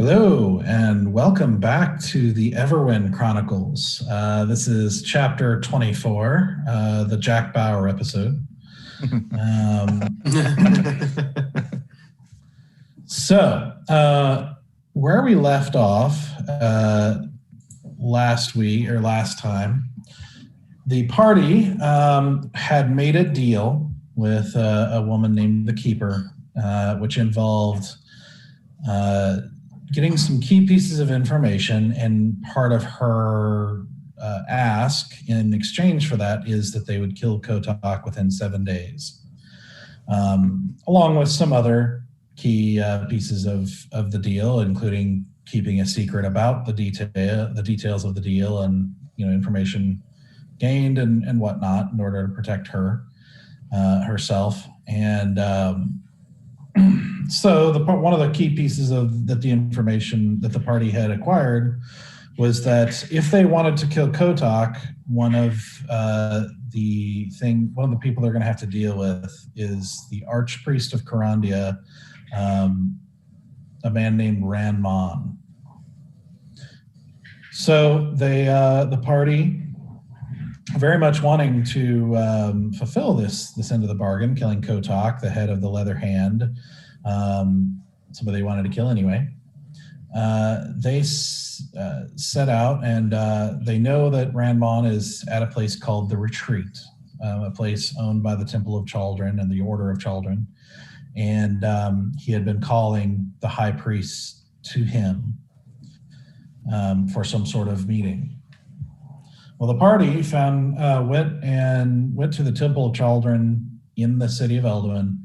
Hello, and welcome back to the Everwind Chronicles. This is chapter 24, the Jack Bauer episode. Where we left off last time, the party had made a deal with a woman named the Keeper, which involved getting some key pieces of information, and part of her ask in exchange for that is that they would kill Kotak within 7 days, along with some other key pieces of the deal, including keeping a secret about the details of the deal and information gained and whatnot in order to protect herself. And so one of the key pieces of the information that the party had acquired was that if they wanted to kill Kotak, one of the people they're going to have to deal with is the archpriest of Corandia, a man named Ranmon. So the party, very much wanting to fulfill this end of the bargain, killing Kotak, the head of the Leather Hand, somebody they wanted to kill anyway. They set out, and they know that Ranmon is at a place called the Retreat, a place owned by the Temple of Chaldrin and the Order of Chaldrin. And he had been calling the high priest to him for some sort of meeting. Well, the party went to the Temple of Chaldrin in the city of Elduin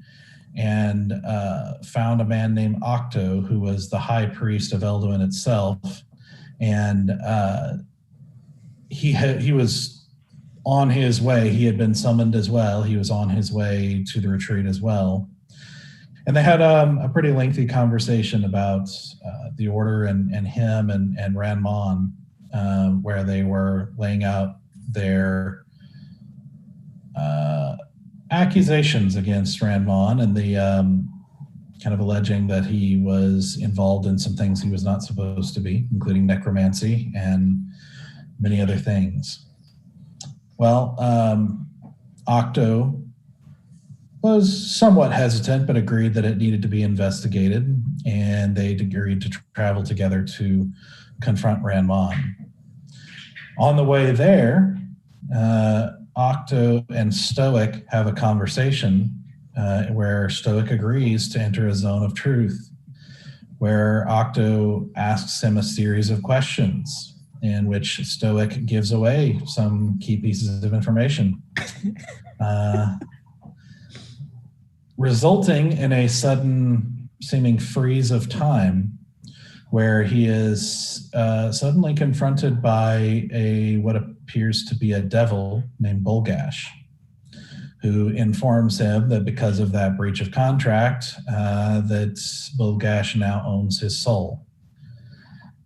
and found a man named Octo, who was the high priest of Elduin itself. And he was on his way. He had been summoned as well. He was on his way to the retreat as well. And they had a pretty lengthy conversation about the order and him and Ranmon, where they were laying out their accusations against Ranmon and the kind of alleging that he was involved in some things he was not supposed to be, including necromancy and many other things. Well, Octo was somewhat hesitant, but agreed that it needed to be investigated, and they agreed to travel together to confront Ranmon. On the way there, Octo and Stoic have a conversation where Stoic agrees to enter a zone of truth, where Octo asks him a series of questions in which Stoic gives away some key pieces of information, resulting in a sudden seeming freeze of time where he is suddenly confronted by what appears to be a devil named Bolgash, who informs him that because of that breach of contract, that Bolgash now owns his soul.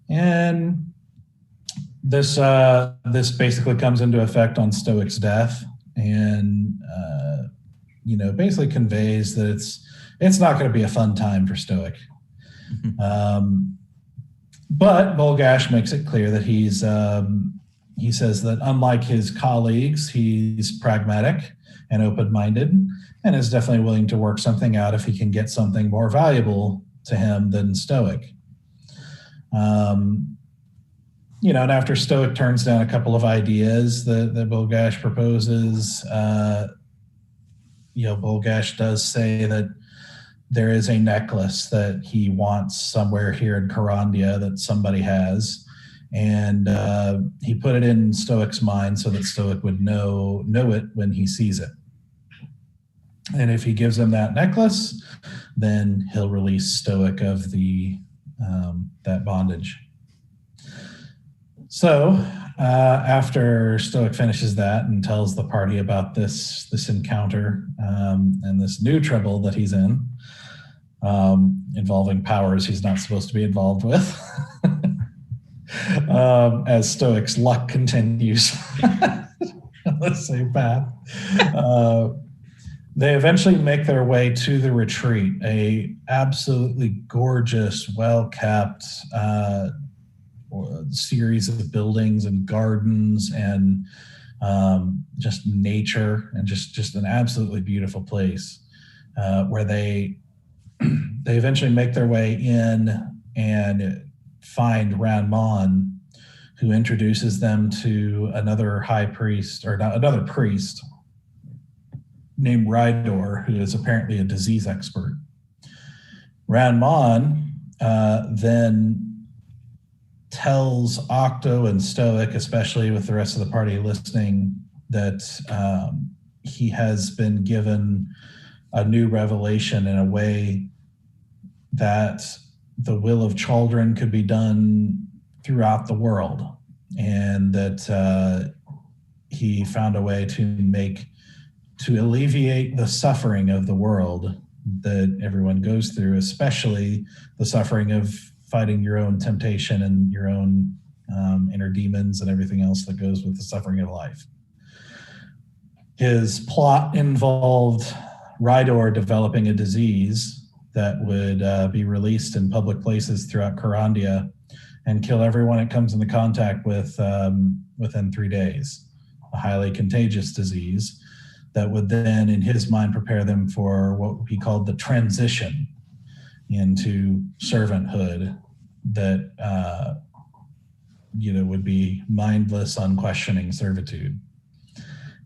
And this basically comes into effect on Stoic's death, and basically conveys that it's not going to be a fun time for Stoic. But Bolgash makes it clear that he says that unlike his colleagues, he's pragmatic and open-minded, and is definitely willing to work something out if he can get something more valuable to him than Stoic. And after Stoic turns down a couple of ideas that Bolgash proposes, Bolgash does say that there is a necklace that he wants somewhere here in Corandia that somebody has, and he put it in Stoic's mind so that Stoic would know it when he sees it. And if he gives him that necklace, then he'll release Stoic of that bondage. So after Stoic finishes that and tells the party about this encounter and this new trouble that he's in, involving powers he's not supposed to be involved with, as Stoic's luck continues on the same path, They eventually make their way to the retreat, a absolutely gorgeous, well-kept series of buildings and gardens and just nature, and just an absolutely beautiful place where they eventually make their way in and find Ranmon, who introduces them to another priest named Rydor, who is apparently a disease expert. Ranmon then tells Octo and Stoic, especially with the rest of the party listening, that he has been given a new revelation in a way that the will of Chaldrin could be done throughout the world, and that he found a way to alleviate the suffering of the world that everyone goes through, especially the suffering of fighting your own temptation and your own inner demons and everything else that goes with the suffering of life. His plot involved Rydor developing a disease that would be released in public places throughout Carandia and kill everyone it comes into contact with within 3 days. A highly contagious disease that would then, in his mind, prepare them for what he called the transition into servanthood that would be mindless, unquestioning servitude,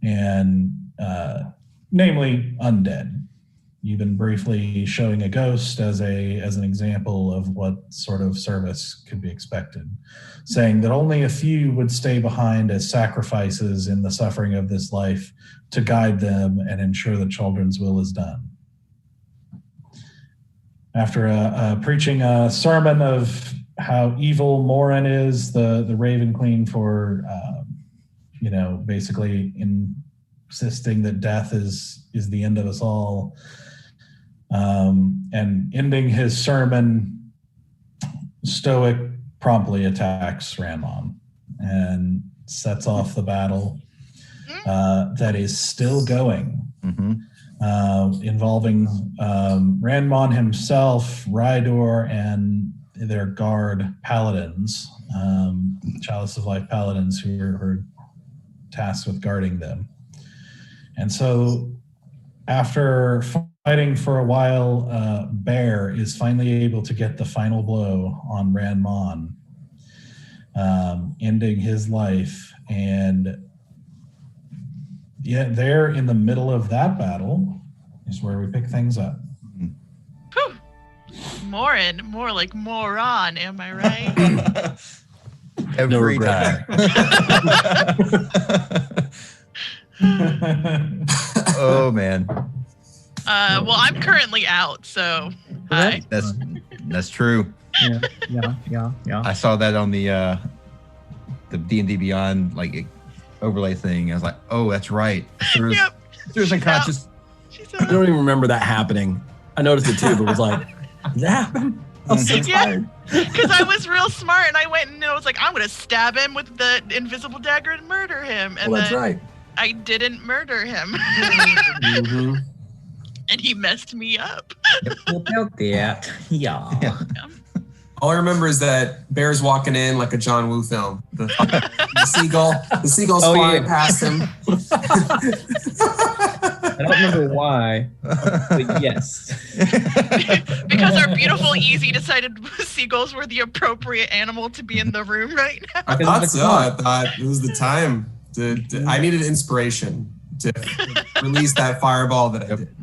and namely undead. Even briefly showing a ghost as an example of what sort of service could be expected, saying that only a few would stay behind as sacrifices in the suffering of this life to guide them and ensure that Chaldrin's will is done. After preaching a sermon of how evil Morin is, the Raven Queen, for basically insisting that death is the end of us all, and ending his sermon, Stoic promptly attacks Ranmon and sets off the battle that is still going, involving Ranmon himself, Rydor, and their guard paladins, Chalice of Life paladins, who are tasked with guarding them. And so after fighting for a while, Bear is finally able to get the final blow on Ranmon, ending his life. And there in the middle of that battle is where we pick things up. Whew. Morin, more like moron, am I right? Every time. Oh man. Well, I'm currently out, so hi. That's true. Yeah. I saw that on the D&D Beyond overlay thing. I was like, oh, that's right. There's unconscious. I don't even remember that happening. I noticed it too, but was like, did that happen? I was so tired. Because I was real smart, and I went and I was like, I'm going to stab him with the invisible dagger and murder him. And that's right. I didn't murder him. And he messed me up. About that. Yeah. All I remember is that Bear's walking in like a John Woo film. The seagull's flying past him. I don't remember why, but yes. Because our beautiful Easy decided seagulls were the appropriate animal to be in the room right now. I thought so. I thought it was the time. I needed inspiration to release that fireball that I did.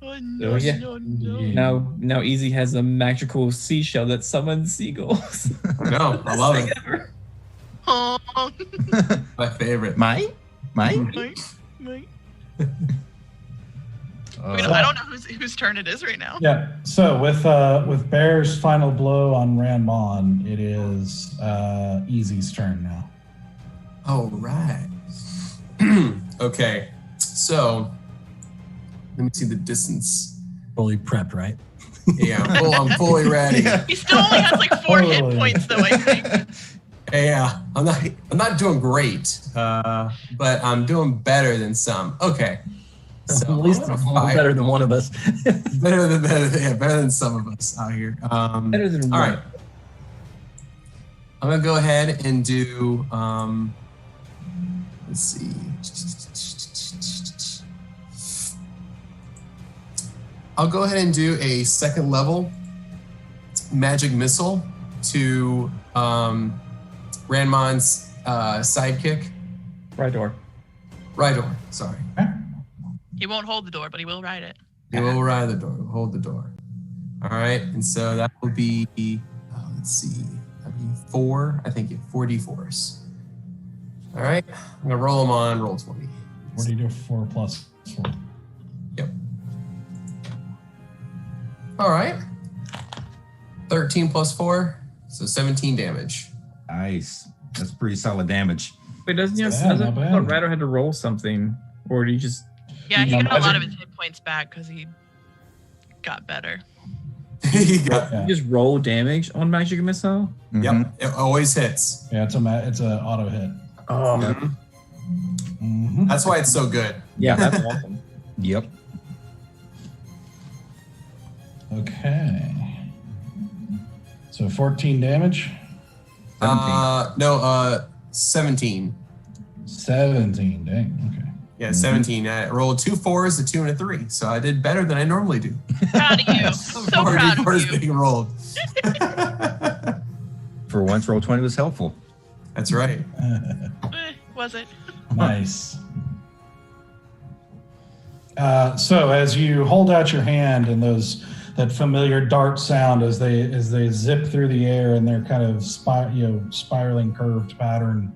Oh no! Now Easy has a magical seashell that summons seagulls. I know. I love it. Oh. My favorite. Mine? Wait, I don't know whose turn it is right now. Yeah. So with Bear's final blow on Ranmon, it is Easy's turn now. All right. Okay. So let me see the distance. Fully prepped, right? Yeah, I'm fully ready. He still only has like 4 hit points, though, I think. Yeah, I'm not doing great, but I'm doing better than some. Okay. So At least better than one of us. better than some of us out here. Better than all one. right. I'm gonna go ahead and do. Let's see. I'll go ahead and do a second level magic missile to Ranmon's sidekick. Rydor. Sorry. He won't hold the door, but he will ride it. He will ride the door. Hold the door. All right, and so that will be. Let's see. That'll be 4. I think 4 d4s. All right, I'm gonna roll them on roll 20. What do you do? 4 plus 4. Yep. All right. 13 plus 4, so 17 damage. Nice. That's pretty solid damage. Wait, doesn't not I bad. thought Ryder had to roll something, or do you just? Yeah, he No, got a lot of magic- his hit points back because he got better. You got- Yeah. You just roll damage on magic missile? Mhm. Yep, it always hits. Yeah, it's a auto hit. Oh, Mhm. Mm-hmm. That's why it's so good. yeah, that's awesome. Yep. Okay. So 14 damage. 17. 17. 17. Dang. Okay. Yeah, 17. I rolled 2 4s, a 2, and a 3. So I did better than I normally do. Proud of you. So proud of 4s you. being rolled. For once, roll 20 was helpful. That's right. Was it? Nice. So as you hold out your hand and that familiar dart sound as they zip through the air in their kind of spiraling curved pattern,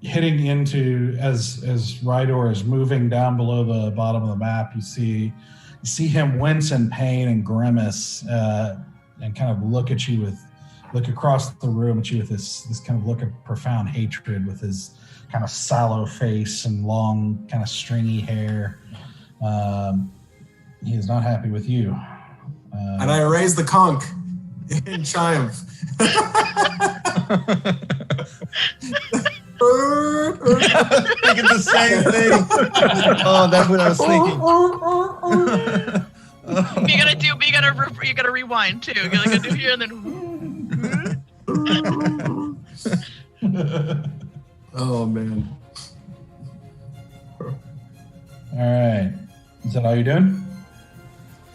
hitting into as Rydor is moving down below the bottom of the map, you see him wince in pain and grimace and kind of look across the room at you with this kind of look of profound hatred with his kind of sallow face and long kind of stringy hair. He is not happy with you. And I raised the conch in triumph. Thinking the same thing. Oh, that's what I was thinking. You gotta rewind too. You're gonna do here and then. Oh, man. All right. Is that all you're doing?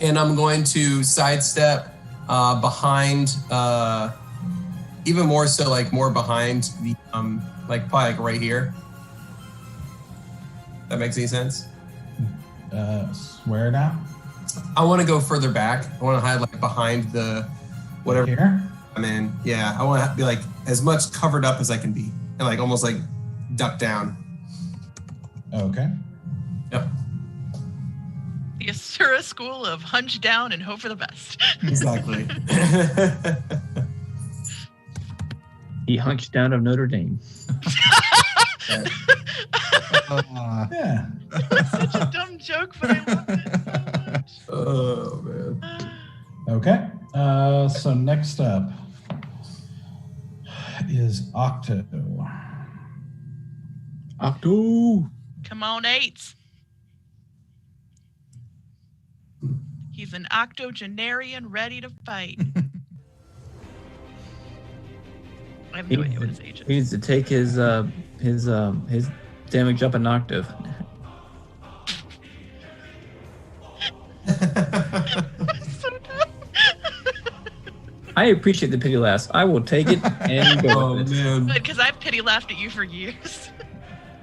And I'm going to sidestep behind, even more so, like more behind the, like probably like right here. That makes any sense? Where now? I want to go further back. I want to hide like behind the whatever Here? I'm in. Yeah, I want to be like as much covered up as I can be, and like almost like duck down. Okay. Yep, The Asura school of hunch down and hope for the best. exactly. He hunched down of Notre Dame. Yeah. Such a dumb joke, but I love it so much. Oh man. Okay. So next up is Octo. Octo. Come on, eights. He's an octogenarian ready to fight. I have no idea what his age He needs to take his damage up an octave. is. So dumb. I appreciate the pity laughs. I will take it and go Oh with it. man. Good, because I've pity laughed at you for years.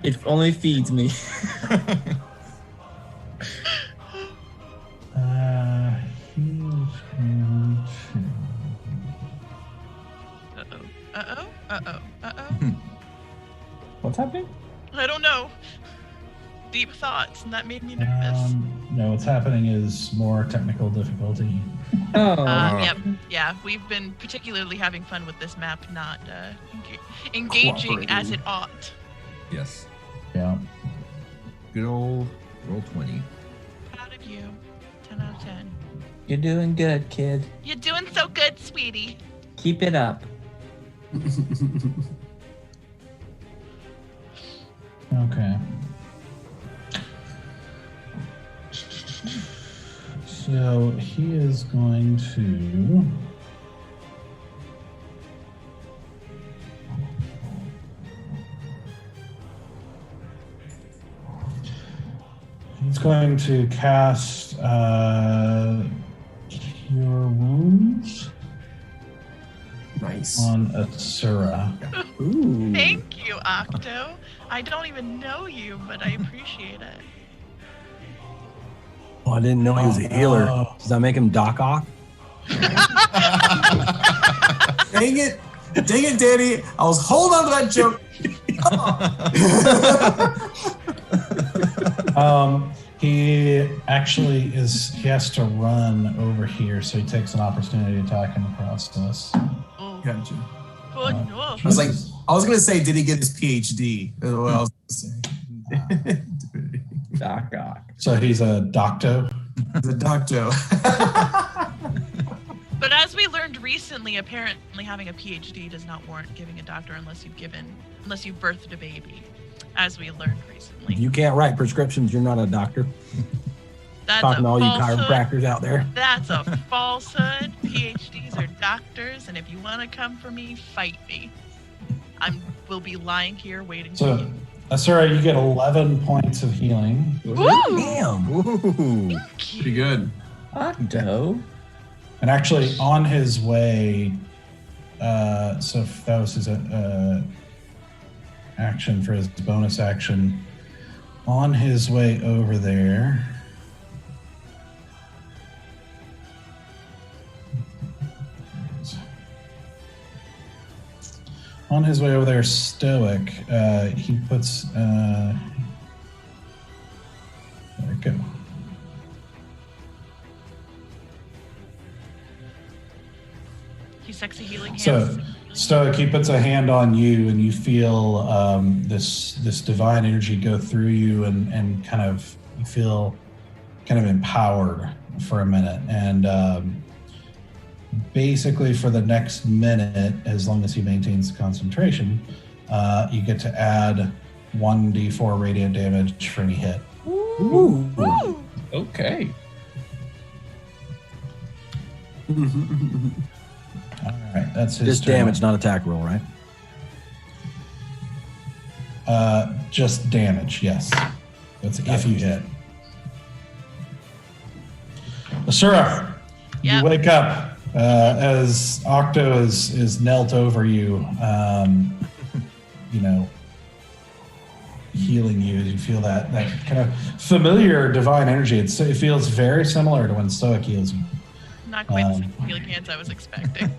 It only feeds me. He's going Uh-oh. What's happening? I don't know. Deep thoughts, and that made me nervous. no, what's happening is more technical difficulty. Oh. Yep. Yeah, we've been particularly having fun with this map, not engaging as it ought. Yes. Yeah. Good old roll 20. Proud of you. 10 out of 10. You're doing good, kid. You're doing so good, sweetie. Keep it up. Okay. So he is going to. He's going to cast Cure Wounds Nice. on Asura. Ooh. Thank you, Octo. I don't even know you, but I appreciate it. Oh, I didn't know he was a healer. Oh. Does that make him Doc Ock? Dang it, Danny! I was holding on to that joke. He actually he has to run over here, so he takes an opportunity attack in the process. Oh, Gotcha. oh no. I was gonna say, did he get his PhD? That's what I was gonna say. Doc Ock. So he's a docto. He's a doctor. But as we learned recently, apparently having a PhD does not warrant giving a doctor unless you've birthed a baby. As we learned recently. If you can't write prescriptions, you're not a doctor. That's Talking to a all you falsehood. chiropractors out there. That's a falsehood. PhDs are doctors, and if you want to come for me, fight me. We'll be lying here waiting for So, you. Asura, you get 11 points of healing. Woo! Damn. Ooh. Pretty good. Octo. And actually, on his way, so if that was his action for his bonus action, on his way over there. On his way over there, Stoic, he puts, there we go. He's sexy healing hands. So, Stoic, he puts a hand on you, and you feel this divine energy go through you, and kind of you feel kind of empowered for a minute. And basically, for the next minute, as long as he maintains concentration, you get to add 1d4 radiant damage for any hit. Ooh. Woo! Okay. All right, that's his Just turn. damage, not attack roll, right? Just damage, yes. That's if you hit. Asura, Yep. you wake up as Octo is knelt over you, healing you as you feel that kind of familiar divine energy. It feels very similar to when Stoic heals you. Not quite the sexy healing hands I was expecting.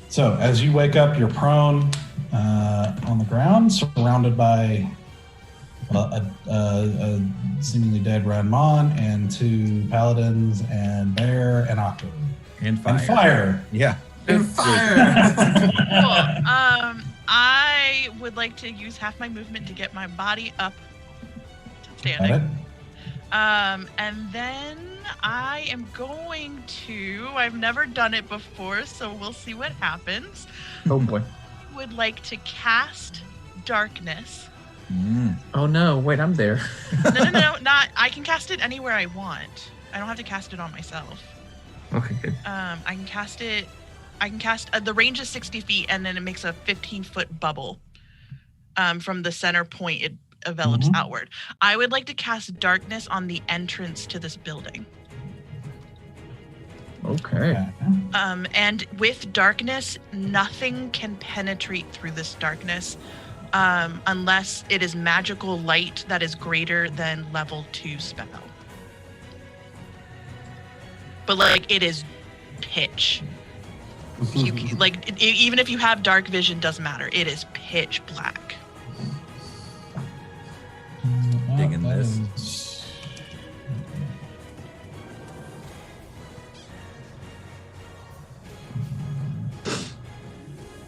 So as you wake up, you're prone on the ground, surrounded by a seemingly dead Ranman and 2 paladins and Bear and Octo. And fire. And fire. Yeah. And fire. Cool. I would like to use half my movement to get my body up to Got standing. it? And then I am going to, I've never done it before, so we'll see what happens. Oh boy. Would like to cast darkness. Oh no. Wait, I'm there. No, not, I can cast it anywhere I want. I don't have to cast it on myself. Okay, good. I can cast the range is 60 feet, and then it makes a 15-foot bubble from the center point. It envelops outward. I would like to cast darkness on the entrance to this building. Okay. And with darkness, nothing can penetrate through this darkness unless it is magical light that is greater than level 2 spell. But it is pitch. Even if you have dark vision, doesn't matter. It is pitch black. Digging this.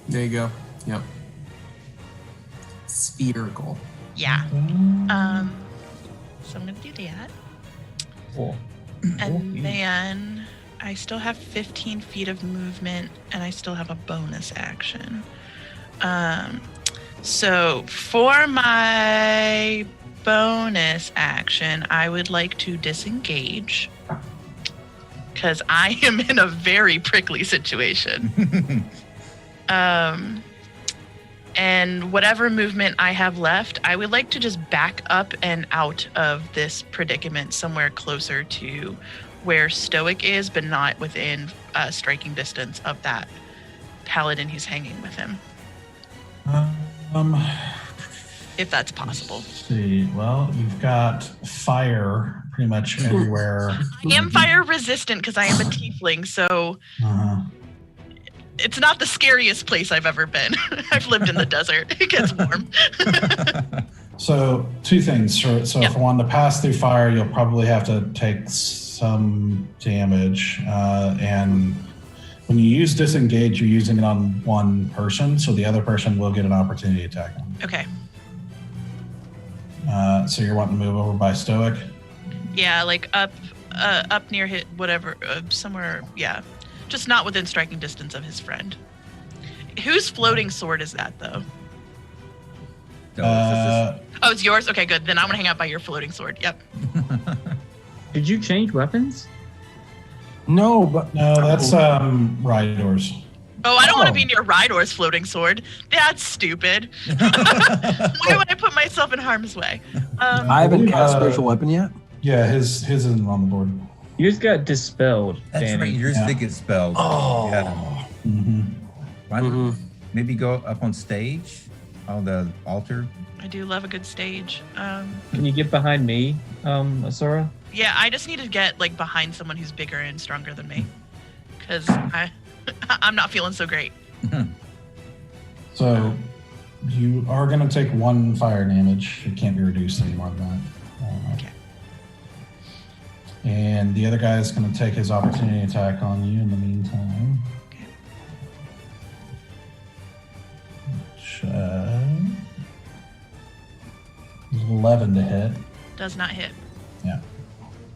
There you go. Yep. Spherical. Yeah. So I'm gonna do that. Cool. And then I still have 15 feet of movement, and I still have a bonus action. So for my bonus action, I would like to disengage because I am in a very prickly situation. And whatever movement I have left, I would like to just back up and out of this predicament somewhere closer to where Stoic is, but not within striking distance of that paladin who's hanging with him. If that's possible. Let's see. Well, you've got fire pretty much everywhere. I am fire resistant because I am a tiefling, so it's not the scariest place I've ever been. I've lived in the desert. It gets warm. So, two things. So if I wanted to pass through fire, you'll probably have to take some damage. And when you use disengage, you're using it on one person, so the other person will get an opportunity attack. Okay. So you're wanting to move over by Stoic? Yeah, like up near hit whatever, somewhere. Yeah, just not within striking distance of his friend. Whose floating sword is that, though? Oh, it's yours. Okay, good. Then I'm gonna hang out by your floating sword. Yep. Did you change weapons? No, that's Rydor's. Oh, I don't want to be near Rydor's floating sword. That's stupid. Why would I put myself in harm's way? I haven't cast spiritual weapon yet. Yeah, his isn't on the board. Yours got dispelled. That's Danny. right. Yours did get spelled. Oh. Yeah. Mm-hmm. Why don't maybe go up on stage on the altar? I do love a good stage. Can you get behind me, Asura? Yeah, I just need to get like behind someone who's bigger and stronger than me, because I'm not feeling so great. So you are going to take 1 fire damage. It can't be reduced any more than that. Okay. And the other guy is going to take his opportunity attack on you in the meantime. Okay. Which, 11 to hit. Does not hit. Yeah.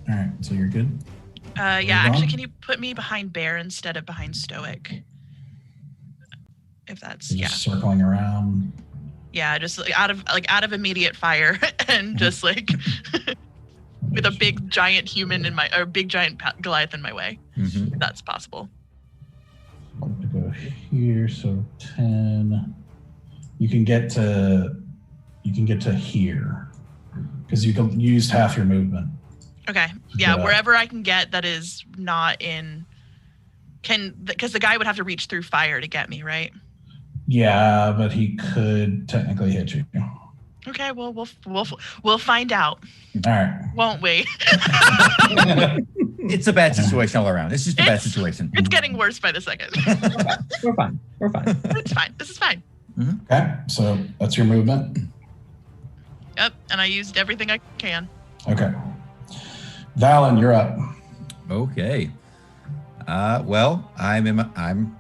All right, so you're good? Yeah, Move actually, on. can you put me behind Bear instead of behind Stoic? If that's Just circling around. Yeah, just like, out of immediate fire and just like with a big giant human in my, or big giant Goliath in my way. Mm-hmm. If that's possible. I'm going to go here, so 10. You can get to here because you used half your movement. Okay. Yeah, wherever I can get that is not in. Because the guy would have to reach through fire to get me, right? Yeah, but he could technically hit you. Okay. Well, we'll find out. All right. Won't we? It's a bad situation all around. It's just a bad situation. It's getting worse by the second. We're fine. We're fine. It's fine. This is fine. Okay, so that's your movement. Yep. And I used everything I can. Okay. Valen, you're up. Okay. Well, I'm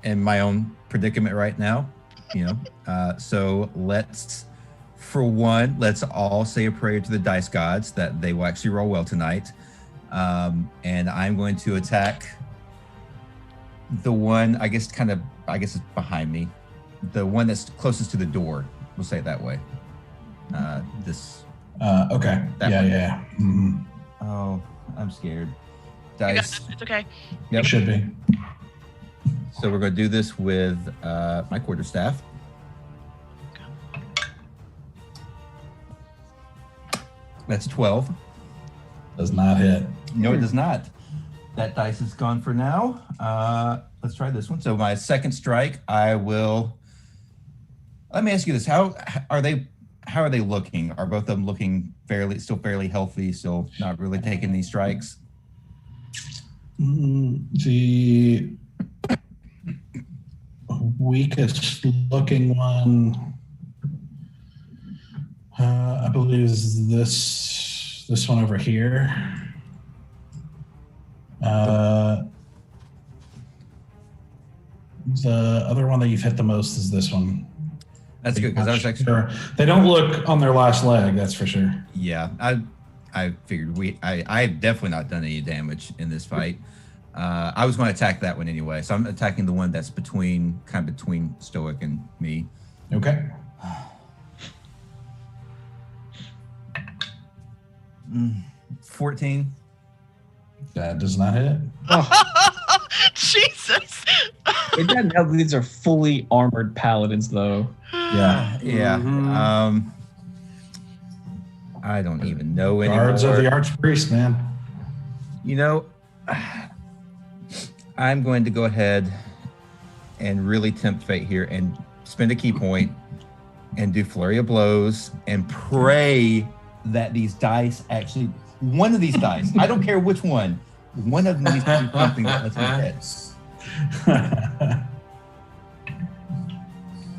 in my own predicament right now, so let's all say a prayer to the dice gods that they will actually roll well tonight. And I'm going to attack the one, I guess it's behind me. The one that's closest to the door. We'll say it that way. Okay. Yeah. Mm-hmm. Oh, I'm scared. You got Dice. this. It's okay. Yep. It should be. So we're going to do this with my quarterstaff. That's 12. Does not hit. No, it does not. That dice is gone for now. Let's try this one. So my second strike, I will. Let me ask you this: How are they looking? Are both of them looking still fairly healthy? Still not really taking these strikes? The weakest looking one, I believe, is this one over here. The other one that you've hit the most is this one. That's good because I was actually sure. They don't look on their last leg, that's for sure. Yeah, I figured I've definitely not done any damage in this fight. I was going to attack that one anyway, so I'm attacking the one that's between Stoic and me. Okay. 14. That does not hit. Jesus. It doesn't help that these are fully armored paladins, though. Yeah. Yeah. Mhm. I don't even know anymore. Guards of the archpriest, man. You know, I'm going to go ahead and really tempt fate here and spend a key point and do flurry of blows and pray that these dice actually, one of these dice, I don't care which one of them needs to do something that lets me hit.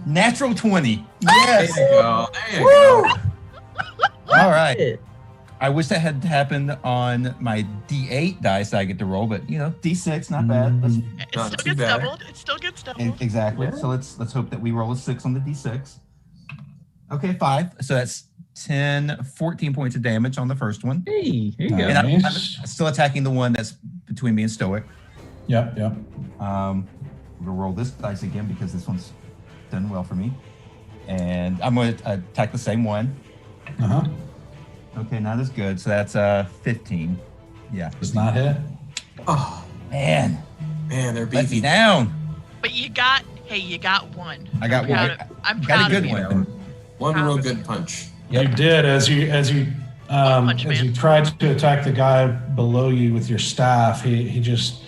Natural 20. Yes. There you go. There you go. All right. I wish that had happened on my D8 dice that I get to roll, but D6, not bad. It Not still too gets bad. doubled. It still gets doubled. Exactly. Yeah. So let's hope that we roll a 6 on the D6. Okay, 5. So that's 14 points of damage on the first one. Hey, here you go. And I'm Nice. still attacking the one that's between me and Stoic. Yep. We're gonna roll this dice again because this one's done well for me. And I'm gonna attack the same one. Uh-huh. Okay, not as good. So that's 15. Yeah. Does not hit. Oh, Man, man, they're let me beefy. down. But you got one. I got I'm proud one. of- I'm Got proud a of good you. one. One Proud real of good you. punch. Yep. You did as you Punch as man. you tried to attack the guy below you with your staff. He just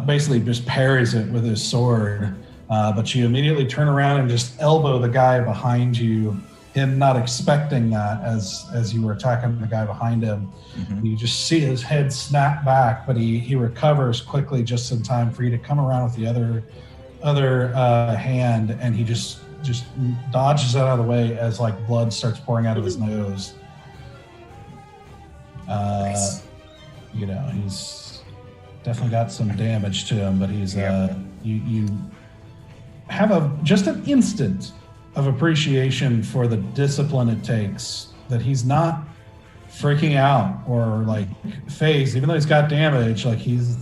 basically just parries it with his sword. But you immediately turn around and just elbow the guy behind you. Him not expecting that as you were attacking the guy behind him. Mhm. You just see his head snap back, but he recovers quickly just in time for you to come around with the other hand, and he just dodges out of the way as like blood starts pouring out of his nose. Nice. He's definitely got some damage to him, but he's Yeah. you have just an instant of appreciation for the discipline it takes, that he's not freaking out or like phased, even though he's got damage. Like these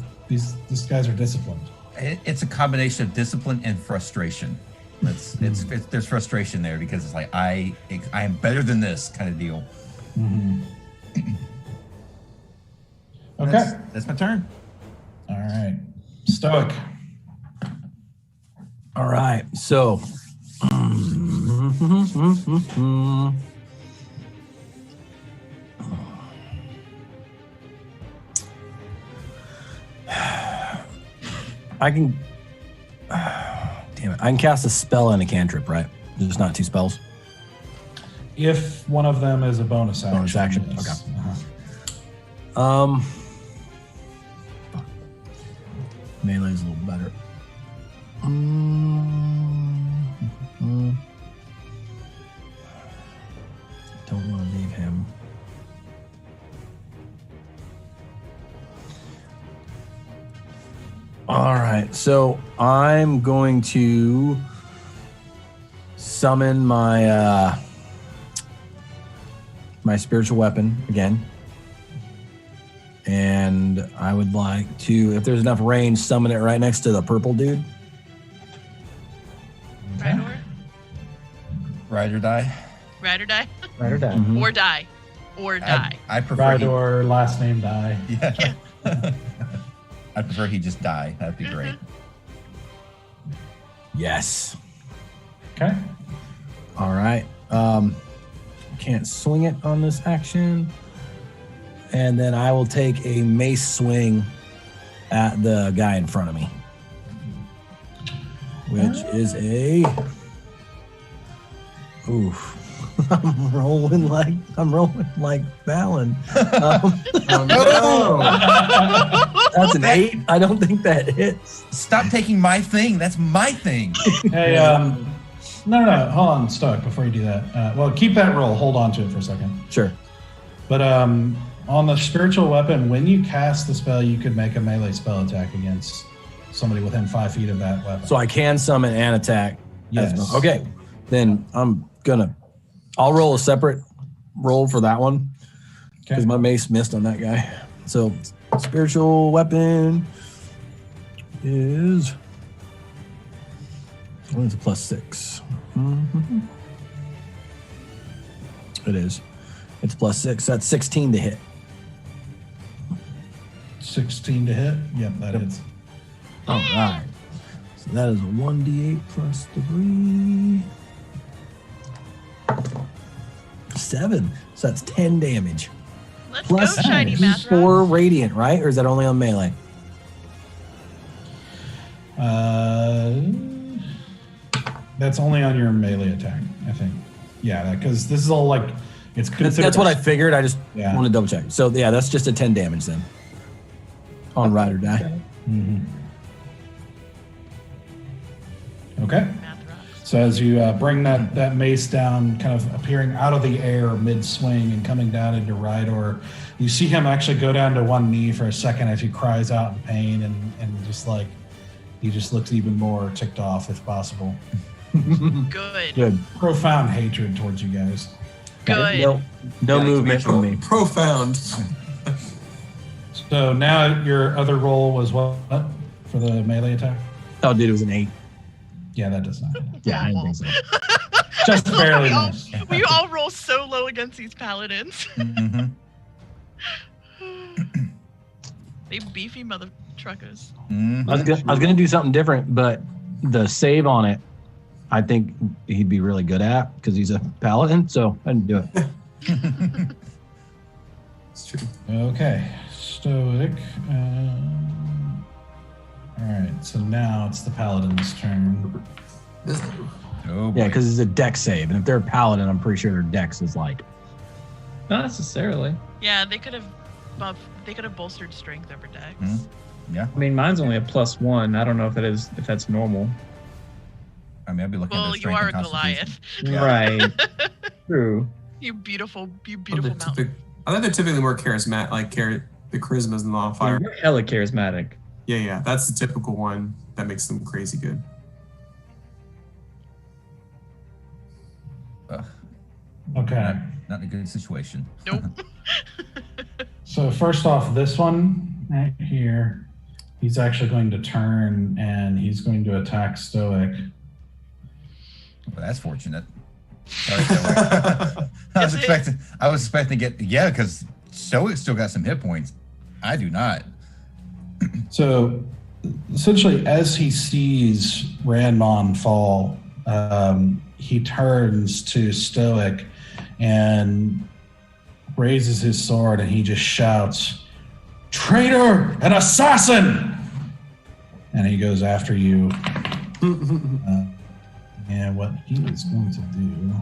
guys are disciplined. It's a combination of discipline and frustration. There's frustration there because it's like I am better than this kind of deal. Okay. That's my turn. All right. Stoic. All right. So. I can. Damn it. I can cast a spell and a cantrip, right? There's not 2 spells. If one of them is a bonus action. Bonus action, yes. okay. Uh-huh. Fuck. Melee's a little better. Don't want to leave him. All right, so I'm going to summon my my spiritual weapon again. And I would like to, if there's enough range, summon it right next to the purple dude. Ride or? Ride or die. Ride or die? Right or die. Mhm. Or die. Or die. I prefer he, Rydor, last name die. yeah. I prefer he just die. That'd be great. Yes. Okay. All right. Can't swing it on this action. And then I will take a mace swing at the guy in front of me, which is a. Oof. I'm rolling like Valen. Oh, That's an 8. I don't think that hits. Stop taking my thing. That's my thing. Hey, no. Hold on, Stoic, before you do that. Well, keep that roll. Hold on to it for a second. Sure. But on the spiritual weapon, when you cast the spell, you could make a melee spell attack against somebody within 5 feet of that weapon. So I can summon and attack. Yes. Okay. Then I'll roll a separate roll for that one because Okay. my mace missed on that guy. So spiritual weapon. is. Oh, it's a +6. Mm-hmm. It is. It's +6. That's 16 to hit. 16 to hit. Yep, that is. All right. So that is a 1d8 plus 3. 7. So that's 10 damage. Let's Plus go, shiny math rock. 4 radiant, right? Or is that only on melee? That's only on your melee attack, I think. Yeah, because this is all like it's considered. That's what I figured. I just Yeah. want to double check. So yeah, that's just a 10 damage then. On ride or die. Mhm. Okay. Math rocks. So as you bring that mace down, kind of appearing out of the air mid-swing and coming down into Rydor, you see him actually go down to one knee for a second as he cries out in pain and just like he just looks even more ticked off if possible. Good. Good. Profound hatred towards you guys. Good. No Yeah, movement from me. Profound. So now your other roll was what for the melee attack? Oh, dude, it was an 8. Yeah, that does not. Yeah, I didn't think so. Just barely we, all, missed. we all roll so low against these paladins. Mhm. They beefy mother truckers. Mhm. I was gonna do something different, but the save on it, I think he'd be really good at because he's a paladin. So I didn't do it. It's true. Okay, stoic. All right, so now it's the paladin's turn. Oh, boy. Yeah, because it's a dex save, and if they're a paladin, I'm pretty sure their dex is like. Not necessarily. Yeah, they could have bolstered strength over dex. Mhm. Yeah. I mean, mine's only a +1. I don't know if that's normal. I mean, I'd be looking Well, at the you strength are a and constitution. Goliath. Right. True. You beautiful They're mountain. I think they're typically more charismatic, like the charisma's not on fire. You're hella charismatic. Yeah, that's the typical one that makes them crazy good. Ugh, Okay, not in a good situation. Nope. so first off, this one right here, he's actually going to turn and he's going to attack Stoic. Well, that's fortunate. Sorry, Stoic. I was Is it? expecting to get because Stoic still got some hit points. I do not. So essentially, as he sees Ranmon fall, he turns to Stoic and raises his sword and he just shouts, "Traitor and assassin!" And he goes after you. And what he is going to do.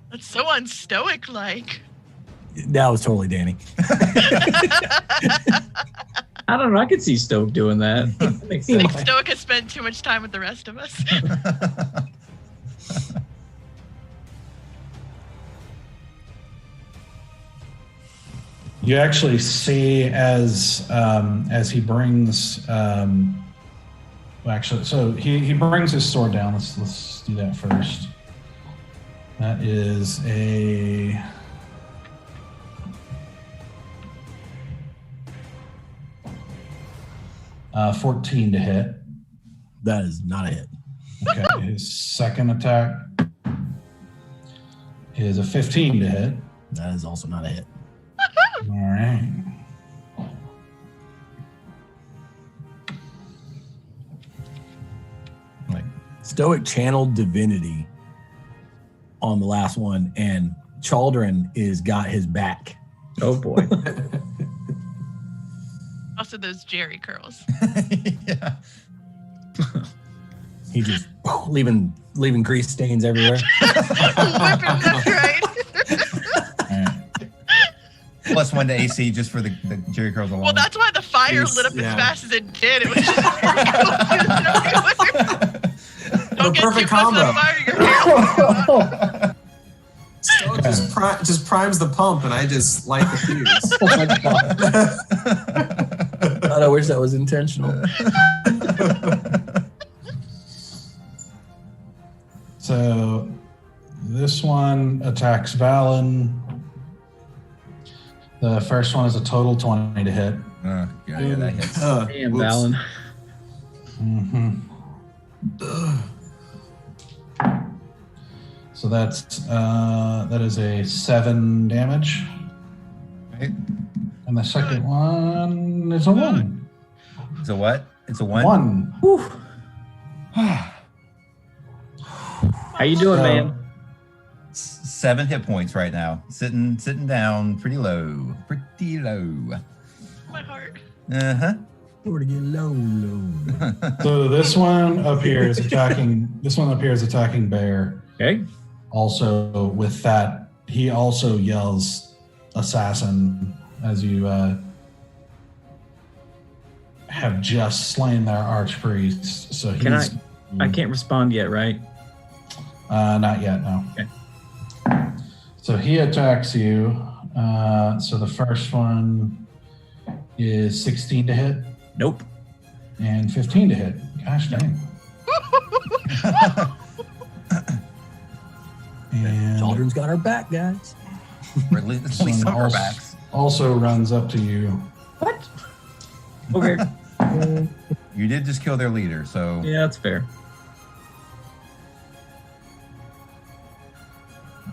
That's so unstoic like. That was totally Danny. I don't know. I could see Stoke doing that. That makes sense. Like Stoic has spent too much time with the rest of us. You actually see as he brings so he brings his sword down. Let's do that first. That is a 14 to hit. That is not a hit. Okay, his second attack is a 15 to hit. That is also not a hit. All right. Like Stoic channeled divinity on the last one, and Chaldrin is got his back. Oh boy. Also, those Jerry curls. Yeah. He just leaving grease stains everywhere. Whipping left, right. All right. +1 to AC just for the Jerry curls alone. Well, that's why the fire Yes, lit up yeah. as fast as it did. It was just don't get perfect too close to combo. the fire. Your hair will go out. Stoic just primes the pump, and I just light the fuse. Oh my God. God, I wish that was intentional. So this one attacks Valen. The first one is a total 20 to hit. Yeah, that hits. Damn, Valen. Mm-hmm. So that is a 7 damage. Right. And the second one is a 1. It's a what? It's a 1? 1. Whew. How you doing, So- man? 7 hit points right now. Sitting down pretty low. Pretty low. My heart. Uh-huh. We're to get low. So this one appears attacking Bear. Okay. Also with that, he also yells assassin as you have just slain their archpriest. So he's I can't respond yet, right? not yet, no. Okay. So he attacks you. So the first one is 16 to hit Nope. and 15 to hit. Gosh dang. And Chaldrin's got our back, guys. Or at least this one our backs. also runs up to you. What? Okay. You did just kill their leader, so Yeah, that's fair.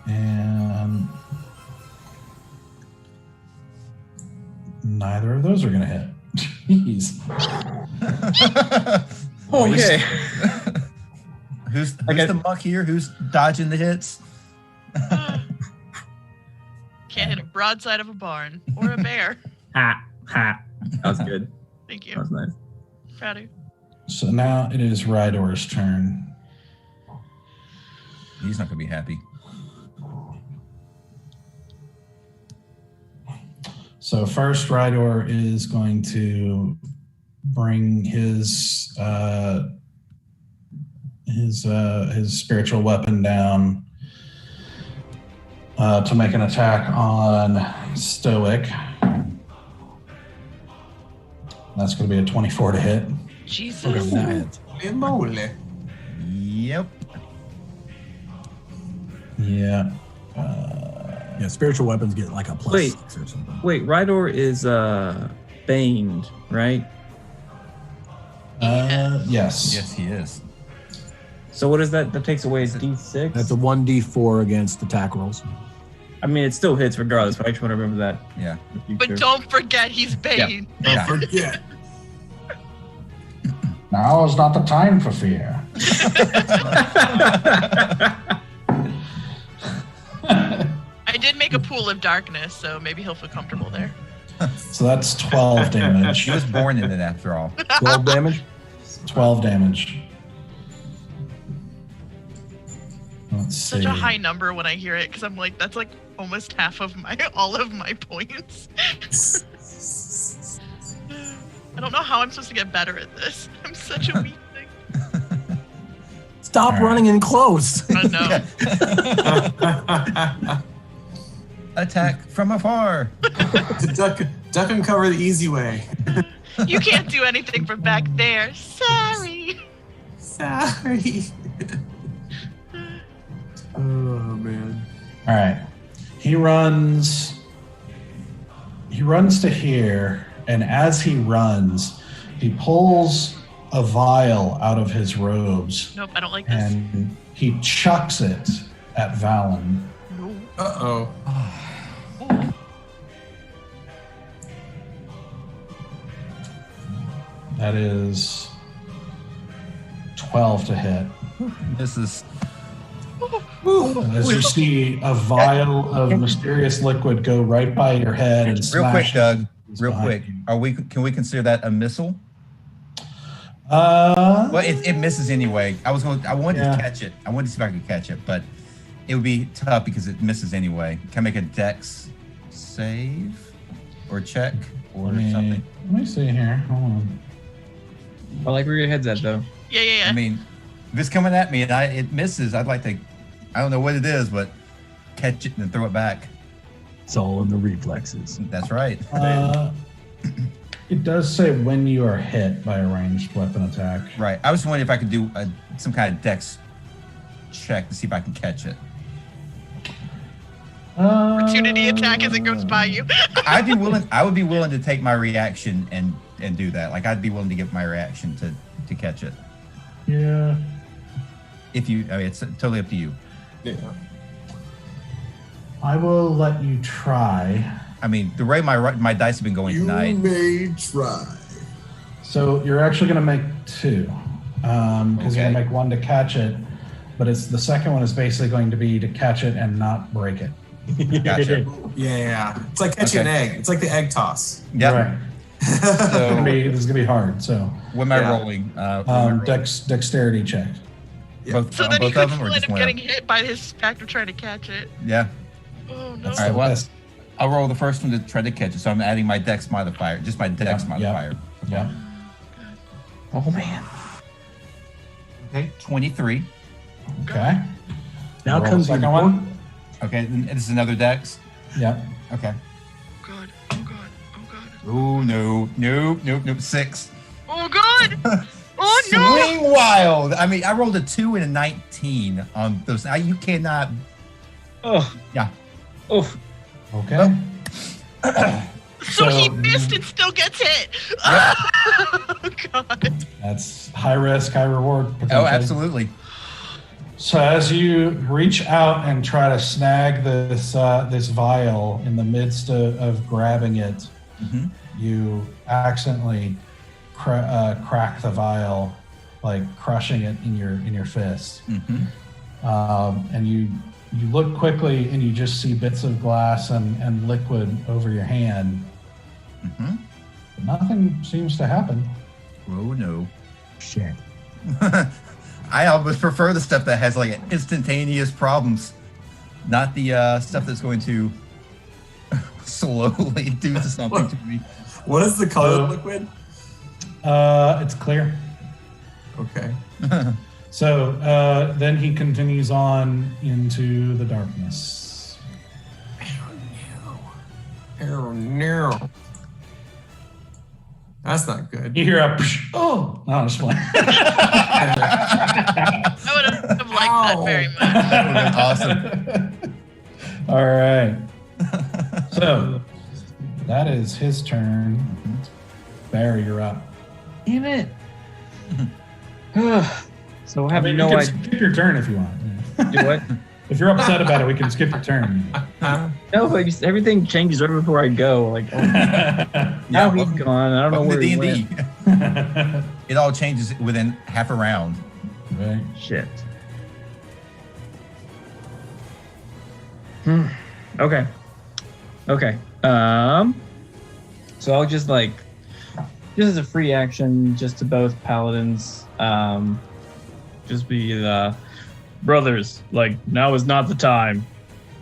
And neither of those are going to hit. Jeez. Okay. Who's Okay. the muck here? Who's dodging the hits? Can't hit a broadside of a barn or a bear. Ha. That was good. Thank That you. was nice. Proud of you. So now it is Rydor's turn. He's not going to be happy. So first, Rydor is going to bring his spiritual weapon down to make an attack on Stoic. That's going to be a 24 to hit. Jesus. Okay, that hits. Holy moly. Yep. Yeah. Yeah, spiritual weapons get like a plus Wait. 6 or something. Wait, Rydor is baned, right? Yes. Yes, he is. So what is that? That takes away his D6? That's a 1d4 against attack rolls. I mean, it still hits regardless, but I just want to remember that. Yeah. in the But future. don't forget he's Bane. Yeah. Forget. Now is not the time for fear. I did make a pool of darkness, so maybe he'll feel comfortable there. So that's 12 damage. She was born in it after all. 12 damage? 12 damage. Let's see. Such a high number when I hear it, because I'm like, that's like almost half of all of my points. I don't know how I'm supposed to get better at this. I'm such a weak thing. Stop All right. running in close. I know. Attack from afar. duck and cover the easy way. You can't do anything from back there. Sorry. Sorry. Oh man. All right. He runs to here, and as he runs, he pulls a vial out of his robes Nope, I don't like this. and he chucks it at Valen. No. Uh-oh. That is 12 to hit. This is And as you see a vial of mysterious liquid go right by your head and real quick, smash Doug. Real behind quick. you. Can we consider that a missile? Well, it misses anyway. I wanted Yeah. to catch it. I wanted to see if I could catch it, but it would be tough because it misses anyway. Can I make a dex save or check or something? Let me see here. Hold on. I like where your head's at, though. Yeah. I mean, if it's coming at me and it misses, I'd like to, I don't know what it is, but catch it and throw it back. It's all in the reflexes. That's right. It does say when you are hit by a ranged weapon attack. Right. I was wondering if I could do some kind of dex check to see if I can catch it. Opportunity attack as it goes by you. I would be willing to take my reaction and do that. Like I'd be willing to give my reaction to catch it. Yeah. It's totally up to you. Yeah. I will let you try. I mean, the way my dice have been going tonight. You may try. So you're actually going to make 2, because you're going to make 1 to catch it, but it's the second one is basically going to be to catch it and not break it. Gotcha. Yeah. It's like catching an egg. It's like the egg toss. Yeah. Right. So This is gonna be hard. So what am I rolling? Dexterity check. Both, So then he both could of them, or end just up one? getting hit by his factor trying to catch it. Yeah. Oh no. That's All right, the well, best. I'll roll the first one to try to catch it. So I'm adding my dex modifier, just my dex modifier. Yeah. Oh man. Okay, 23. Okay. Now Roll comes the your second one. Okay, and this is another dex. Yep. Okay. Oh god. Oh god. Oh god. Oh no, nope. 6. Oh god. Oh no. Swing wild. I mean, I rolled a 2 and a 19 on those. You cannot. Oh. Yeah. Oh. Okay. So he So- missed and still gets hit. Oh god. That's high risk, high reward. Oh, potentially. absolutely. So as you reach out and try to snag this vial in the midst of grabbing it, Mhm. you accidentally crack the vial, like crushing it in your fist. Mm-hmm. And you look quickly and you just see bits of glass and liquid over your hand. Mm-hmm. But nothing seems to happen. Oh no. Shit. I almost prefer the stuff that has like instantaneous problems, not the stuff that's going to slowly do something to me. What is the color of the liquid? It's clear. Okay. So then he continues on into the darkness. Oh no. That's not good. You hear a psh, oh, no, I'm just playing. I would have liked that very much. That would've been awesome. All right. So that is his turn. Barry, you're up. Damn it. So I have I mean, no you idea. can skip your turn if you want. Do what? If you're upset about it, we can skip your turn. No, but everything changes right before I go. Like, oh, now he's welcome- gone. I don't know welcome where to he D&D. went. It all changes within half a round. Right. Shit. Okay. Okay. So I'll just like, just as a free action, just to both paladins, just be the brothers. Like, now is not the time.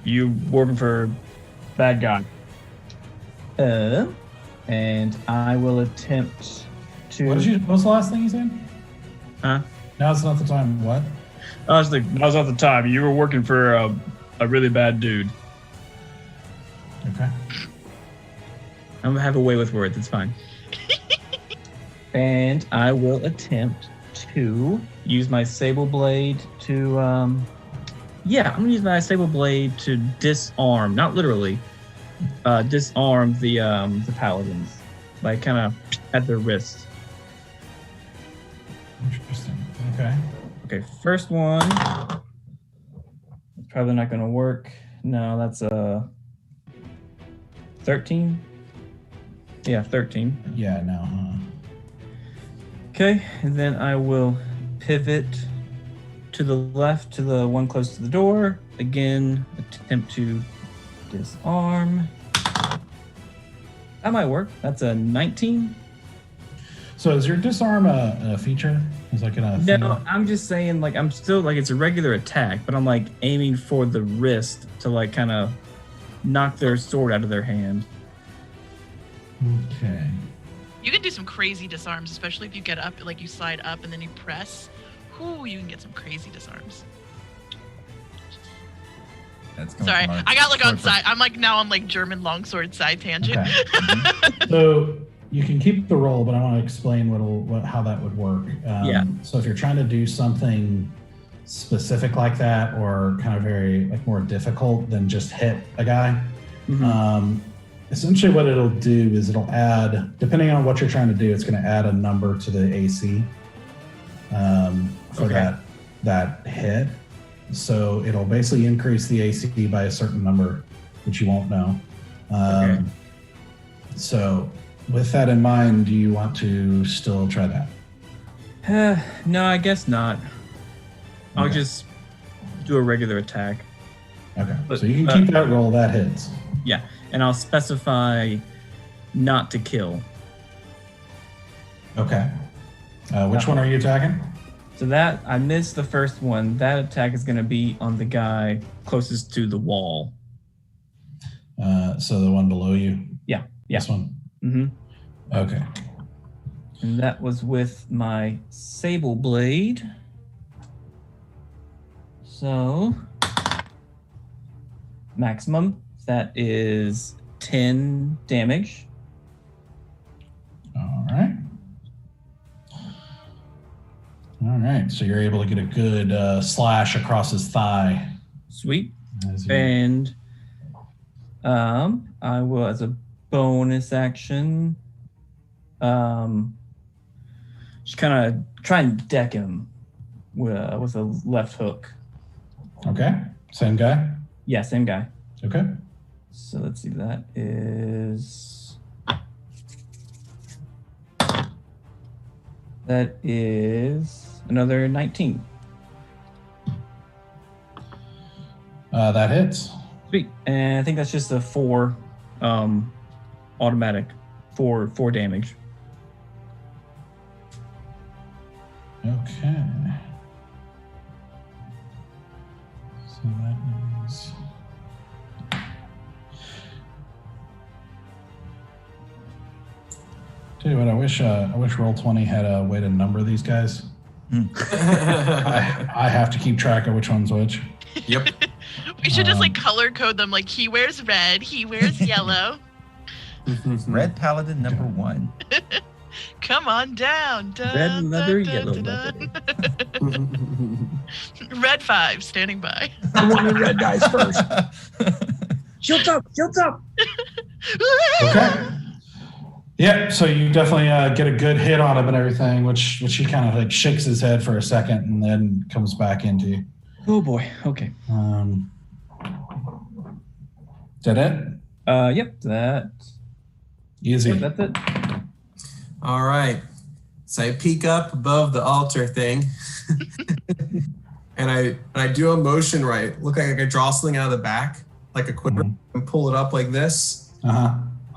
You working for bad guy. And I will attempt to. What was the last thing you said? Huh? Now's not the time. What? I was like, now's not the time. You were working for a really bad dude. Okay. I'm gonna have a way with words. It's fine. And I will attempt to use my sable blade to. I'm gonna use my sable blade to disarm, not literally, disarm the paladins, like kind of at their wrists. Interesting. Okay. Okay, first one. It's probably not gonna work. No, that's a 13. Yeah, 13. Yeah. No. Huh? Okay, and then I will pivot to the left to the one close to the door. Again, attempt to disarm. That might work. That's a 19. So is your disarm a feature? Is like a No, I'm just saying, like, I'm still, like, it's a regular attack, but I'm, like, aiming for the wrist to, like, kind of knock their sword out of their hand. Okay. You can do some crazy disarms, especially if you get up, like you slide up and then you press. Whoo, you can get some crazy disarms. That's going Sorry, hard. I got like on Hard. side. I'm like now on like German longsword side tangent. Okay. So you can keep the roll, but I want to explain how that would work. Yeah. So if you're trying to do something specific like that or kind of very like more difficult than just hit a guy. Essentially what it'll do is it'll add, depending on what you're trying to do, it's going to add a number to the AC for that hit. So it'll basically increase the AC by a certain number, which you won't know. So with that in mind, do you want to still try that? No, I guess not. I'll just do a regular attack. Okay, But, so you can keep that roll, that hits. Yeah, and I'll specify not to kill. Okay. Which one are you attacking? So that, I missed the first one. That attack is going to be on the guy closest to the wall. So the one below you? Yeah. This one? Mm-hmm. Okay. And that was with my sable blade. So, maximum, that is 10 damage. All right. All right. So you're able to get a good slash across his thigh. Sweet. As you- And I will, as a bonus action, just kind of try and deck him with a left hook. Okay. Same guy? Yeah, same guy. Okay. So let's see, that is... That is another 19. That hits. Sweet. And I think that's just a 4 automatic, 4 damage. Okay. So that is... Tell you what, I wish Roll20 had a way to number these guys. I have to keep track of which one's which. Yep. We should just like color code them. Like he wears red, he wears yellow. Red paladin number 1. Come on down. Dun, Red leather, dun, yellow dun, dun. Red 5 standing by. I want the red dice first. Shields up! Shields up! Okay. Yeah, so you definitely get a good hit on him and everything, which he kind of like shakes his head for a second and then comes back into you. Oh boy. Okay. Is that it? Yep. That. Easy. Yep, that's it. All right. So I peek up above the altar thing, and I do a motion right. Look like I draw something out of the back, like a quiver, and pull it up like this.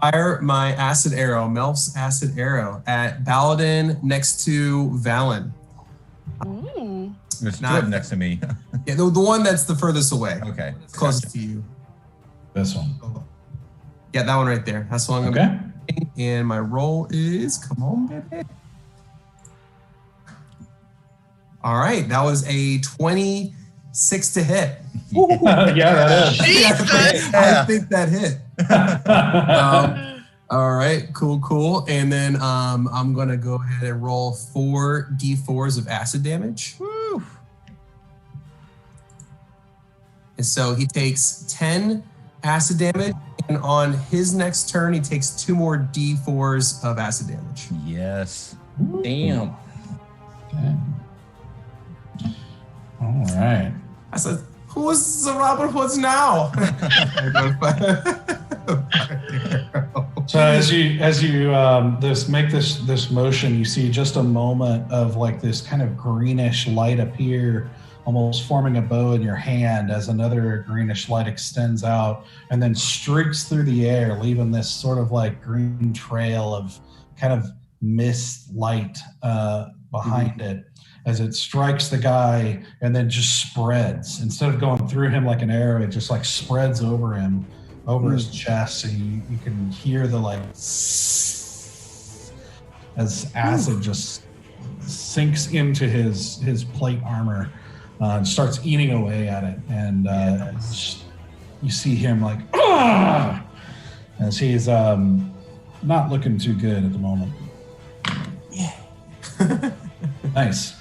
Fire my acid arrow, Melf's acid arrow, at Paladin next to Valen. Ooh. There's Not- two next to me. Yeah, the one that's the furthest away, Okay. closest to you. This one. Yeah, that one right there. That's the one I'm Okay. And my roll is, come on, baby. All right, that was a 26 to hit. Yeah, that is. Jesus. I think that hit. All right, cool. And then I'm gonna go ahead and roll 4 d4s of acid damage. Woo. And so he takes 10 acid damage, and on his next turn, he takes 2 more d4s of acid damage. Yes. Damn. Okay. All right. I said, "Who is the Robin Hoods now?" So as you make this motion, you see just a moment of like this kind of greenish light appear, almost forming a bow in your hand as another greenish light extends out and then streaks through the air, leaving this sort of like green trail of kind of mist light behind it as it strikes the guy and then just spreads. Instead of going through him like an arrow, it just like spreads over him, over his chest, and you can hear the like as acid just sinks into his plate armor and starts eating away at it. And you see him like, "Ah!" as he's not looking too good at the moment. Yeah. Nice.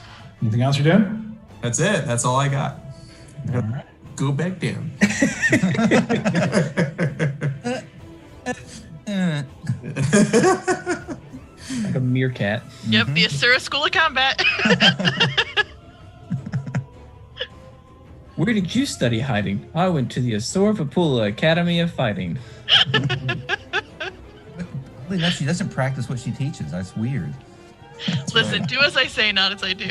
Anything else you're doing? That's it. That's all I got. All right. Go back down. Like a meerkat. Yep, the Asura School of Combat. Where did you study hiding? I went to the Asura Vapula Academy of Fighting. She doesn't practice what she teaches. That's weird. Listen, do as I say, not as I do.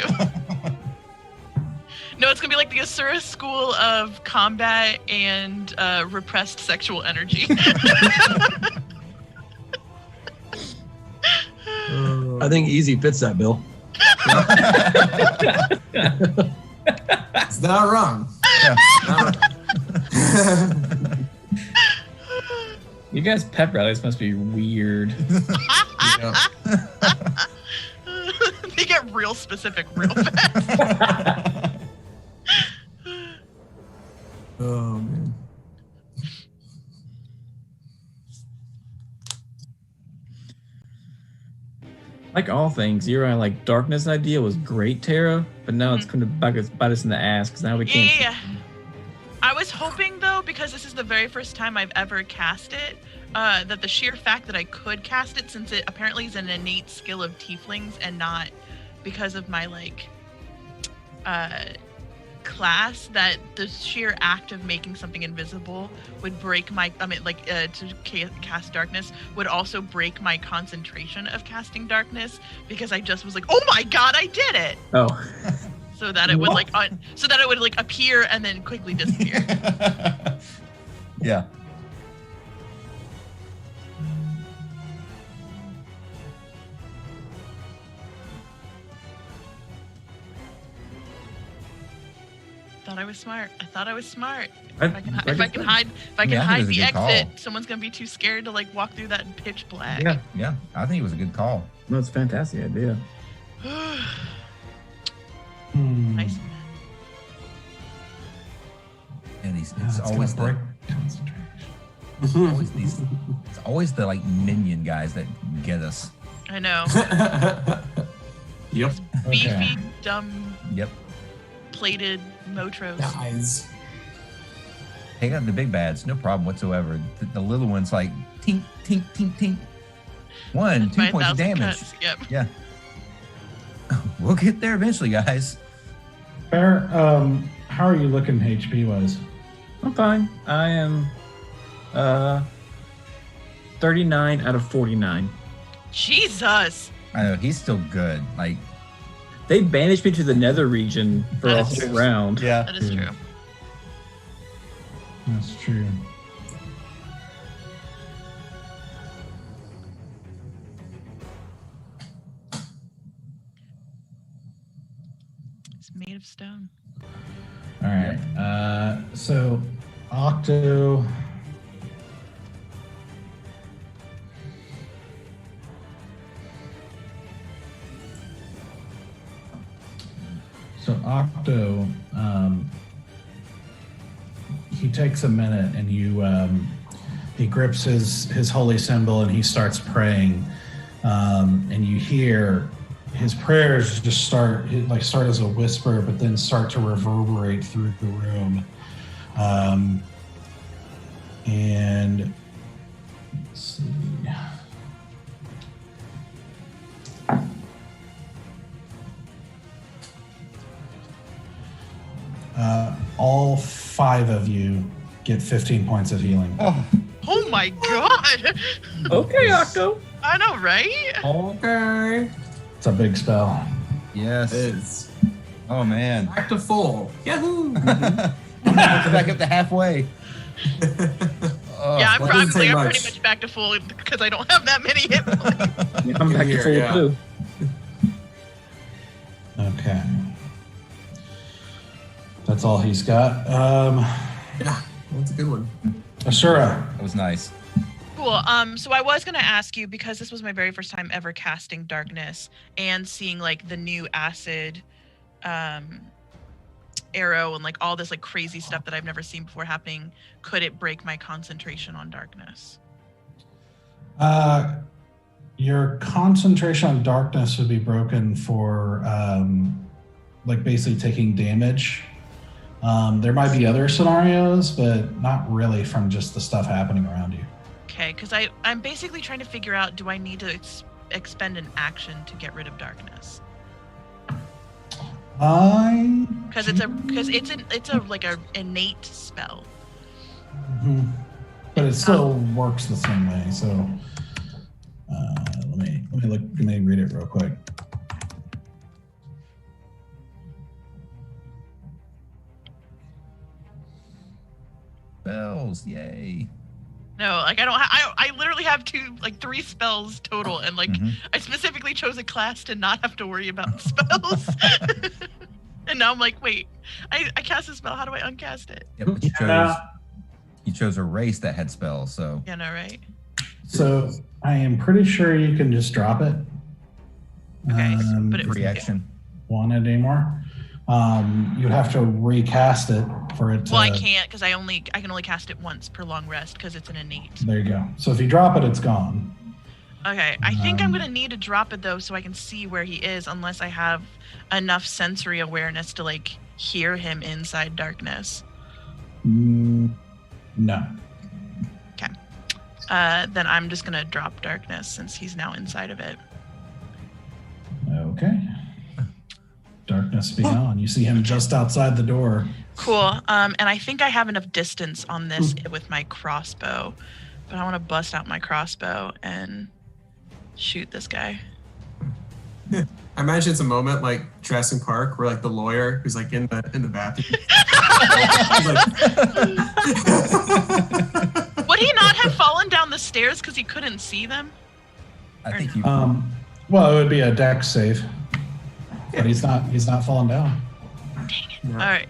No, it's gonna be like the Asura School of Combat and Repressed Sexual Energy. I think easy fits that bill. It's not wrong. Yeah. You guys' pep rallies must be weird. Yeah. They get real specific real fast. Oh man. Like all things, your like darkness idea was great, Tara, but now it's going to bite us in the ass because now we can't. Yeah. I was hoping though, because this is the very first time I've ever cast it, that the sheer fact that I could cast it, since it apparently is an innate skill of tieflings and not because of my like class, that the sheer act of making something invisible would break my to cast darkness would also break my concentration of casting darkness, because I just was like, oh my god, I did it. Oh. So that it would appear and then quickly disappear. Yeah. I thought I was smart. I If I can hide I think it was a the good call. exit, someone's gonna be too scared to like walk through that in pitch black. Yeah, Yeah. I think it was a good call. no, it's a fantastic idea. Nice. And it's It's always break the, concentration. it's always the like minion guys that get us. I know. Yep. Beefy, Okay. dumb, Yep. plated Motros. Guys. Take out the big bads, no problem whatsoever. The little ones like tink, tink, tink, tink. 1, 2 By points of 1,000 damage. cuts. Yep. Yeah. We'll get there eventually, guys. Fair. How are you looking HP wise? I'm fine. I am 39 out of 49. Jesus. I know he's still good. Like, They banished me to the nether region for a That's whole true. round. yeah. That is true. That's true. It's made of stone. All right. So Octo. So Octo, he takes a minute and he grips his holy symbol and he starts praying, and you hear his prayers just start as a whisper, but then start to reverberate through the room. And let's see. All 5 of you get 15 points of healing. Oh my god. Okay, Octo. I know, right? Okay. It's a big spell. Yes. It's Oh man. back to full. Yahoo! Back up to halfway. Oh, Yeah, I'm well, it doesn't probably take pretty much. much back to full because I don't have that many hit points. Yeah, I'm back to Here, full yeah. too. Okay. That's all he's got. Yeah, that's a good one. Asura. that was nice. Cool. So I was gonna ask you, because this was my very first time ever casting darkness and seeing like the new acid arrow and like all this like crazy stuff that I've never seen before happening, could it break my concentration on darkness? Your concentration on darkness would be broken for like basically taking damage. There might be other scenarios, but not really from just the stuff happening around you. Okay, because I'm basically trying to figure out, do I need to expend an action to get rid of darkness? Because it's a like a innate spell. Mm-hmm. But it still works the same way. So let me read it real quick. Spells, yay. No, like I literally have 3 spells total, and I specifically chose a class to not have to worry about spells. And now I'm like, wait, I cast a spell, how do I uncast it? Yeah, but you chose a race that had spells, so. Yeah, no, right? So I am pretty sure you can just drop it. Okay, but it reaction. Want it anymore? You'd have to recast it for it to. Well, I can't because I can only cast it once per long rest because it's an innate. There you go. So if you drop it, it's gone. Okay, I think I'm gonna need to drop it though so I can see where he is, unless I have enough sensory awareness to hear him inside darkness. No. Okay. Then I'm just gonna drop darkness since he's now inside of it. Okay. Darkness be on. You see him just outside the door. Cool. And I think I have enough distance on this with my crossbow, but I want to bust out my crossbow and shoot this guy. I imagine it's a moment like Jurassic Park where the lawyer who's in the bathroom. Would he not have fallen down the stairs because he couldn't see them? I think you. Well, it would be a dex save, but he's not falling down. Dang it! No. All right.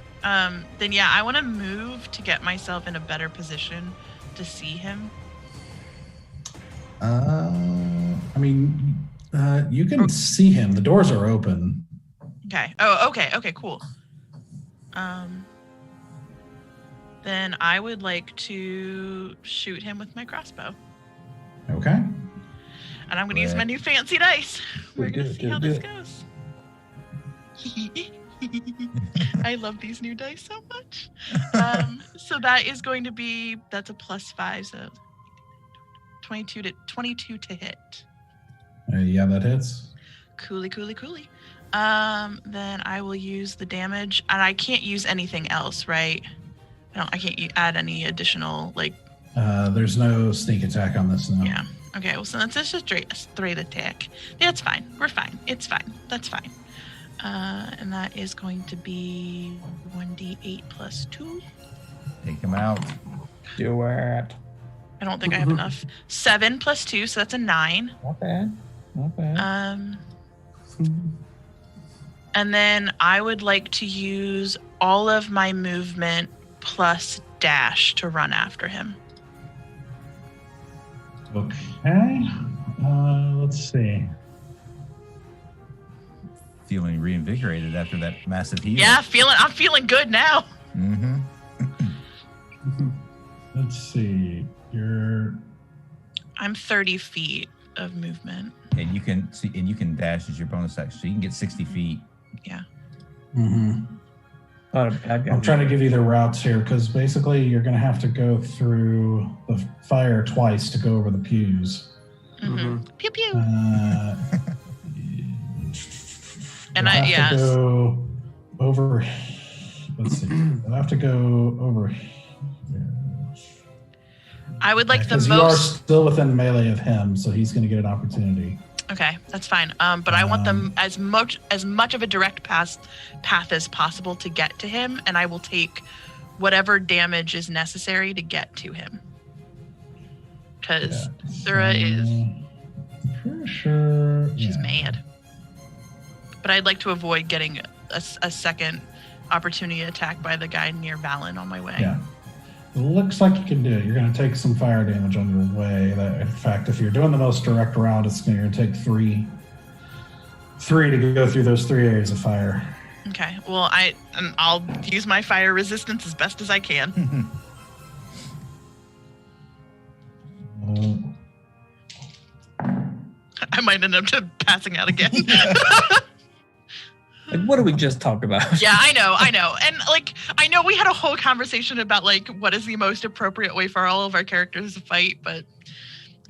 Then yeah, I want to move to get myself in a better position to see him. You can see him. The doors are open. Okay. Oh, okay. Okay, cool. Then I would like to shoot him with my crossbow. Okay. And I'm going to use my new fancy dice. We're going to see how this goes. I love these new dice so much. So that is going to be, that's a +5, so 22 to hit. Yeah, that hits. Coolly. Then I will use the damage, and I can't use anything else, right? I can't add any additional there's no sneak attack on this now. Yeah. Okay. Well, so that's just a straight attack. Yeah, it's fine. We're fine. It's fine. That's fine. And that is going to be 1d8 + 2. Take him out. Do it. I don't think I have enough. 7 + 2, so that's a 9. Not bad. And then I would like to use all of my movement plus dash to run after him. Okay. Let's see. Feeling reinvigorated after that massive heal. Yeah, I'm feeling good now. Mm-hmm. Let's see. I'm 30 feet of movement. And you can dash as your bonus action, so you can get 60 feet. Yeah. Mm-hmm. I'm trying to give you the routes here because basically you're going to have to go through the fire twice to go over the pews. Mm-hmm. Pew pew. And I have to go over. Let's see. I have to go over here. I would like the most. You are still within melee of him, so he's going to get an opportunity. Okay, that's fine. But I want them as much of a direct path as possible to get to him, and I will take whatever damage is necessary to get to him. Because Thura is. For sure. She's mad. But I'd like to avoid getting a second opportunity attack by the guy near Valen on my way. Yeah. It looks like you can do it. You're going to take some fire damage on your way. In fact, if you're doing the most direct route, you're going to take three to go through those 3 areas of fire. Okay. Well, I'll use my fire resistance as best as I can. Uh, I might end up passing out again. Like, what did we just talk about? Yeah, I know. And like, I know we had a whole conversation about like what is the most appropriate way for all of our characters to fight, but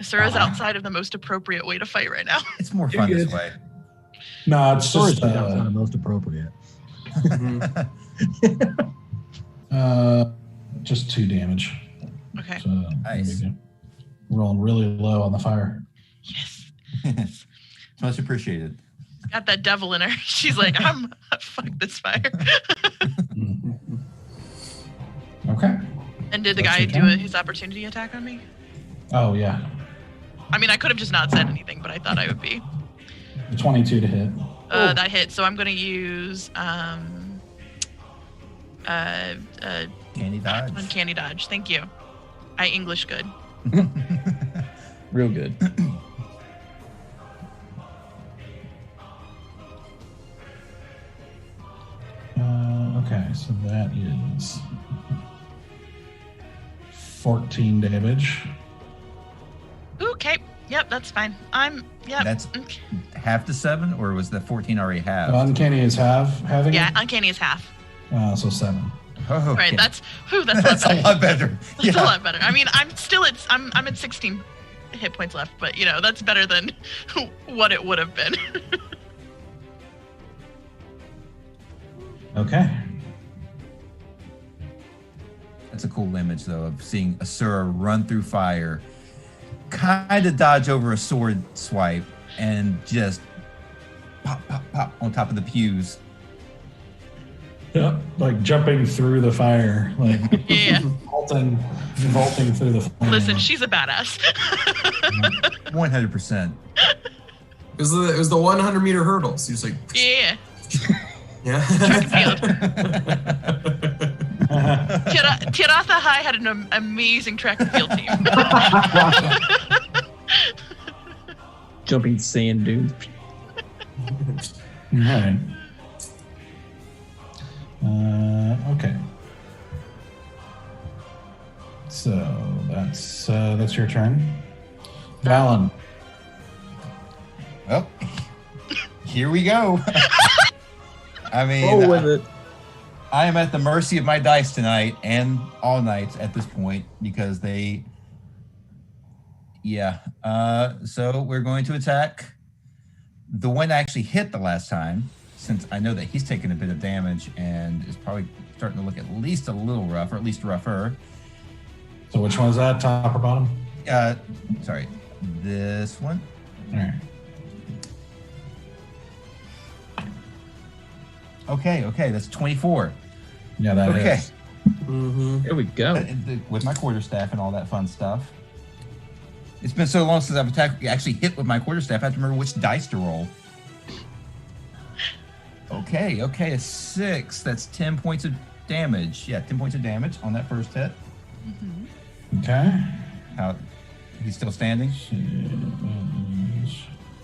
Sura's outside of the most appropriate way to fight right now. It's more fun this way. No, it's just That's not the most appropriate. just 2 damage. Okay. So, Nice. Rolling really low on the fire. Yes. It's much appreciated. Got that devil in her. She's like, fuck this fire. Okay. And did the That's guy your do turn? his opportunity attack on me? Oh, yeah. I mean, I could have just not said anything, but I thought I would be. 22 to hit. That hit. So I'm going to use Candy dodge. uncanny dodge. Thank you. I English good. Real good. Okay, so that is 14 damage. Okay. Yep, that's fine. Yep. That's okay. half to 7, or was the 14 already half? Uncanny is having Yeah, it? uncanny is half. So 7. Oh, Right, okay. that's That's a a lot better. That's a lot better. I mean, I'm at 16 hit points left, but you know, that's better than what it would have been. Okay. That's a cool image, though, of seeing Asura run through fire, kind of dodge over a sword swipe, and just pop, pop, pop on top of the pews. Yep. Like jumping through the fire. Like Yeah. vaulting through the fire. Listen, she's a badass. 100%. It was the 100-meter hurdle. So you're just like, Yeah. yeah. Tiratha High had an amazing track and field team. Jumping sand dunes. All right. Okay. So that's your turn. Valen. Well, here we go. I mean, Roll with it. I am at the mercy of my dice tonight and all nights at this point because they. Yeah. So we're going to attack the one I actually hit the last time, since I know that he's taken a bit of damage and is probably starting to look at least a little rough, or at least rougher. So which one is that? Top or bottom? Sorry, this one. All right. Okay, that's 24. Yeah, that Okay. is. Mm-hmm. There we go. With my quarterstaff and all that fun stuff. It's been so long since I've actually hit with my quarterstaff. I have to remember which dice to roll. Okay, a 6. That's 10 points of damage. Yeah, 10 points of damage on that first hit. Okay. He's still standing?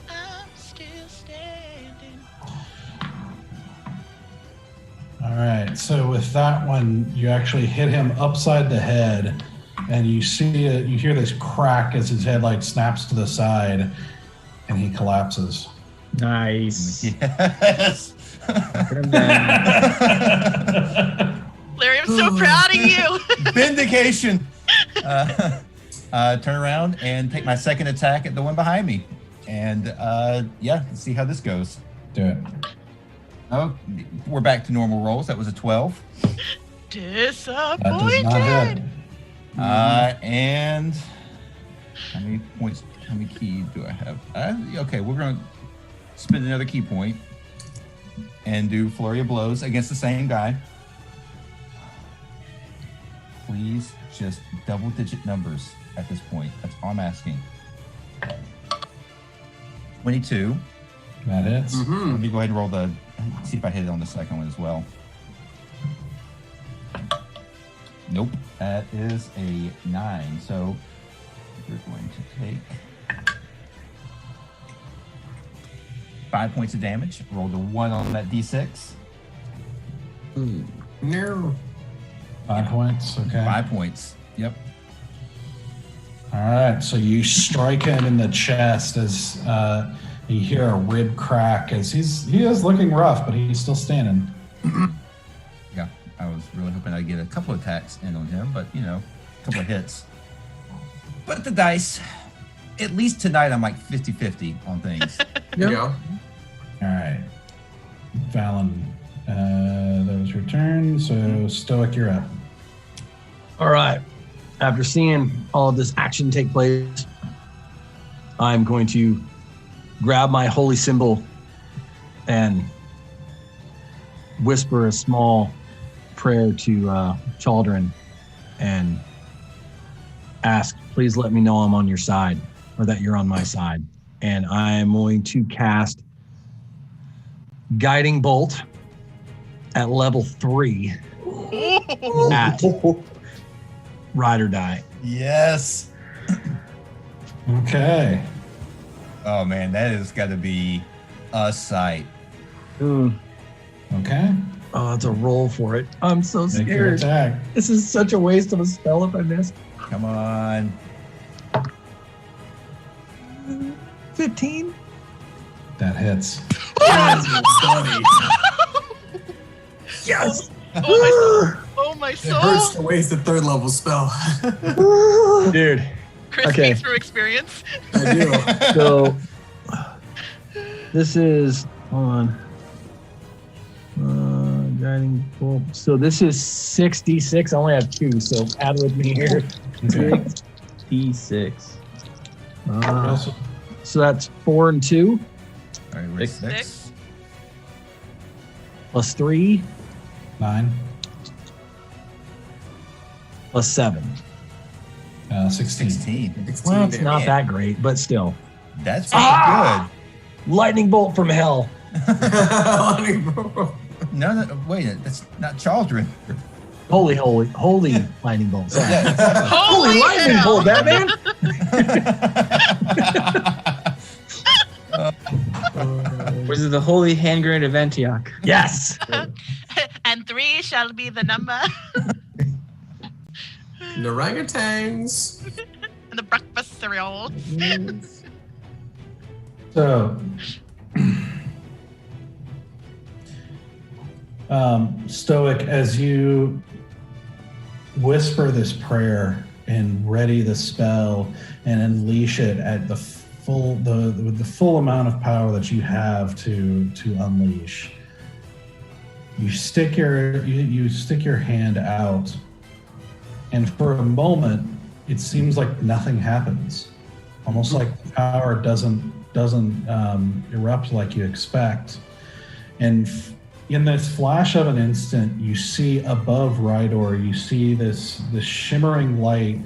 I'm still standing. All right. So with that one, you actually hit him upside the head, and you hear this crack as his head like snaps to the side, and he collapses. Nice. Yes. Put him down. Larry, I'm so proud of you. Vindication. Turn around and take my second attack at the one behind me. And let's see how this goes. Do it. Oh, we're back to normal rolls. That was a 12. That does not hit. Disappointed. And how many points? How many keys do I have? Okay, we're going to spend another key point and do flurry of blows against the same guy. Please, just double-digit numbers at this point. That's all I'm asking. 22. That hits. Mm-hmm. Let me go ahead and roll see if I hit it on the second one as well. Nope. That is a 9. So we're going to take 5 points of damage. Rolled a 1 on that d6. No. 5 points. Okay. 5 points. Yep. All right. So you strike him in the chest as You hear a rib crack as he is looking rough, but he's still standing. Yeah, I was really hoping I'd get a couple of attacks in on him, but a couple of hits. But the dice, at least tonight, I'm like 50-50 on things. There you go. All right. Valen, that was your turn. So Stoic, you're up. All right. After seeing all of this action take place, I'm going to grab my holy symbol and whisper a small prayer to Chaldrin and ask, please let me know I'm on your side, or that you're on my side. And I'm going to cast Guiding Bolt at level 3 at Ride or Die. Yes. Okay. Oh man, that has got to be a sight. Okay. Oh, it's a roll for it. I'm so Make your scared. attack. This is such a waste of a spell if I miss. Come on. 15? That hits. Funny. Yes! Oh my It soul. hurts to waste a 3rd level spell. Dude, Chris Okay. speaks from experience. I do. so this is on guiding bolt. So this is 66. I only have 2, so add with me here. Okay. D6. So that's 4 and 2 All right, we're Six. 6. plus 3 9. plus 7. 16. 16. 16 Well, it's there. not that great, but still. That's pretty Lightning bolt from hell. good. No, wait, that's not Chaldrin. Holy lightning bolt. Sorry. Yeah, Holy lightning hell. bolt, Batman! Was it the Holy Hand Grenade of Antioch? Yes. And 3 shall be the number. The orangutans. And the breakfast cereal. So, Stoic, as you whisper this prayer and ready the spell and unleash it at the full amount of power that you have to unleash, you stick your hand out, and for a moment it seems like nothing happens, almost like the power doesn't erupt like you expect. And in this flash of an instant, you see above Rydor, you see this shimmering light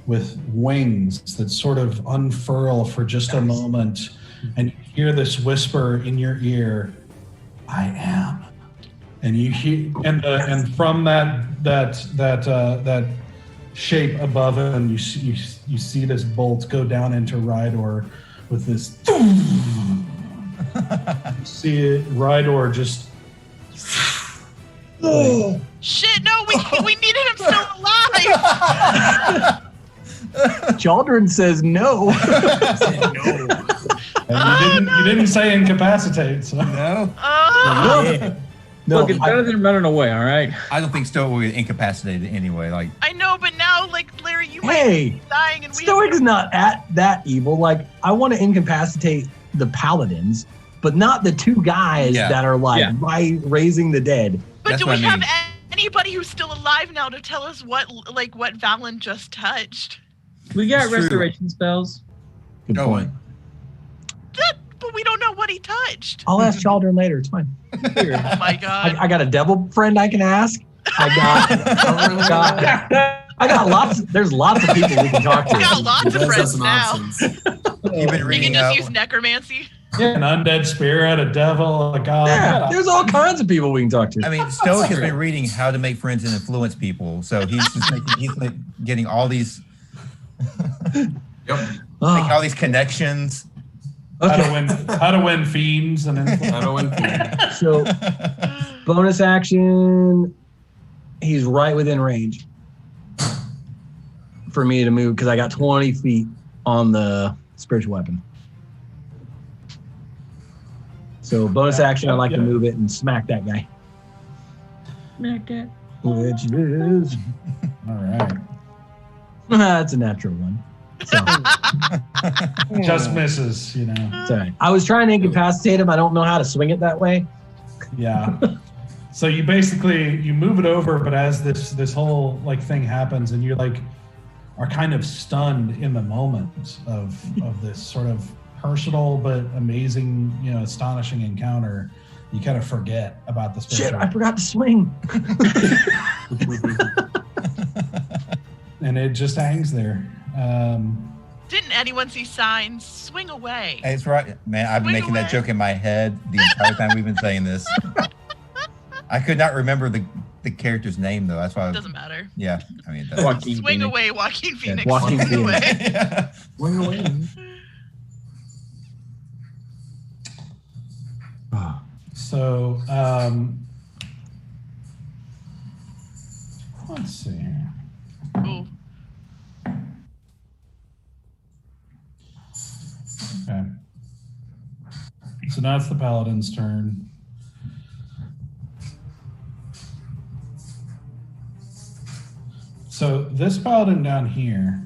with wings that sort of unfurl for just a moment, and you hear this whisper in your ear, "I am." And you hear, and from that shape above him, you see this bolt go down into Rydor with this. You see it, Rydor just. Oh. Shit, no, we needed him still alive. Chaldrin says no. And you didn't say incapacitate, so. No, Oh, No, Look, it's better than running away, all right? I don't think Stoic will get incapacitated anyway. Like, I know, but now, like, Larry, you might hey, be dying and we Stoic's not that evil. Like, I want to incapacitate the paladins, but not the 2 guys Yeah. that are like Yeah. raising the dead. But That's do what we I have mean. anybody who's still alive now to tell us what Valen just touched? We got It's true. restoration spells. Good No point. But we don't know what he touched. I'll ask Chaldrin later. It's fine. Oh my god. I got a devil friend I can ask. I got lots. There's lots of people we can talk We got to. lots He of does have friends some now. options. you've been We can reading just use necromancy. An undead spirit, a devil, a god. Yeah, there's all kinds of people we can talk to. I mean, Stoic has been reading How to Make Friends and Influence People, so he's like getting all these Yep. making all these connections. How to win fiends and influence. I don't win. So bonus action, he's right within range for me to move because I got 20 feet on the spiritual weapon. So bonus action, I like to move it and smack that guy. Smack that. Which is All right. that's a natural one. So Just misses, you know. it's all right. I was trying to incapacitate him. I don't know how to swing it that way. Yeah. So you basically you move it over, but as this whole like thing happens, and you're like are kind of stunned in the moment of this sort of personal but amazing, you know, astonishing encounter. You kind of forget about the Shit, spiritual. I forgot to swing. And it just hangs there. Didn't anyone see signs? Swing away. It's right, man. I've been Swing making that away. joke in my head the entire time we've been saying this. I could not remember the character's name though. That's why. Doesn't matter. Yeah, I mean, that's, Joaquin Swing Phoenix. away, Joaquin Phoenix. Joaquin Swing Phoenix. away. yeah. Swing away. So let's see here. Ooh. Okay. So now it's the paladin's turn. So this paladin down here,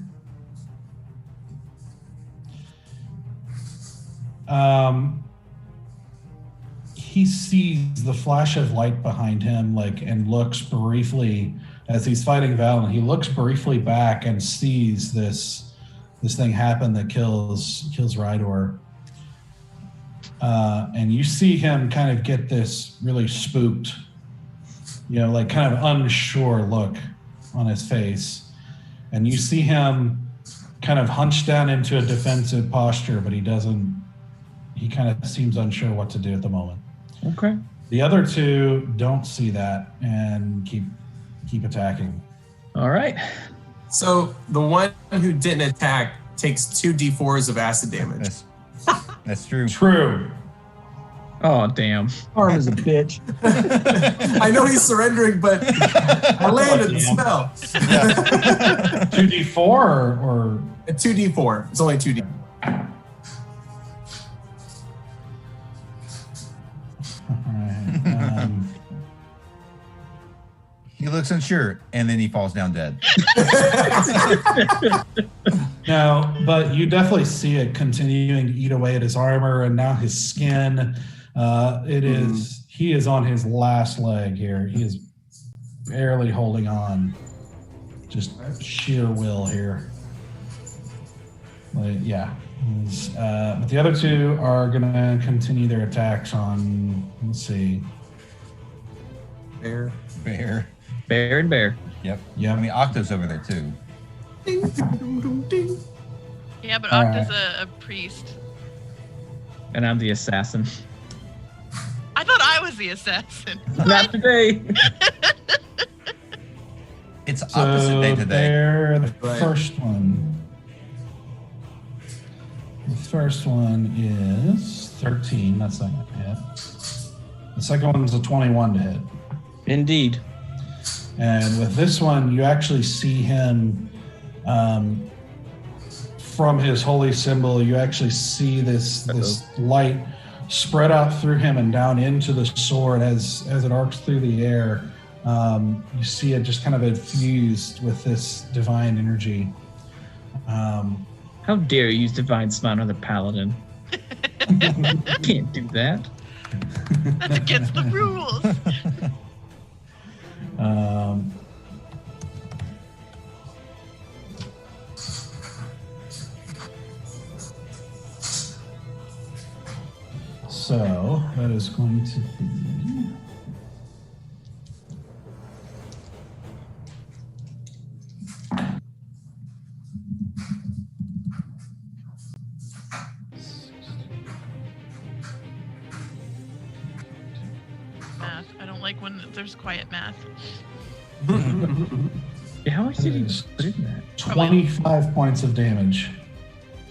he sees the flash of light behind him, like, and looks briefly as he's fighting Valen. He looks briefly back and sees this thing happen that kills Rydor. And you see him kind of get this really spooked, you know, like kind of unsure look on his face. And you see him kind of hunched down into a defensive posture, but he kind of seems unsure what to do at the moment. Okay. The other two don't see that and keep attacking. All right. So the one who didn't attack takes 2d4s of acid damage. That's true. True. Oh, damn. Arm is a bitch. I know he's surrendering, but I landed the spell. 2d4 or A 2d4. It's only 2d. Alright, He looks unsure, and then he falls down dead. no, but you definitely see it continuing to eat away at his armor and now his skin. He is on his last leg here. He is barely holding on. Just sheer will here. Like, yeah. But the other two are gonna continue their attacks on, let's see. There. Bear. Bear and bear. Yep. Yep. I mean, Octo's over there too. Ding, ding, ding, ding, ding. Yeah, but All Octo's a priest. And I'm the assassin. I thought I was the assassin. Not today. It's opposite day So today. they're the Right. first one. The first one is 13. That's not gonna hit. The second one is a 21 to hit. Indeed. And with this one, you actually see him from his holy symbol. You actually see this light spread out through him and down into the sword as it arcs through the air. You see it just kind of infused with this divine energy. How dare you use divine smite on the paladin? You can't do that. That's against the rules. So that is going to be Math. I don't like when there's quiet math. Yeah, how much did he put in that? 25 points of damage.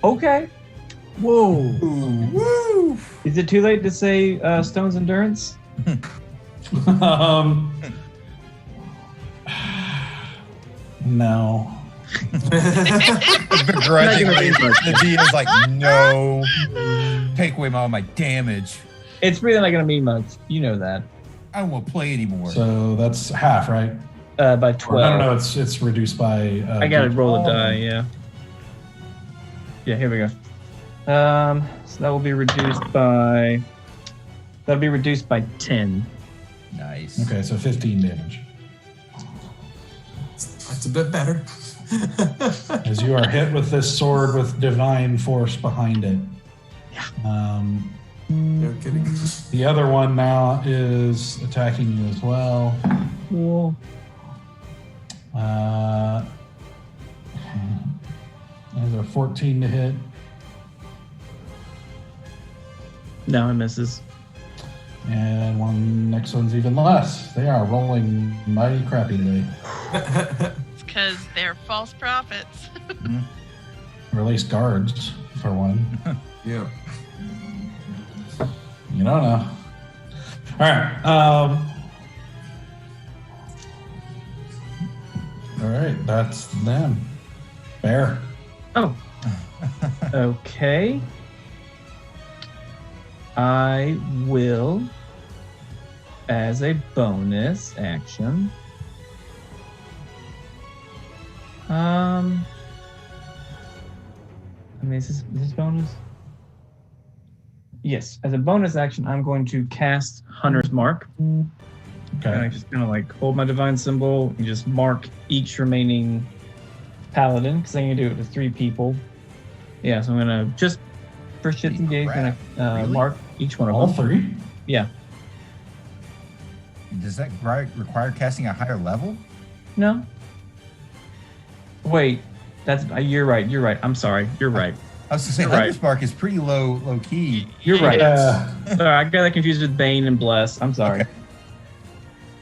Okay. Whoa. Woo! Is it too late to say Stone's Endurance? No. Begrudgingly, the DM is like, no, take away all my damage. It's really not going to mean much. You know that. I won't play anymore. So that's half, right? By Or, 12. no, it's reduced by. I got to roll a D12. die, yeah. Yeah, here we go. So that will be reduced by... That'll be reduced by 10. Nice. Okay, so 15 damage. That's a bit better. As you are hit with this sword with divine force behind it. No kidding. The other one now is attacking you as well. Cool. There's a 14 to hit. No, it misses. And next one's even less. They are rolling mighty crappy today. It's because they're false prophets. Or at least guards, for one. Yeah. You don't know. All right. All right, that's them. Bear. Oh. Okay. I will, as a bonus action, I mean, is this bonus? Yes, as a bonus action, I'm going to cast Hunter's Mark. And I Okay. just kind of like hold my divine symbol and just mark each remaining paladin, because I'm going to do it with 3 people. Yeah, so I'm going to just, for shits and gigs, I'm going to Really? mark each one All of them. 3? Yeah. Does that require casting a higher level? No? Wait, that's you're right. I'm sorry. You're right. I was going to say, You're right. Hunter's Mark is pretty low key. You're right. Yeah. Sorry, I got that confused with Bane and Bless. I'm sorry. Okay.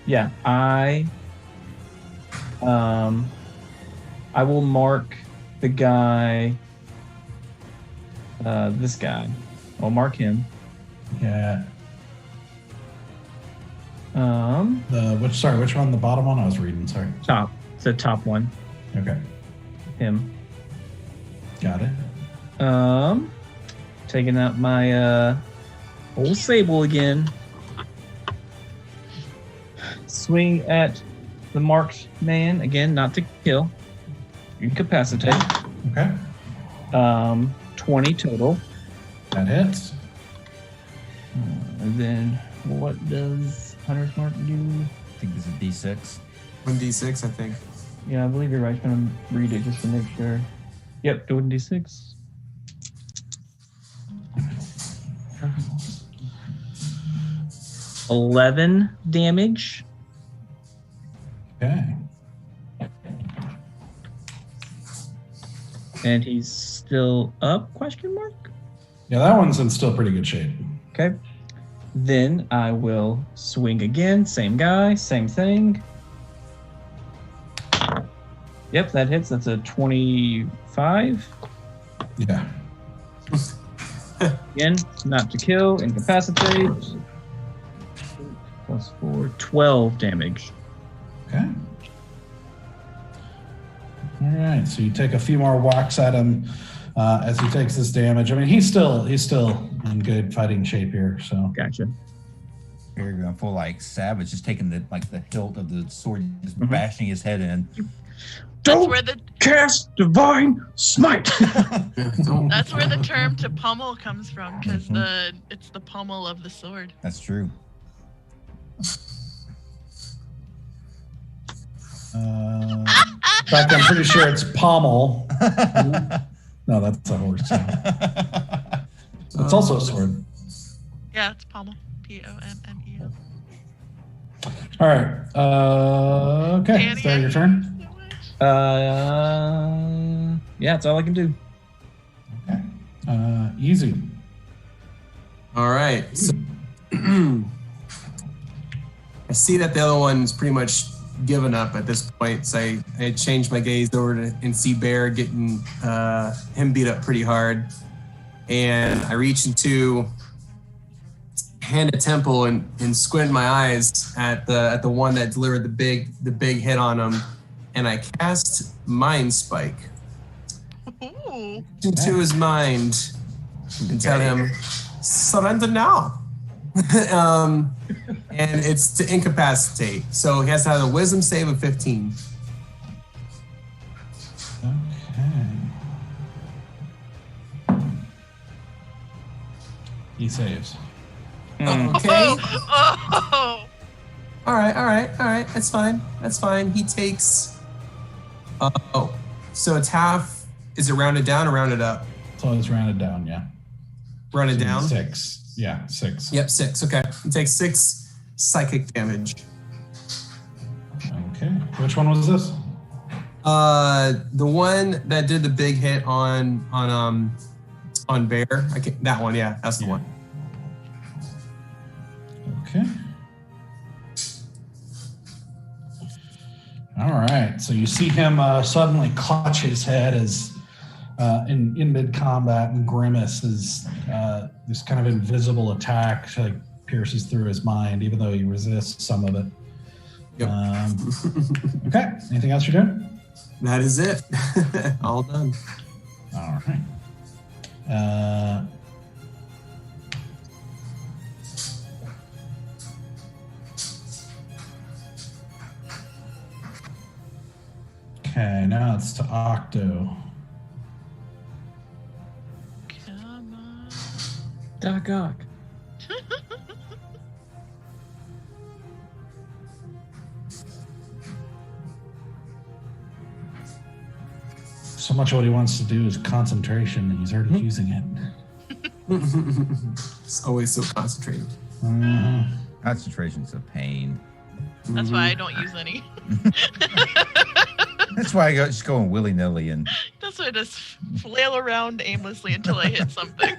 Yeah, I will mark the guy. This guy. I'll mark him. Yeah. Which one? The bottom one? I was reading, sorry. Top. It's the top one. Okay. Him. Got it. Taking out my old sable again. Swing at the marked man again, not to kill. Incapacitate. Okay. 20 total. That hits. And then what does Hunter's Mark do? I think this is D6. 1d6, I think. Yeah, I believe you're right. I'm gonna read it just to make sure. Yep, 1d6. $11 damage. Okay. And he's still up, question mark? Yeah, that one's in still pretty good shape. Okay. Then I will swing again. Same guy, same thing. Yep, that hits. That's a 25. Yeah. Again, not to kill, incapacitate. Plus 4, 12 damage. Okay. All right. So you take a few more whacks at him as he takes this damage. I mean, he's still in good fighting shape here. So Gotcha. Here going full like savage, just taking the hilt of the sword, just Mhm. bashing his head in. That's where the Cast Divine Smite! that's where the term to pummel comes from, because it's the pummel of the sword. That's true. in fact, I'm pretty sure it's pommel. No, that's a horse. It's also a sword. Yeah, it's pommel. Pommel. All right. Okay. Danny, Is that your turn? Yeah, that's all I can do. Okay. Easy. All right. So, I see that the other one's pretty much given up at this point. So I changed my gaze over to and see Bear getting him beat up pretty hard. And I reach into hand a temple and squint my eyes at the one that delivered the big hit on him. And I cast Mind Spike Ooh. into his mind and tell him, surrender now. And it's to incapacitate. So he has to have a wisdom save of 15. Okay. He saves. Okay. Oh. All right. That's fine. He takes. So it's half. Is it rounded down or rounded up? So it's rounded down, yeah. Rounded So down. 6. Yeah, 6. Yep, 6. Okay. He takes 6 psychic damage. Okay. Which one was this? The one that did the big hit on Bear. That one, yeah, that's the one. Okay. All right. So you see him suddenly clutch his head as in mid-combat and grimace as this kind of invisible attack like pierces through his mind, even though he resists some of it. Yep. Okay. Anything else you're doing? That is it. All done. All right. Okay, now it's to Octo. Come on. Doc Ock. So much of what he wants to do is concentration, and he's already using it. It's always so concentrated. Concentration's a pain. That's why I don't use any. That's why I just going willy-nilly and That's why I just flail around aimlessly until I hit something.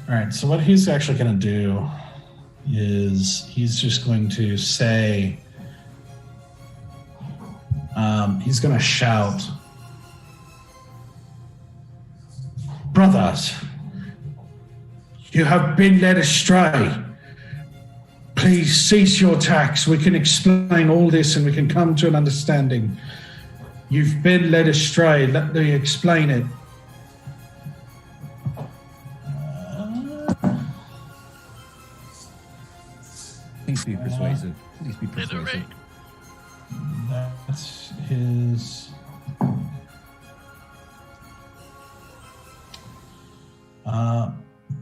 All right, so what he's actually going to do is he's just going to say, he's going to shout, "Brothers, you have been led astray. Please cease your attacks. We can explain all this and we can come to an understanding. You've been led astray. Let me explain it." please be persuasive. Please be persuasive. That's his.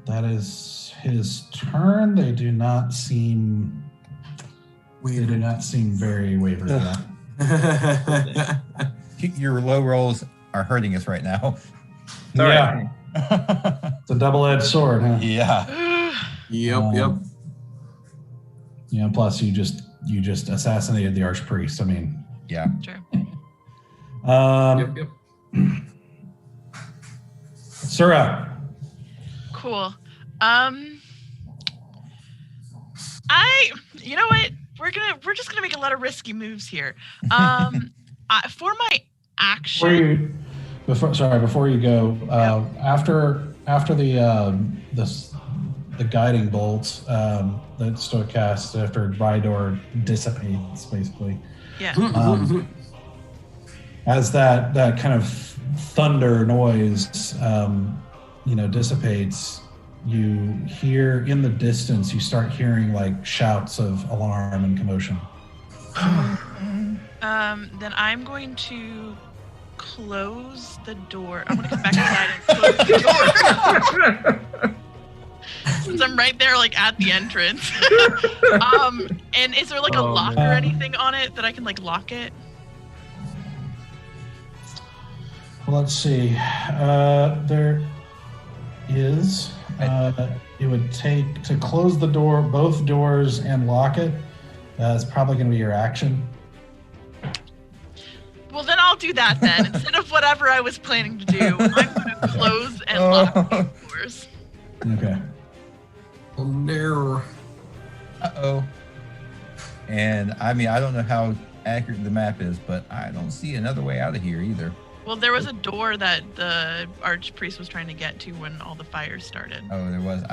That is his turn. They do not seem. They do not seem very wavered about. Your low rolls are hurting us right now. Yeah, it's a double-edged sword, huh? Yeah. Yep. Yeah. Plus, you just assassinated the archpriest. I mean, Yeah. Sure. Yep. Sura. Cool. You know what? We're just gonna make a lot of risky moves here. For my action. Before you go, after the guiding bolts that Stoic casts after Rydor dissipates, basically. Yeah. As that kind of thunder noise, dissipates, you hear in the distance. You start hearing like shouts of alarm and commotion. Then I'm going to close the door. I'm going to come back inside and close the door. Since I'm right there, like at the entrance. And is there like a lock or anything on it that I can like lock it? Well, let's see. There is. It would take to close the door, both doors, and lock it. It's probably going to be your action. Well, then I'll do that then. Instead of whatever I was planning to do, I'm going to close and lock these doors. Okay. Oh no. Uh-oh. And I mean, I don't know how accurate the map is, but I don't see another way out of here either. Well, there was a door that the archpriest was trying to get to when all the fires started. Oh, there was.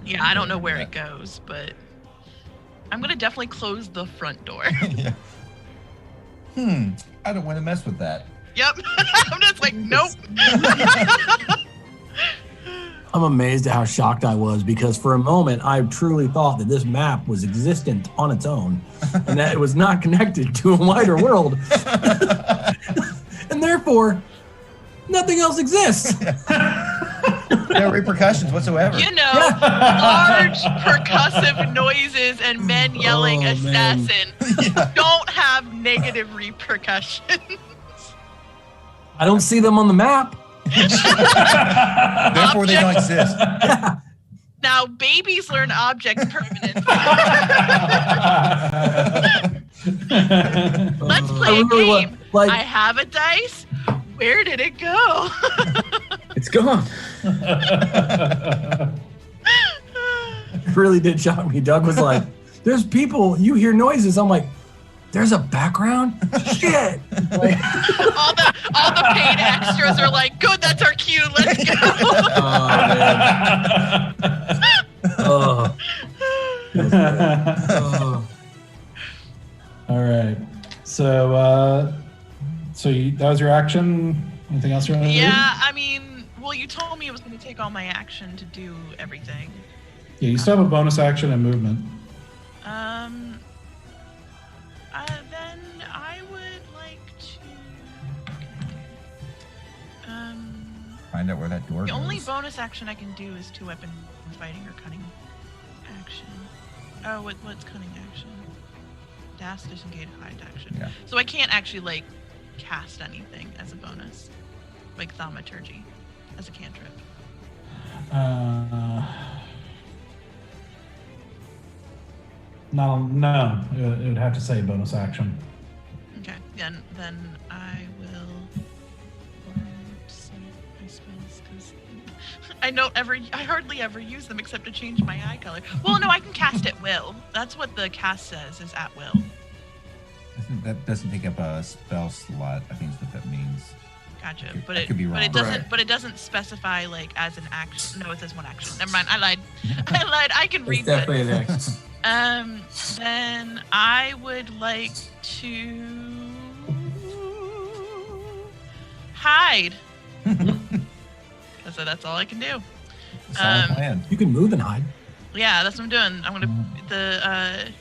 Yeah, I don't know where it goes, but I'm gonna definitely close the front door. Yeah. I don't want to mess with that. Yep. I'm just like, nope. I'm amazed at how shocked I was because for a moment I truly thought that this map was existent on its own and that it was not connected to a wider world. And therefore, nothing else exists. No repercussions whatsoever. You know, large percussive noises and men yelling assassin don't have negative repercussions. I don't see them on the map. Therefore, they don't exist. Now, babies learn object permanence. Let's play a game. I have a dice. Where did it go? It's gone. It really did shock me. Doug was like, there's people, you hear noises. I'm like, there's a background? Shit. Like, all the paid extras are like, good, that's our cue. Let's go. Oh, man. All right. So, that was your action. Anything else you want to do? Yeah, I mean, well, you told me it was going to take all my action to do everything. Yeah, you still have a bonus action and movement. Then I would like to. Find out where that door The goes. only bonus action I can do is 2-weapon fighting or cunning action. Oh, what's cunning action? Dash, disengage, hide action. Yeah. So I can't actually cast anything as a bonus, like thaumaturgy, as a cantrip. No, it would have to say bonus action. Okay, then I will save my spells because I hardly ever use them except to change my eye color. Well, no, I can cast at will. That's what the cast says, is at will. I think that doesn't take up a spell slot. I think is what that means. Gotcha, I could be wrong. But it doesn't specify as an action. No, it says one action. Never mind, I lied. I can read It's definitely an action. Then I would like to hide. So that's all I can do. Solid plan. you can move and hide. Yeah, that's what I'm doing. I'm gonna the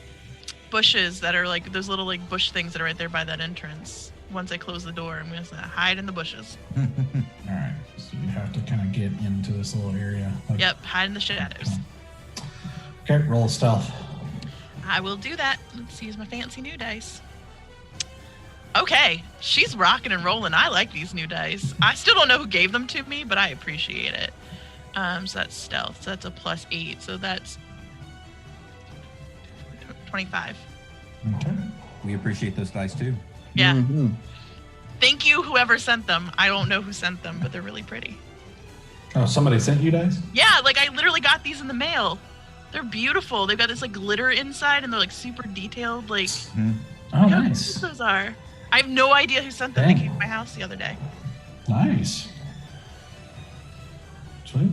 bushes that are those little bush things that are right there by that entrance. Once I close the door, I'm gonna hide in the bushes. All right. So you have to kind of get into this little area. Yep, hide in the shadows. Okay, roll stealth. I will do that. Let's use my fancy new dice. Okay, she's rocking and rolling. I like these new dice. I still don't know who gave them to me, but I appreciate it. So that's stealth. So that's a +8. So that's 25. Okay. We appreciate those dice too. Yeah. Mm-hmm. Thank you, whoever sent them. I don't know who sent them, but they're really pretty. Oh, somebody sent you dice? Yeah, I literally got these in the mail. They're beautiful. They've got this glitter inside, and they're super detailed. Oh, How nice. cute those are. I have no idea who sent them. Dang. They came to my house the other day. Nice. Sweet.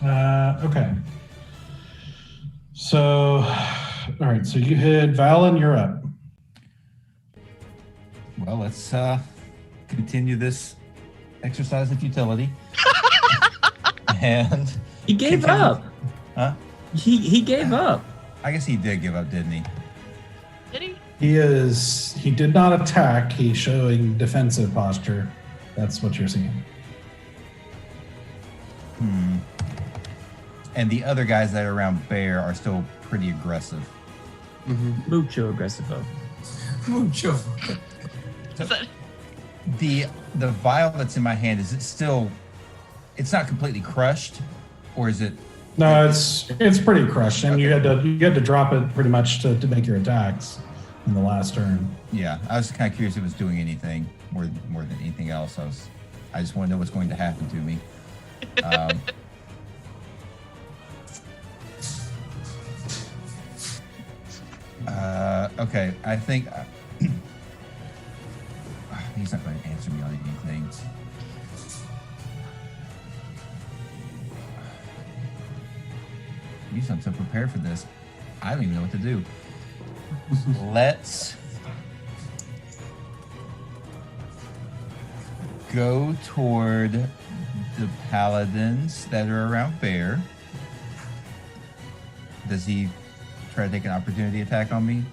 Okay. So, all right. So you hit Valen. You're up. Well, let's continue this exercise in futility. And He gave continue- up. Huh? He gave up. I guess he did give up, didn't he? Did he? He did not attack. He's showing defensive posture. That's what you're seeing. And the other guys that are around Bear are still pretty aggressive. Mucho aggressivo. Mucho. Is that- The vial that's in my hand, is it still? It's not completely crushed, or is it? No, it's pretty crushed, and you had to drop it pretty much to make your attacks in the last turn. Yeah, I was kind of curious if it was doing anything more than anything else. I just want to know what's going to happen to me. Okay, I think He's not going to answer me on anything. Usually I'm so prepared for this. I don't even know what to do. Let's go toward the paladins that are around Bear. Does he try to take an opportunity attack on me?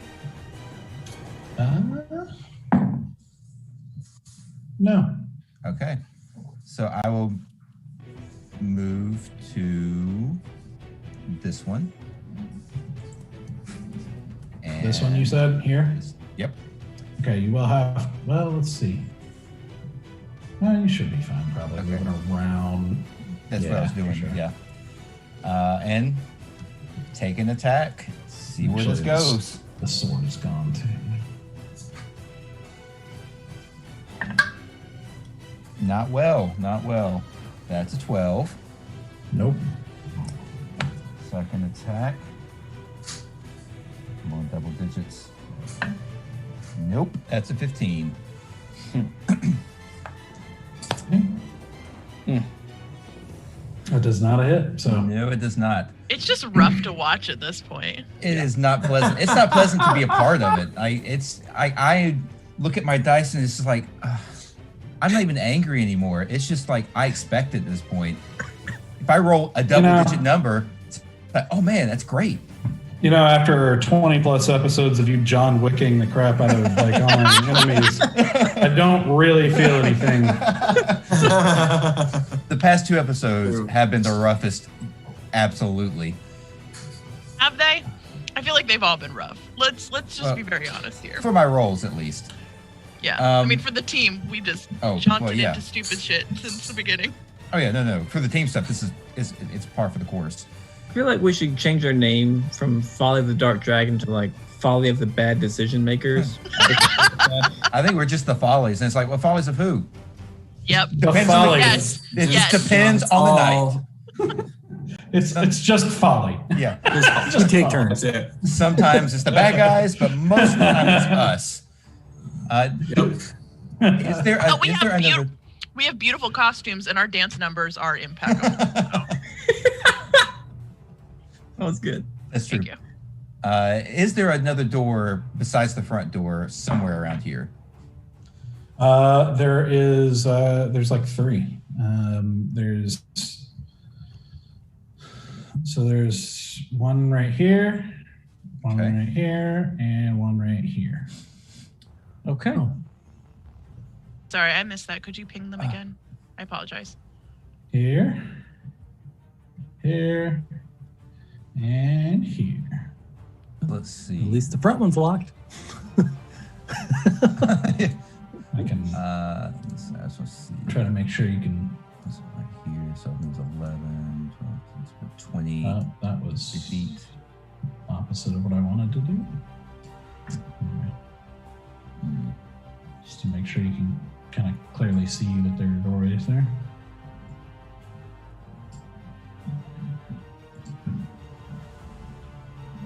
No. Okay. So I will move to this one. And This one you said here? Yep. Okay, you will have, well, let's see. Well, you should be fine, probably. Okay. Moving around. That's what I was for doing. sure. Yeah. And take an attack. See where this Actually, goes. The sword is gone, too. Not well. Not well. That's a 12. Nope. Second attack. Come on, double digits. Nope. That's a 15. That does not a hit, so. No, it does not. It's just rough to watch at this point. It is not pleasant. It's not pleasant to be a part of it. I look at my dice and it's just like, I'm not even angry anymore. It's just like I expect it at this point. If I roll a double-digit number, it's like, oh man, that's great. You know, after 20 plus episodes of you John Wicking the crap out of like all my enemies, I don't really feel anything. The past 2 episodes have been the roughest. Absolutely. Have they? I feel like they've all been rough. Let's just be very honest here. For my rolls, at least. Yeah. I mean, for the team, we just jaunted into stupid shit since the beginning. Oh yeah, no. For the team stuff, it's par for the course. I feel like we should change our name from Folly of the Dark Dragon to like Folly of the Bad Decision Makers. I think we're just the Follies, and it's like, well, Follies of who? Yep. The Folly. Yes. It Yes. just depends on the night. It's just folly. Yeah. Just take folly. turns. That's it. Sometimes it's the bad guys, but most of the time it's us. Is there we have another? We have beautiful costumes, and our dance numbers are impeccable. That was good. That's true. Thank you. Is there another door besides the front door somewhere around here? There's like 3. There's one right here, one Okay. right here, and one right here. Okay. Sorry, I missed that. Could you ping them again? I apologize. Here, and here. Let's see. At least the front one's locked. I can let's see. try to make sure you can. This one right here. So it moves 11, 12, 20 That was 50 feet. opposite of what I wanted to do. Just to make sure you can kind of clearly see that there are doorways there.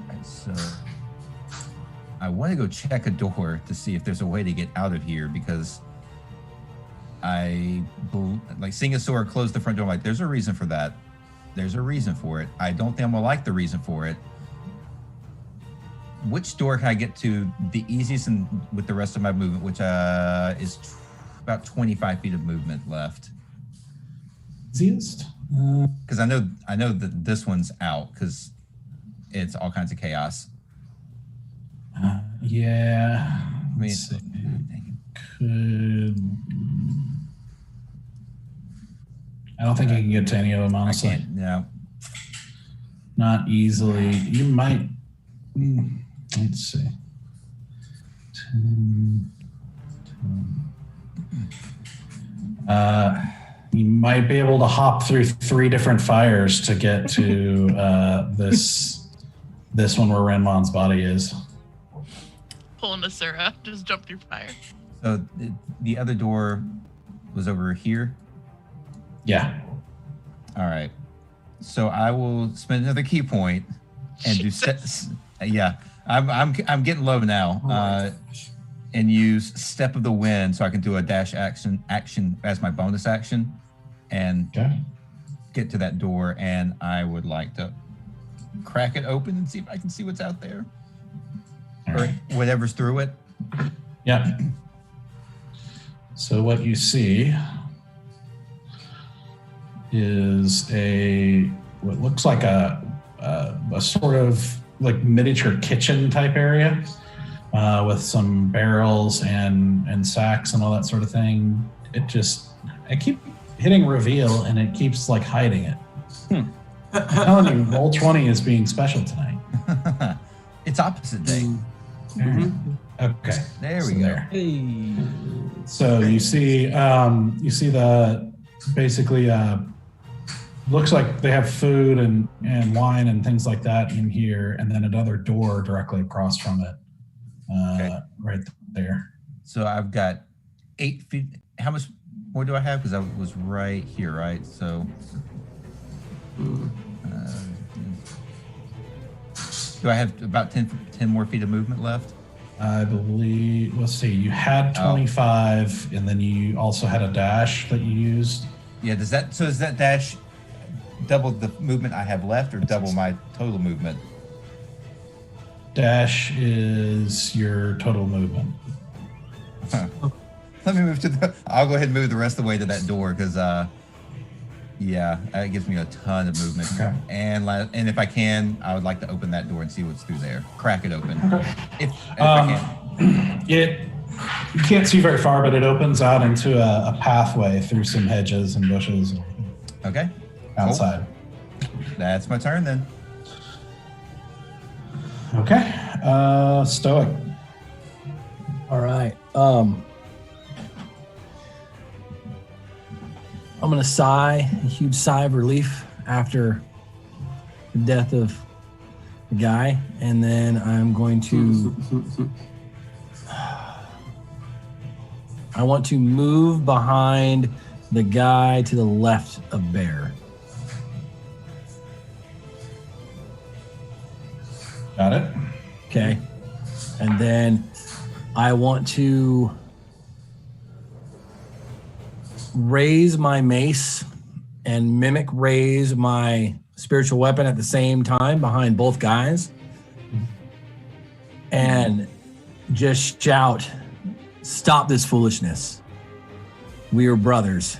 Right, so I want to go check a door to see if there's a way to get out of here because seeing a sword close the front door. Like, there's a reason for that. There's a reason for it. I don't think I'm gonna like the reason for it. Which door can I get to the easiest and with the rest of my movement, which is about 25 feet of movement left? Easiest? Because I know that this one's out because it's all kinds of chaos. Yeah. I mean, Let's see. I don't think you can get to any of them, I honestly. can't. No. Not easily. You might. Let's see. 10. You might be able to hop through 3 different fires to get to this one where Renmon's body is. Pulling a Sura, just jump through fire. So the other door was over here. Yeah. All right. So I will spend another key point and Jesus. yeah. I'm getting low now. and use Step of the Wind so I can do a dash action as my bonus action and get to that door. And I would like to crack it open and see if I can see what's out there. Or whatever's through it. Yeah. So what you see is what looks like a sort of like miniature kitchen type area with some barrels and sacks and all that sort of thing. I keep hitting reveal and it keeps like hiding it. I'm telling you, roll 20 is being special tonight. It's opposite day. Okay. There we go. Hey. So you see the basically looks like they have food and wine and things like that in here, and then another door directly across from it, right there. So I've got 8 feet. How much more do I have? Because I was right here, right? So do I have about 10 more feet of movement left? I believe, let's see, you had 25 and then you also had a dash that you used. Yeah, does that dash double the movement I have left or double my total movement? Dash is your total movement. Let me move I'll go ahead and move the rest of the way to that door because that gives me a ton of movement. Okay. And if I can, I would like to open that door and see what's through there. Crack it open. Okay. If I can. You can't see very far, but it opens out into a pathway through some hedges and bushes. Okay. Outside. Cool. That's my turn then. Okay. Stoic. All right. I'm going to sigh, a huge sigh of relief after the death of the guy. And then I'm going to, I want to move behind the guy to the left of Bear. Got it. Okay. And then I want to raise my mace and mimic raise my spiritual weapon at the same time behind both guys and just shout, "Stop this foolishness. We are brothers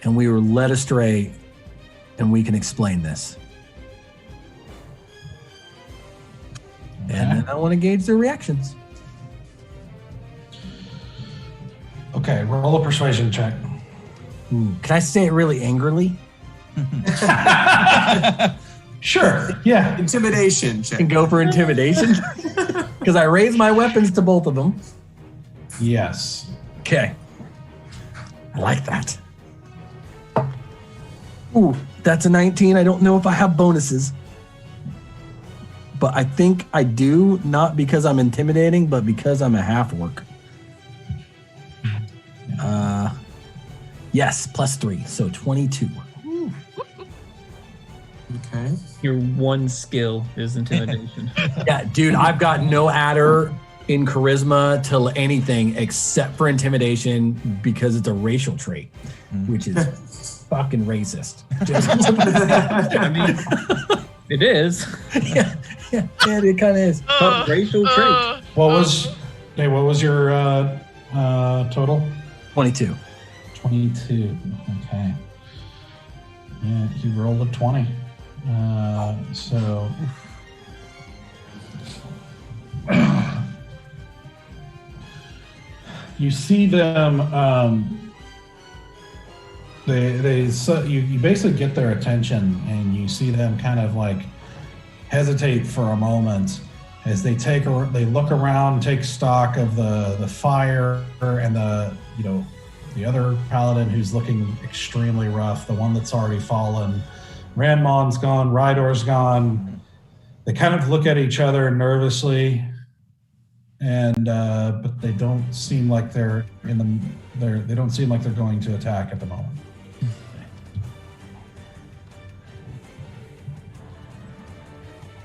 and we were led astray and we can explain this." And then I want to gauge their reactions. Okay, roll a persuasion check. Ooh, can I say it really angrily? Sure, yeah. Intimidation I check. can go for intimidation because I raise my weapons to both of them. Yes. Okay. I like that. Ooh, that's a 19. I don't know if I have bonuses. But I think I do, not because I'm intimidating, but because I'm a half-orc. Yes, +3, so 22. Okay. Your one skill is intimidation. Yeah, dude, I've got no adder in charisma to anything except for intimidation because it's a racial trait, which is fucking racist. I mean, it is. yeah, it kind of is. Racial trait. What was your total? 22. 22. Okay. Yeah, you rolled a 20. So you see them. You basically get their attention, and you see them kind of like hesitate for a moment as they look around, take stock of the fire and the other paladin who's looking extremely rough, the one that's already fallen. Ranmon's gone, Rydor's gone. They kind of look at each other nervously, and but they don't seem like they don't seem like they're going to attack at the moment.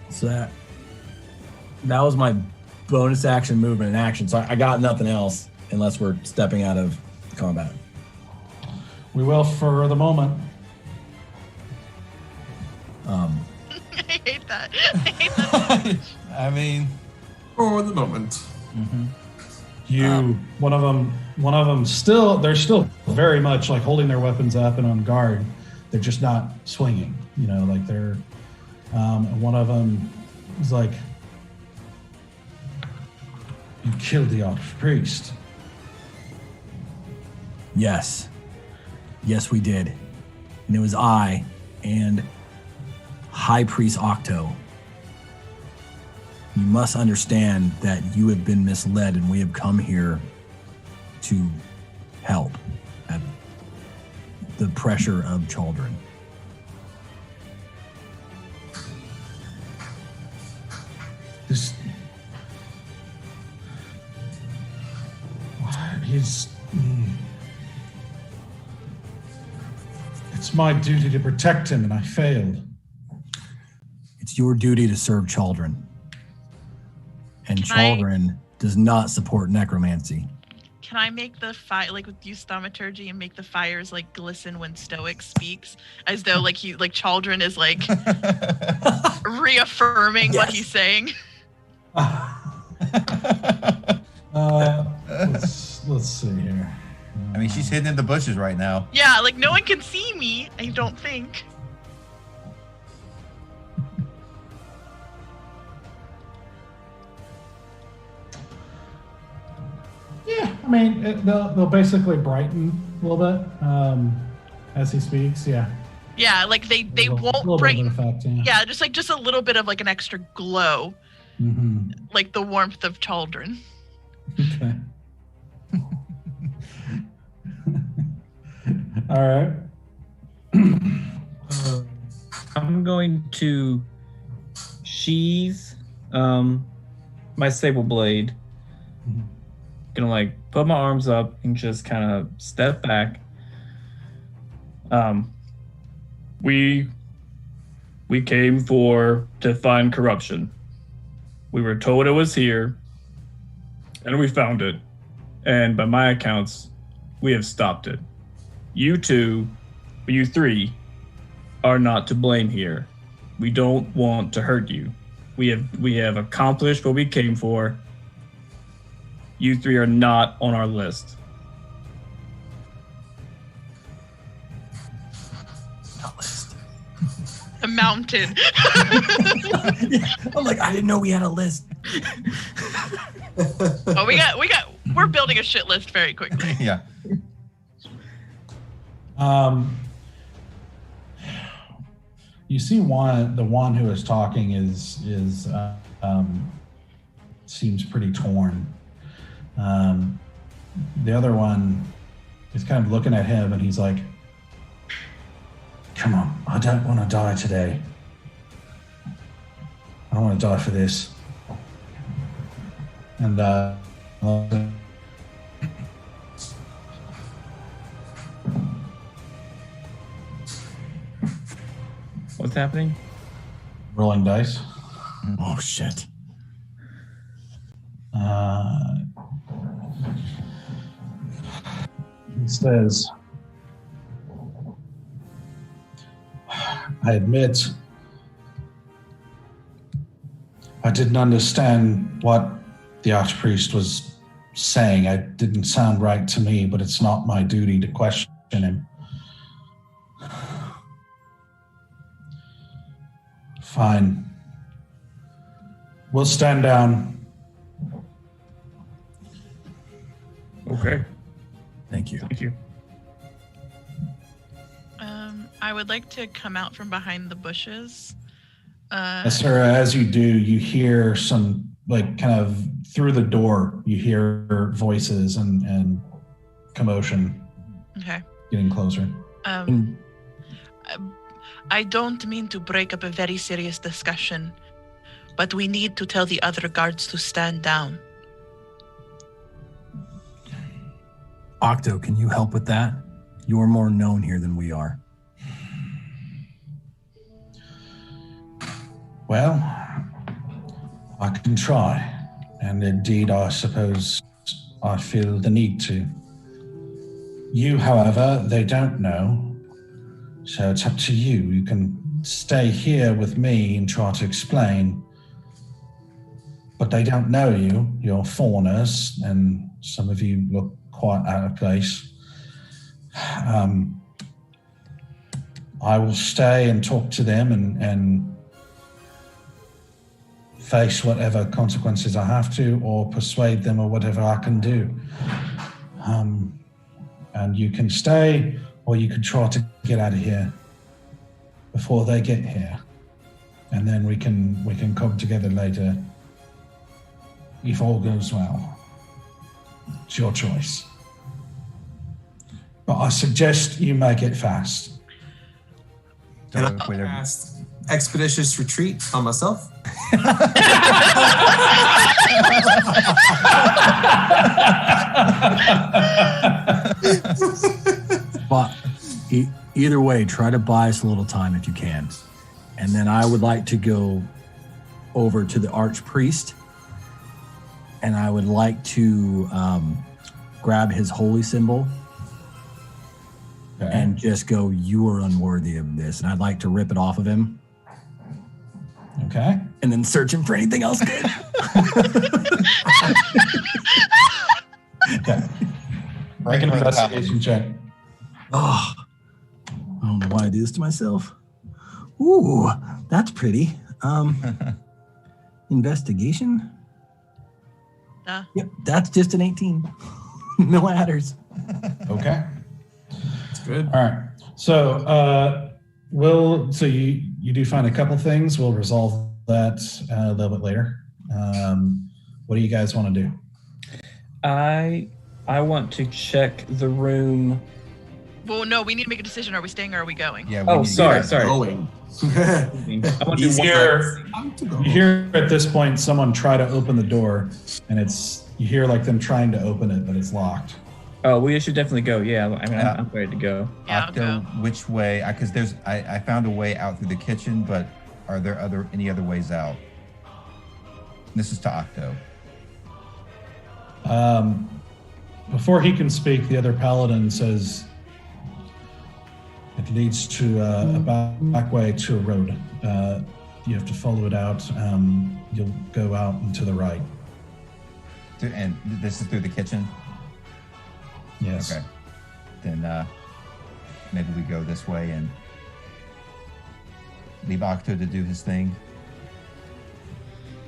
So that was my bonus action, movement, and action. So I got nothing else unless we're stepping out of combat. We will for the moment. I hate that. I hate that. I mean, For the moment. One of them they're still very much like holding their weapons up and on guard. They're just not swinging, like they're, one of them is like, you killed the archpriest. Yes, we did. And it was I and High Priest Octo. You must understand that you have been misled and we have come here to help at the pressure of Chaldrin. This... He's... It's my duty to protect him and I failed. It's your duty to serve Chaldrin. And Chaldrin does not support necromancy. Can I make the fire, like use thaumaturgy and make the fires like glisten when Stoic speaks, as though like Chaldrin is like reaffirming what he's saying? Let's see here. I mean, she's hidden in the bushes right now. Yeah, like no one can see me, I don't think. Yeah, I mean, they'll basically brighten a little bit as he speaks. Yeah. Yeah, like they won't brighten. Effect, yeah, just a little bit of like an extra glow, like the warmth of Chaldrin. Okay. All right. I'm going to sheathe my sable blade. Gonna like put my arms up and just kind of step back. We came to find corruption. We were told it was here, and we found it. And by my accounts, we have stopped it. You three, are not to blame here. We don't want to hurt you. We have accomplished what we came for. You three are not on our list. Not list. The mountain. I'm like, I didn't know we had a list. We're building a shit list very quickly. Yeah. You see the one who is talking is seems pretty torn. The other one is kind of looking at him and he's like, come on, I don't want to die today. I don't want to die for this. And What's happening? rolling dice. Oh, shit. He says, I admit I didn't understand what the archpriest was saying. It didn't sound right to me, but it's not my duty to question him. Fine. We'll stand down. Okay. Thank you. Thank you. I would like to come out from behind the bushes. Yes, sir. As you do, you hear some, like, kind of through the door, you hear voices and commotion. Okay. Getting closer. I don't mean to break up a very serious discussion, but we need to tell the other guards to stand down. Octo, can you help with that? You're more known here than we are. Well, I can try. And indeed, I suppose I feel the need to. You, however, they don't know. So it's up to you. You can stay here with me and try to explain. But they don't know you. You're foreigners, and some of you look quite out of place. I will stay and talk to them and face whatever consequences I have to, or persuade them, or whatever I can do. And you can stay, or you can try to get out of here before they get here, and then we can come together later if all goes well. It's your choice, but I suggest you make it fast. And I cast expeditious retreat on myself. But either way, try to buy us a little time if you can. And then I would like to go over to the archpriest, and I would like to grab his holy symbol. Okay. And just go, you are unworthy of this. And I'd like to rip it off of him. Okay. And then search him for anything else good. Okay. Make an investigation check. Oh, I don't know why I do this to myself. Ooh, that's pretty. Investigation? Yep, that's just an 18. No adders. Okay. Good. All right. So you do find a couple things. We'll resolve that a little bit later. What do you guys want to do? I want to check the room. Well, no, we need to make a decision. Are we staying or are we going? Yeah. Oh, sorry. Going. I want to You hear at this point someone try to open the door, and you hear like them trying to open it, but it's locked. Oh, we should definitely go. Yeah, I mean, I'm ready to go. Yeah, Octo, I'll go. which way? Because I found a way out through the kitchen, but are there any other ways out? This is to Octo. Before he can speak, the other paladin says it leads to a back way to a road. You have to follow it out. You'll go out and to the right. And this is through the kitchen? Yes. Okay. Then maybe we go this way and leave Octo to do his thing.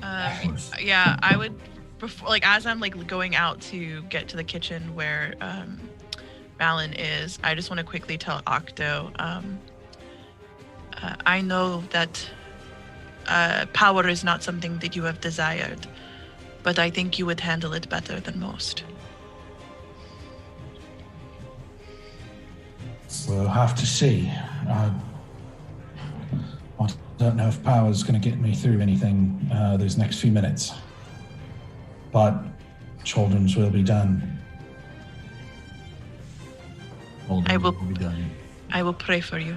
Yeah, I would, before, as I'm going out to get to the kitchen where Balin is, I just want to quickly tell Octo, I know that power is not something that you have desired, but I think you would handle it better than most. We'll have to see. I don't know if power's going to get me through anything those next few minutes. But Chaldrin's will be done. I will be done. I will pray for you.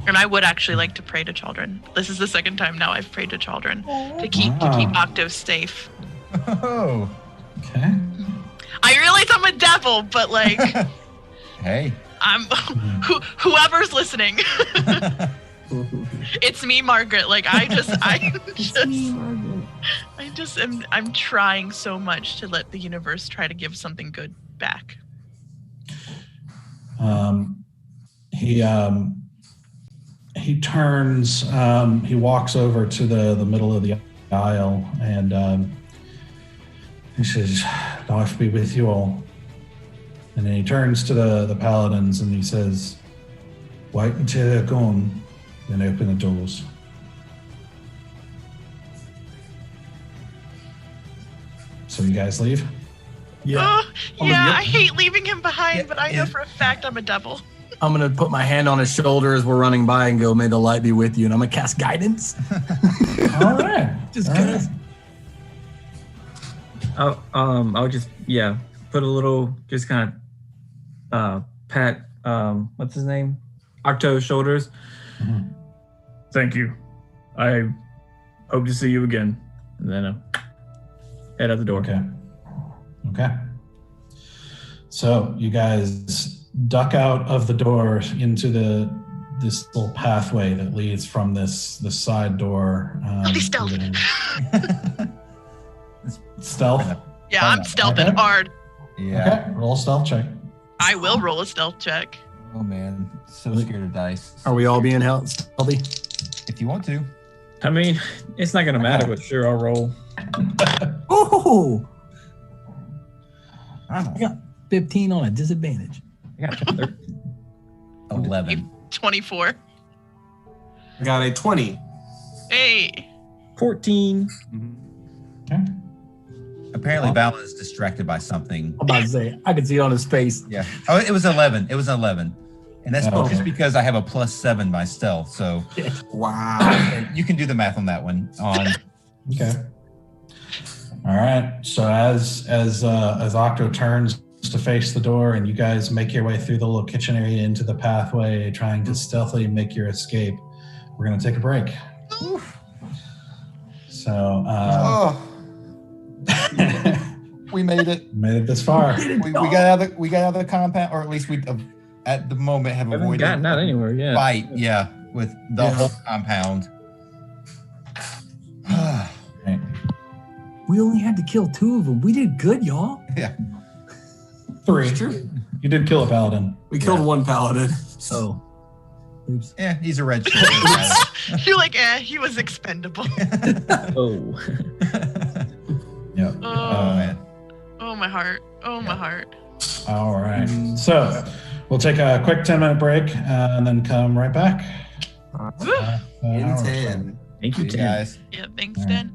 And I would actually like to pray to Chaldrin. This is the second time now I've prayed to Chaldrin to keep Octo safe. Oh. Okay. I realize I'm a devil, but Hey. I'm whoever's listening. It's me, Margaret. I'm trying so much to let the universe try to give something good back. He turns, he walks over to the middle of the aisle, and he says, "Life be with you all." And then he turns to the paladins and he says, "Wait until they're gone, then open the doors." So you guys leave? Yeah. I hate leaving him behind, but I know for a fact I'm a devil. I'm going to put my hand on his shoulder as we're running by and go, "May the light be with you." And I'm going to cast guidance. All right. Just All because. right. I'll just put a little, just kind of pat what's his name, Octo's shoulders. Mm-hmm. Thank you. I hope to see you again. And then head out the door. Okay. So you guys duck out of the door into this little pathway that leads from this side door. Stealth. Stealth? Yeah, I'm stealthing hard. Yeah. Okay, roll a stealth check. I will roll a stealth check. Oh man, so scared of dice. Are we all being stealthy? If you want to. I mean, it's not going to matter, but sure, I'll roll. Oh! I got 15 on a disadvantage. I got 11. 24. I got a 20. Hey. 14. Okay. Apparently, Valen is distracted by something. I'm about to say, I can see it on his face. Yeah. Oh, it was 11. It was 11. And that's just because I have a +7 by stealth. So Wow. you can do the math on that one. Okay. All right. So as Octo turns to face the door and you guys make your way through the little kitchen area into the pathway, trying to stealthily make your escape, we're going to take a break. So we made it. made it this far. We got out of the compound, or at least we at the moment have I haven't avoided gotten out anywhere yet. fight. Yeah, with the whole compound. Right. We only had to kill 2 of them. We did good, y'all. Yeah. 3. It's true. You did kill a paladin. We killed one paladin. Oh. Oops. Yeah, he's a red shirt. You're like, he was expendable. Oh. Yep. Oh, man. Oh, my heart. Oh, my heart. All right. So we'll take a quick 10-minute break and then come right back. In Hour or so. 10. Thank you, You Tim. guys. Yeah, thanks, All right. Dan.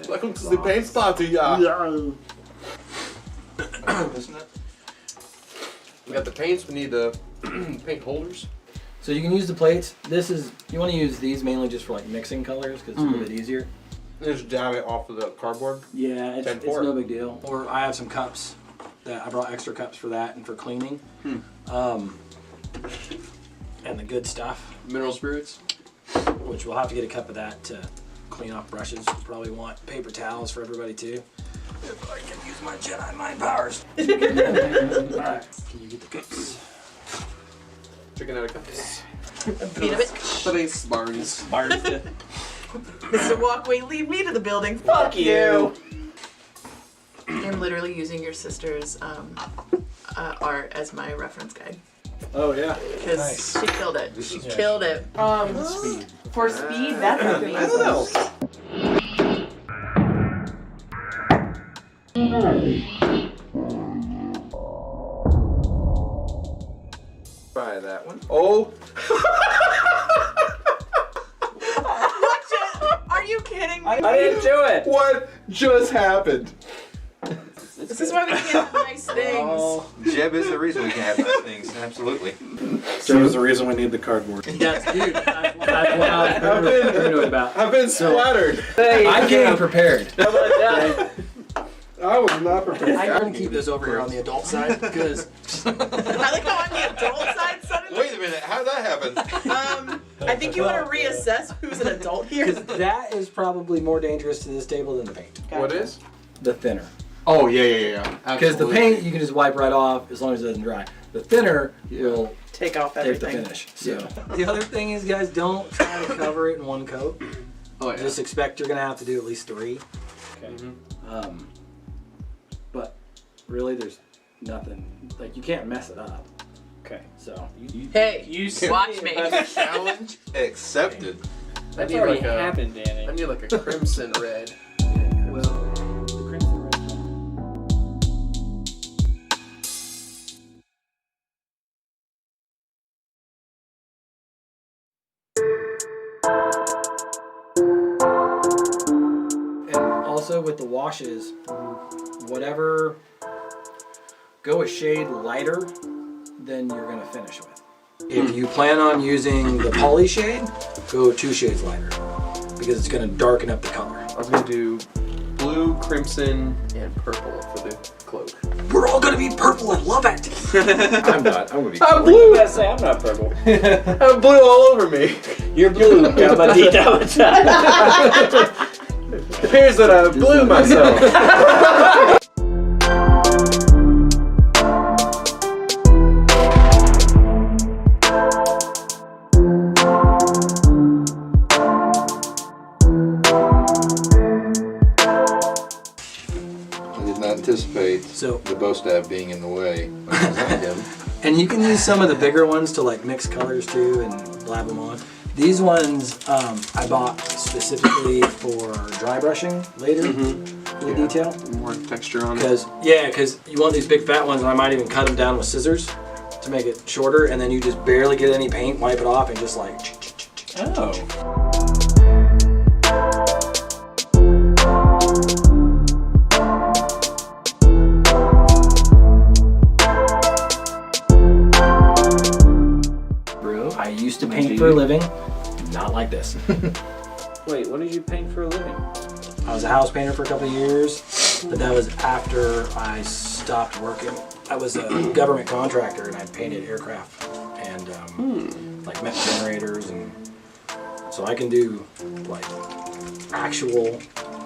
Welcome to the paint party, yeah. Isn't it? We got the paints. We need the paint holders. So you can use the plates. This is, you want to use these mainly just for like mixing colors because it's a little bit easier. Just dab it off of the cardboard. Yeah, it's 10-4. no big deal. Or I have some cups that I brought extra cups for that and for cleaning. And the good stuff, Mineral spirits. which we'll have to get a cup of that to clean off brushes. We'll probably want paper towels for everybody too. If I can use my Jedi mind powers. Alright, can you get the cups? Chicken out of cups. Beat of it. Today's barns. Mr. Walkway, leave me to the building. Fuck you. I'm literally using your sister's art as my reference guide. Oh yeah. Because Nice. she killed it. She killed it. For speed, that's amazing. I don't know. Try that one. Oh. Are you kidding me? I didn't do it! What just happened? This is why we can't have nice things. Jeb is the reason we can have those things. Absolutely. So is the reason we need the cardboard. Yes, dude. That's what I was paranoid about. I've been splattered. I came prepared. I was not prepared. I'm gonna keep this over here on the adult side because I like how on the adult side suddenly. Wait a minute. How did that happen? I think you want to reassess who's an adult here. that is probably more dangerous to this table than the paint. What is? The thinner. Oh yeah. Because the paint you can just wipe right off as long as it doesn't dry. The thinner will Take off take the everything. finish. So the other thing is, guys, don't try to cover it in one coat. Oh yeah. Just expect you're gonna have to do at least 3. Okay. But really, there's nothing like you can't mess it up. Okay. So Hey, watch me. Challenge accepted. That's need already like a- happened, Danny. I need like a crimson red. well. also with the washes, whatever, go a shade lighter than you're gonna finish with. If you plan on using the poly shade, go 2 shades lighter because it's gonna darken up the color. I'm gonna do blue, crimson, and purple for the cloak. We're all gonna be purple and love it. I'm not. I'm gonna be. I'm blue. I say I'm not purple. I'm blue all over me. You're blue. It appears that I blew myself. Anticipate So the bow staff being in the way. and you can use some of the bigger ones to like mix colors too and blab them on. These ones I bought specifically for dry brushing later for the detail. More texture on it. Because you want these big fat ones, and I might even cut them down with scissors to make it shorter, and then you just barely get any paint, wipe it off, and just like. Oh. I used to paint for a living, not like this. Wait, what did you paint for a living? I was a house painter for a couple of years, but that was after I stopped working. I was a government contractor and I painted aircraft and like mech generators, and so I can do like actual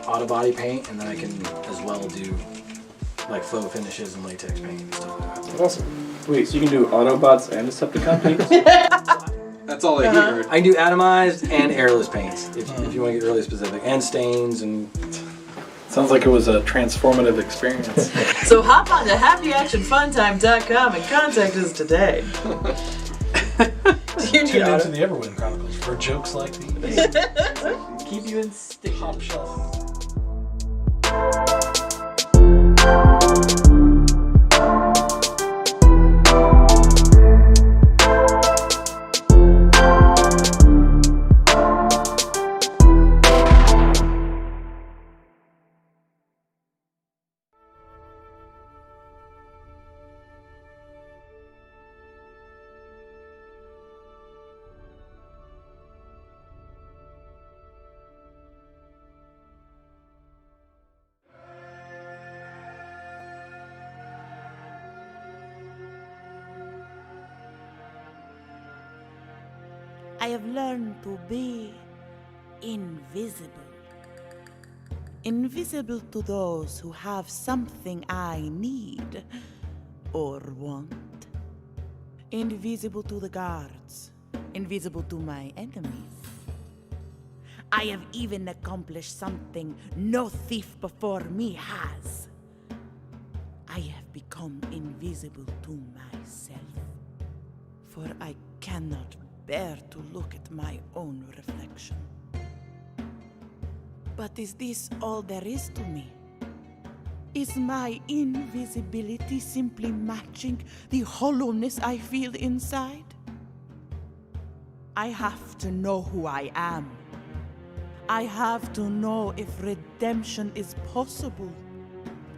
auto body paint, and then I can as well do like faux finishes and latex paint and stuff like that. Awesome. Wait, so you can do Autobots and Decepticon paints? That's all I heard. I can do atomized and airless paints if you want to get really specific, and stains and. Sounds like it was a transformative experience. So hop on to happyactionfuntime.com and contact us today. Do you need Tune into auto? the Everwind Chronicles for jokes like these. Keep you in stick. Top shelf. I have learned to be invisible. Invisible to those who have something I need or want. Invisible to the guards. Invisible to my enemies. I have even accomplished something no thief before me has. I have become invisible to myself. For I cannot bear to look at my own reflection. But is this all there is to me? Is my invisibility simply matching the hollowness I feel inside? I have to know who I am. I have to know if redemption is possible.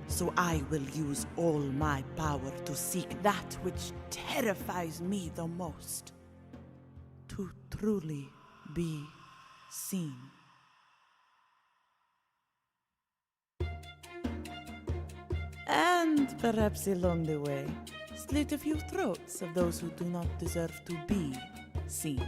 So I will use all my power to seek that which terrifies me the most. To truly be seen. And perhaps along the way, slit a few throats of those who do not deserve to be seen.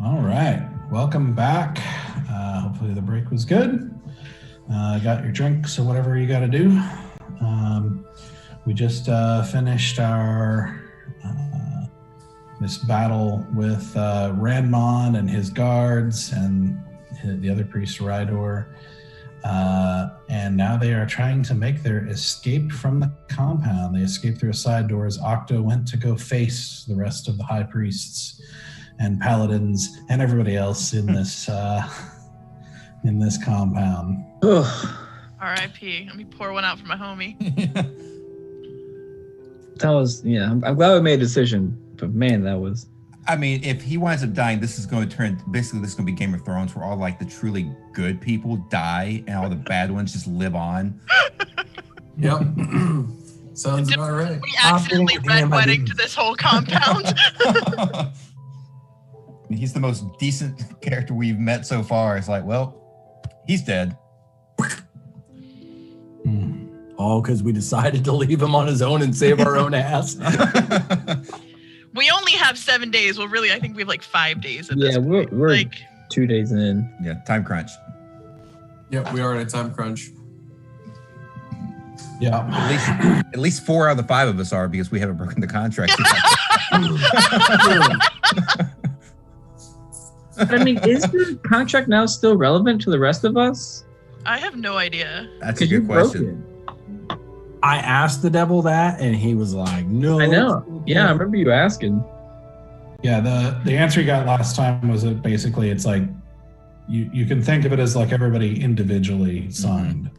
All right. Welcome back. Hopefully the break was good. Got your drinks or whatever you got to do. We just finished our this battle with Ranmon and his guards and the other priest Rydor. And now they are trying to make their escape from the compound. They escaped through a side door as Octo went to go face the rest of the high priests and paladins and everybody else in this compound. R.I.P. Let me pour one out for my homie. That was, I'm glad we made a decision, but man, that was. I mean, if he winds up dying, this is going to turn, basically this is going to be Game of Thrones where all like the truly good people die and all the bad ones just live on. Yep. Sounds about right. We accidentally red wedding to this whole compound. He's the most decent character we've met so far. It's like, well, he's dead. All because we decided to leave him on his own and save our own ass. We only have 7 days. Well, really, I think we have like 5 days at this we're point. Like 2 days in. Yeah, time crunch. Yep, we are in a time crunch. Yeah. At least 4 out of the 5 of us are because we haven't broken the contract. But I mean, is the contract now still relevant to the rest of us? I have no idea. That's a good question. I asked the devil that, and he was like, "No." I know. Yeah, I remember you asking. Yeah, the answer you got last time was that basically it's like you can think of it as like everybody individually signed.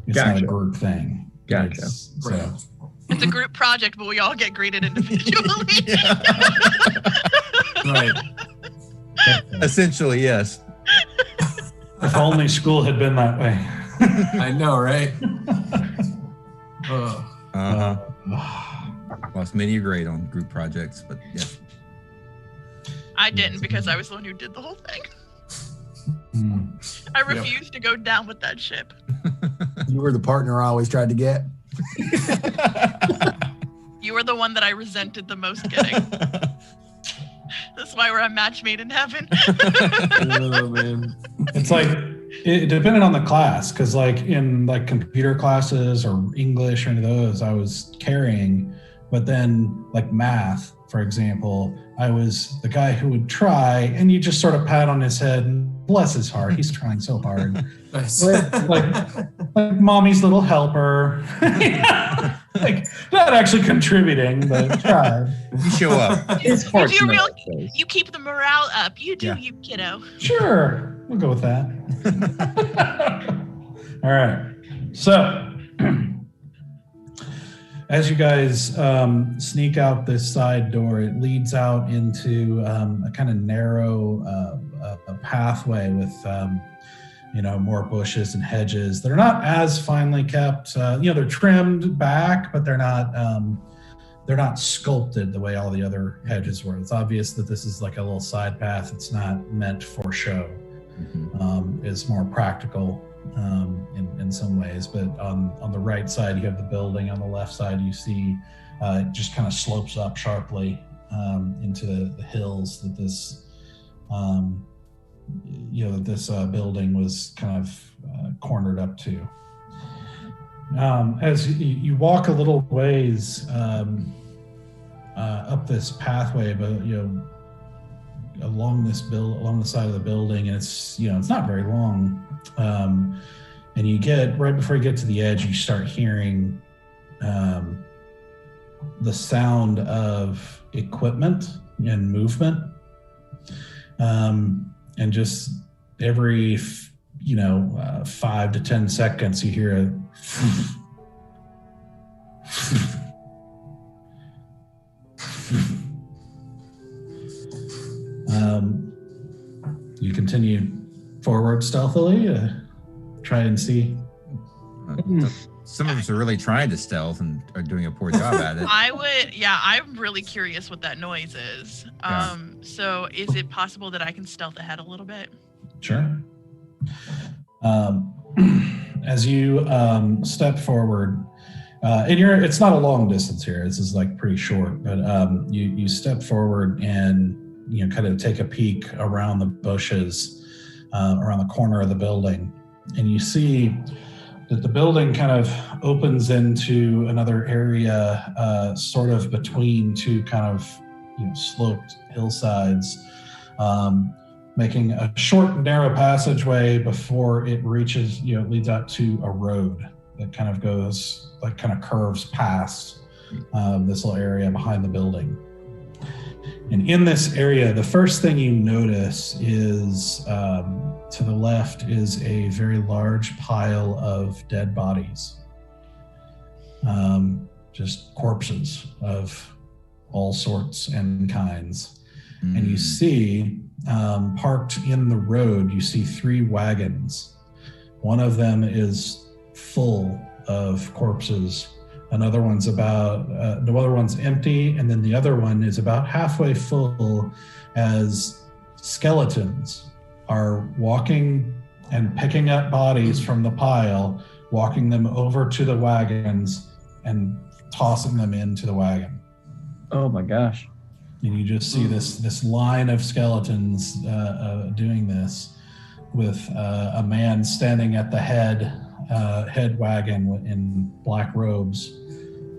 It's not a group thing. Gotcha. It's a group project, but we all get graded individually. Right. Essentially, yes. If only school had been that way. I know, right? Lost many a grade on group projects, but yeah. I didn't because I was the one who did the whole thing. I refused to go down with that ship. You were the partner I always tried to get. You were the one that I resented the most getting. That's why we're a match made in heaven. Oh, man. It's like it depended on the class, because like in like computer classes or English or any of those, I was carrying, but then like math, for example, I was the guy who would try, and you just sort of pat on his head and bless his heart, he's trying so hard. Nice. like mommy's little helper. Like not actually contributing, but try. You show up. It's hard to know. You keep the morale up. You do, you kiddo. Sure, we'll go with that. All right. So, as you guys sneak out this side door, it leads out into a kind of narrow a pathway with more bushes and hedges. They're not as finely kept. They're trimmed back, but they're not sculpted the way all the other hedges were. It's obvious that this is like a little side path. It's not meant for show. Is more practical in some ways. But on the right side, you have the building. On the left side, you see it just kind of slopes up sharply into the hills that this building was kind of cornered up to. As you walk a little ways up this pathway, but along the side of the building, and it's not very long. And you get right before you get to the edge, you start hearing the sound of equipment and movement. And just every 5 to 10 seconds, you hear a you continue forward stealthily, try and see. Some of us are really trying to stealth and are doing a poor job at it. I'm really curious what that noise is. Yeah. So is it possible that I can stealth ahead a little bit? Sure. As you step forward, and it's not a long distance here. This is like pretty short, but you step forward, and kind of take a peek around the bushes, around the corner of the building, and you see that the building kind of opens into another area, sort of between two kind of sloped hillsides, making a short and narrow passageway before it reaches, leads out to a road that kind of goes, like kind of curves past this little area behind the building. And in this area, the first thing you notice is to the left is a very large pile of dead bodies. Just corpses of all sorts and kinds. And you see, parked in the road, you see 3 wagons. One of them is full of corpses. The other one's empty, and then the other one is about halfway full as skeletons are walking and picking up bodies from the pile, walking them over to the wagons and tossing them into the wagon. Oh my gosh. And you just see this line of skeletons doing this with a man standing at the head wagon in black robes,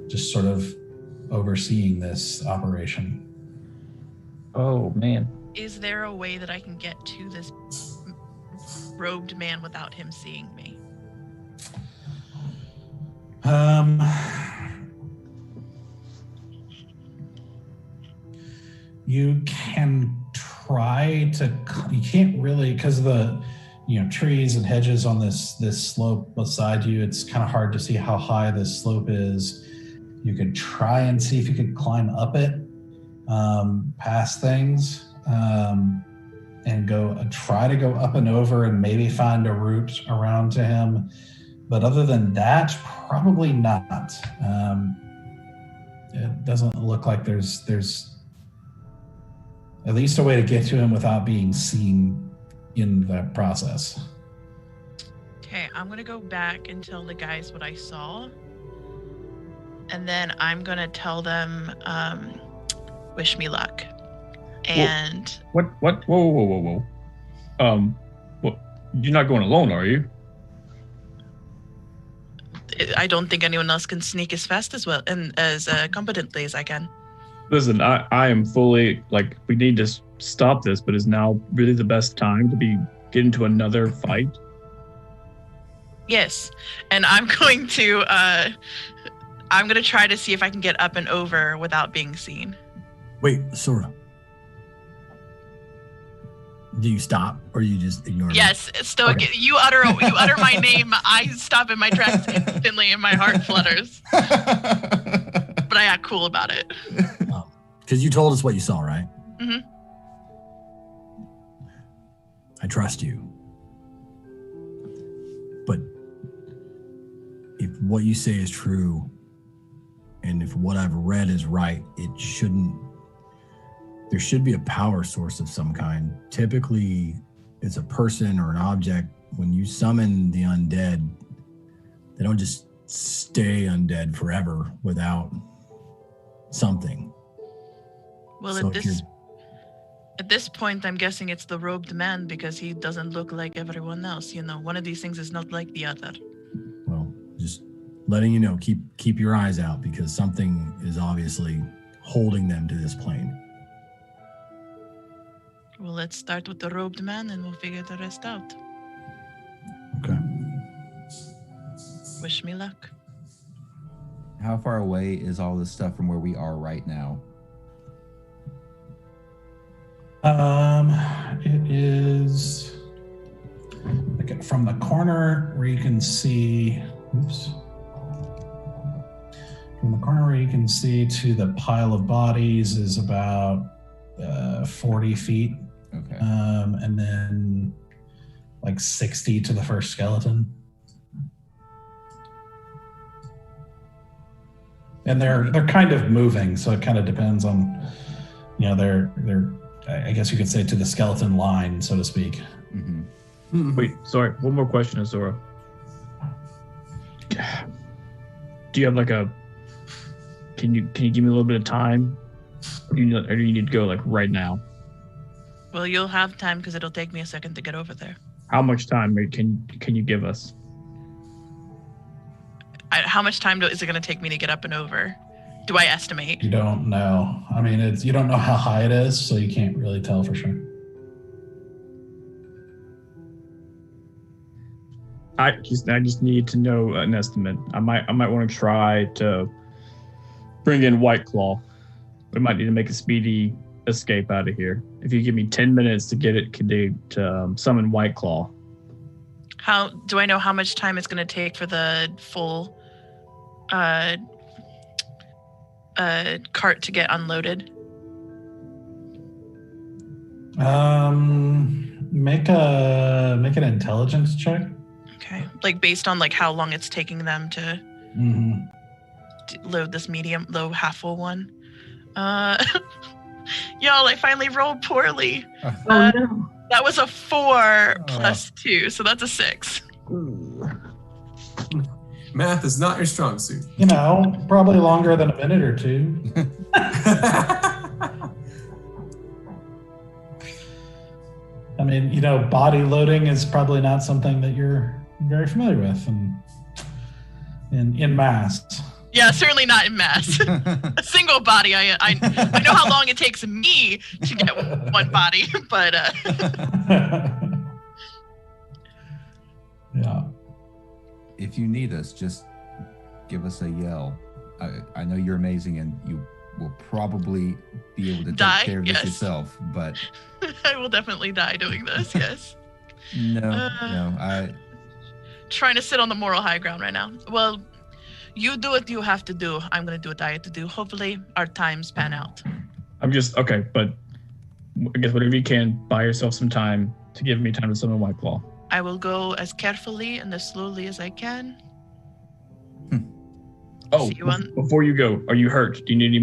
just sort of overseeing this operation. Oh man. Is there a way that I can get to this robed man without him seeing me? You can try to. You can't really, because of the trees and hedges on this slope beside you. It's kind of hard to see how high this slope is. You could try and see if you could climb up it, past things, and try to go up and over and maybe find a route around to him. But other than that, probably not. It doesn't look like there's at least a way to get to him without being seen in the process. Okay, I'm gonna go back and tell the guys what I saw. And then I'm gonna tell them, wish me luck. And What? Whoa. Well, you're not going alone, are you? I don't think anyone else can sneak as fast as well and as competently as I can. Listen, I am fully, we need to stop this, but is now really the best time to get into another fight? Yes, and I'm going to try to see if I can get up and over without being seen. Wait, Sora. Do you stop or you just ignore me? Yes, Stoic. Okay. You utter my name, I stop in my tracks instantly and my heart flutters. But I act cool about it. Because you told us what you saw, right? Mm-hmm. I trust you. But if what you say is true, and if what I've read is right, there should be a power source of some kind. Typically, it's a person or an object. When you summon the undead, they don't just stay undead forever without something. Well, So at this point, I'm guessing it's the robed man because he doesn't look like everyone else. One of these things is not like the other. Well, just letting you know, keep your eyes out because something is obviously holding them to this plane. Well, let's start with the robed man and we'll figure the rest out. Okay. Wish me luck. How far away is all this stuff from where we are right now? It is from the corner where you can see. From the corner where you can see to the pile of bodies is about 40 feet. Okay. And then 60 to the first skeleton. And they're kind of moving, so it kind of depends on, they're I guess you could say to the skeleton line, so to speak. Mm-hmm. Wait, sorry. One more question, Azora. Do you have Can you give me a little bit of time, or do you need to go right now? Well, you'll have time because it'll take me a second to get over there. How much time can you give us? How much time is it going to take me to get up and over? Do I estimate? You don't know. I mean, you don't know how high it is, so you can't really tell for sure. I just need to know an estimate. I might want to try to bring in White Claw. We might need to make a speedy escape out of here. If you give me 10 minutes to get it to summon White Claw. How do I know how much time it's going to take for the full cart to get unloaded? Make an intelligence check. Okay, like based on like how long it's taking them to load this low half full one. Y'all, I finally rolled poorly. No. That was a 4 plus 2, so that's a 6. Math is not your strong suit. You know, probably longer than a minute or two. I mean, you know, body loading is probably not something that you're very familiar with in mass. Yeah, certainly not in mass. A single body, I know how long it takes me to get one body, but yeah. If you need us, just give us a yell. I know you're amazing, and you will probably be able to take care of this yourself, but I will definitely die doing this. Yes. No. Trying to sit on the moral high ground right now. Well, you do what you have to do. I'm going to do what I have to do. Hopefully, our times pan out. I'm just okay, but I guess whatever you can, buy yourself some time to give me time to summon White Claw. I will go as carefully and as slowly as I can. Oh, before you go, are you hurt? Do you need any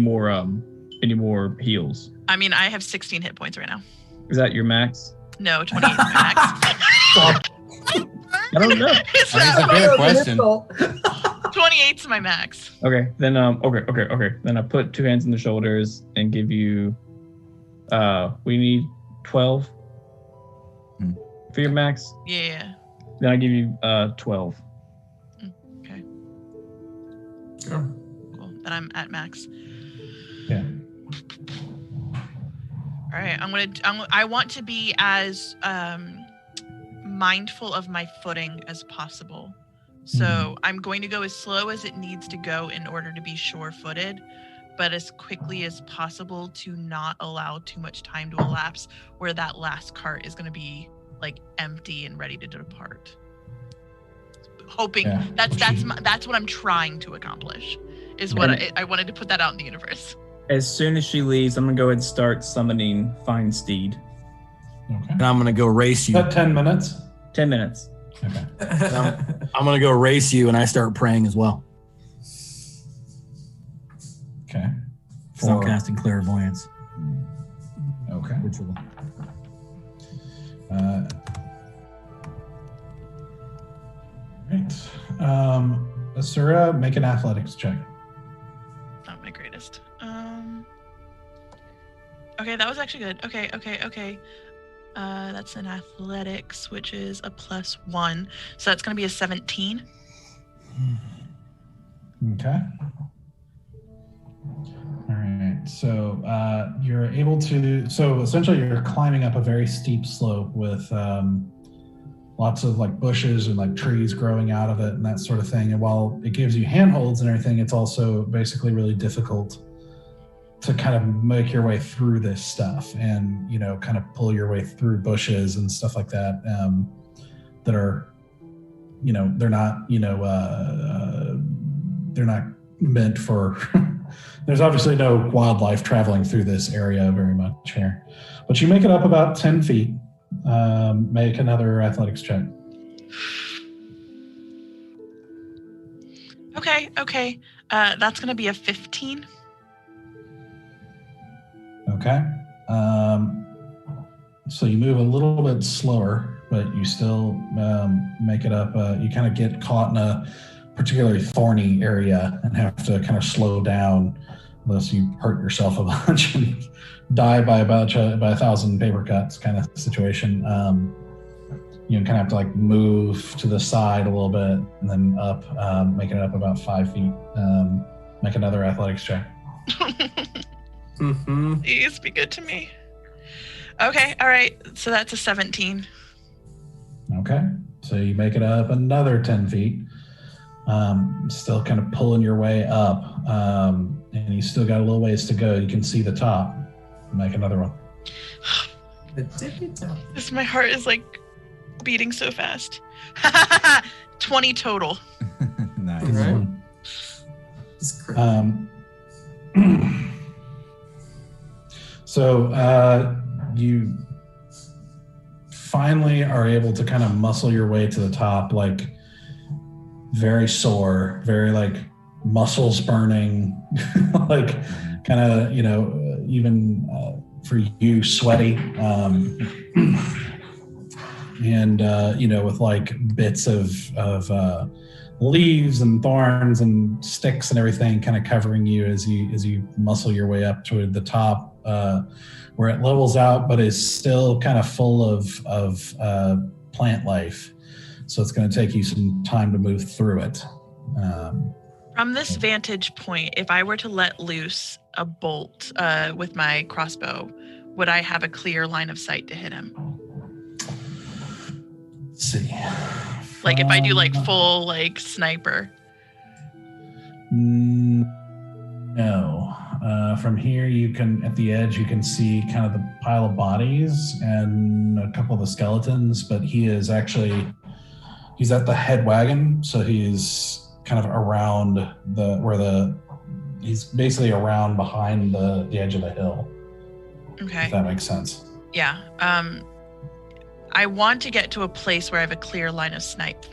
more heals? I mean, I have 16 hit points right now. Is that your max? No, 28 is my max. I don't know. It's a good question. 28's my max. Okay, then okay. Then I put 2 hands on the shoulders and give you we need 12 for your max. Yeah. Then I give you 12. Okay. Sure. Cool. Then I'm at max. Yeah. All right. I want to be as mindful of my footing as possible. So I'm going to go as slow as it needs to go in order to be sure-footed, but as quickly as possible to not allow too much time to elapse where that last cart is going to be like empty and ready to depart. Hoping that's what I'm trying to accomplish. Is what I wanted to put that out in the universe. As soon as she leaves, I'm gonna go ahead and start summoning Fine Steed. Okay. And I'm gonna go race you. About 10 minutes. 10 minutes. Okay. I'm gonna go race you, and I start praying as well. Okay. So I'm casting clairvoyance. Okay. Ritual. Right. Asura, make an athletics check. Not my greatest. Okay, that was actually good. Okay. That's an athletics, which is a +1. So that's going to be a 17. Okay. All right. So you're able to. So essentially, you're climbing up a very steep slope with lots of like bushes and like trees growing out of it and that sort of thing. And while it gives you handholds and everything, it's also basically really difficult to kind of make your way through this stuff and, you know, kind of pull your way through bushes and stuff like that that are, you know, they're not meant for, there's obviously no wildlife traveling through this area very much here. But you make it up about 10 feet. Make another athletics check. Okay. That's going to be a 15. Okay. So you move a little bit slower, but you still make it up. You kind of get caught in a particularly thorny area and have to kind of slow down unless you hurt yourself a bunch and die by by 1,000 paper cuts kind of situation. You kind of have to like move to the side a little bit and then up, making it up about 5 feet. Make another athletics check. Please be good to me. Okay, all right. So that's a 17. Okay, so you make it up another 10 feet. Still kind of pulling your way up, and you still got a little ways to go. You can see the top. Make another one. My heart is like beating so fast. 20 total. Nice. Right. So you finally are able to kind of muscle your way to the top, like very sore, very like muscles burning, like kind of, even for you, sweaty. And with like bits of leaves and thorns and sticks and everything kind of covering you as you muscle your way up toward the top, where it levels out, but is still kind of full of plant life. So it's going to take you some time to move through it. From this vantage point, if I were to let loose a bolt with my crossbow, would I have a clear line of sight to hit him? Let's see. Like if I do like full like sniper. No. From here, you can, at the edge, you can see kind of the pile of bodies and a couple of the skeletons, but he's at the head wagon, so he's kind of around he's basically around behind the edge of the hill. Okay. If that makes sense. Yeah. I want to get to a place where I have a clear line of sight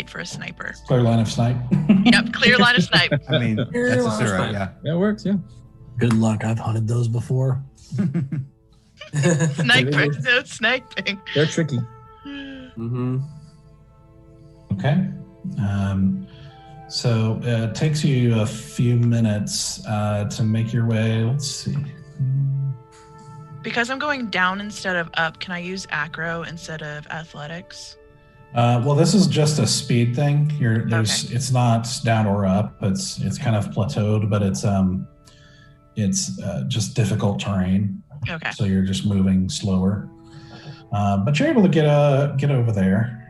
for a sniper. Clear line of snipe? Yep, clear line of snipe. I mean, that's a syrup, yeah. That works, yeah. Good luck. I've hunted those before. Sniping. No sniping. They're tricky. Okay. So it takes you a few minutes to make your way. Let's see. Because I'm going down instead of up, can I use acro instead of athletics? Well, this is just a speed thing. Okay. It's not down or up. It's kind of plateaued, but it's just difficult terrain. Okay. So you're just moving slower, but you're able to get over there,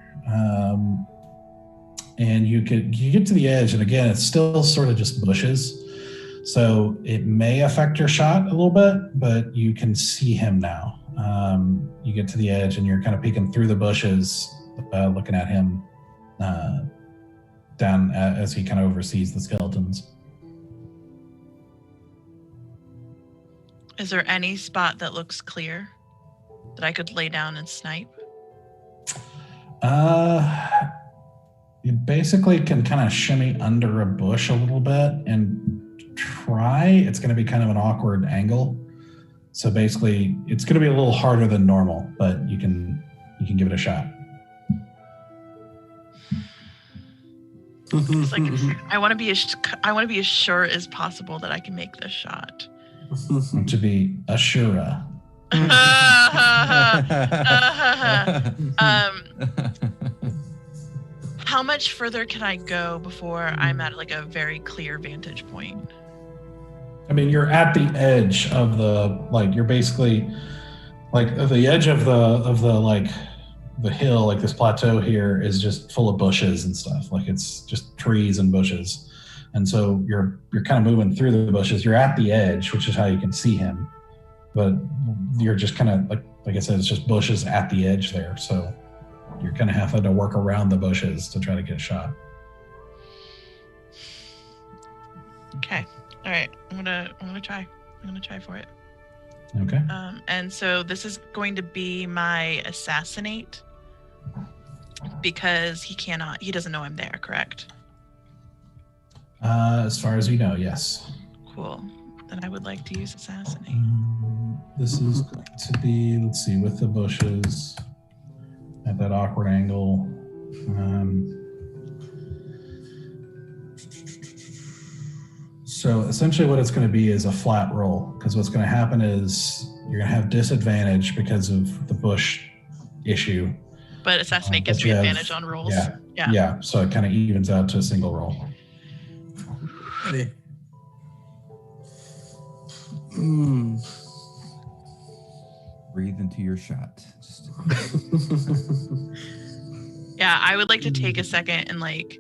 and you get to the edge, and again, it's still sort of just bushes. So it may affect your shot a little bit, but you can see him now. You get to the edge and you're kind of peeking through the bushes, looking at him down as he kind of oversees the skeletons. Is there any spot that looks clear that I could lay down and snipe? You basically can kind of shimmy under a bush a little bit and try. It's going to be kind of an awkward angle. So basically, it's going to be a little harder than normal, but you can give it a shot. It's like I want to be as sure as possible that I can make this shot. To be Ashura. How much further can I go before I'm at like a very clear vantage point? I mean, you're at the edge of you're basically like the edge of the hill, like this plateau here is just full of bushes and stuff. Like it's just trees and bushes. And so you're kind of moving through the bushes. You're at the edge, which is how you can see him. But you're just kind of like I said, it's just bushes at the edge there. So you're kind of having to work around the bushes to try to get a shot. Okay. All right. I'm gonna try. I'm gonna try for it. Okay. And so this is going to be my assassinate because he doesn't know I'm there, correct? As far as you know, yes. Cool. Then I would like to use assassinate. This is going to be, let's see, with the bushes at that awkward angle. So essentially what it's going to be is a flat roll, because what's going to happen is you're going to have disadvantage because of the bush issue. But assassinate gives me advantage on rolls. Yeah. So it kind of evens out to a single roll. Ready. Breathe into your shot. Just Yeah, I would like to take a second and like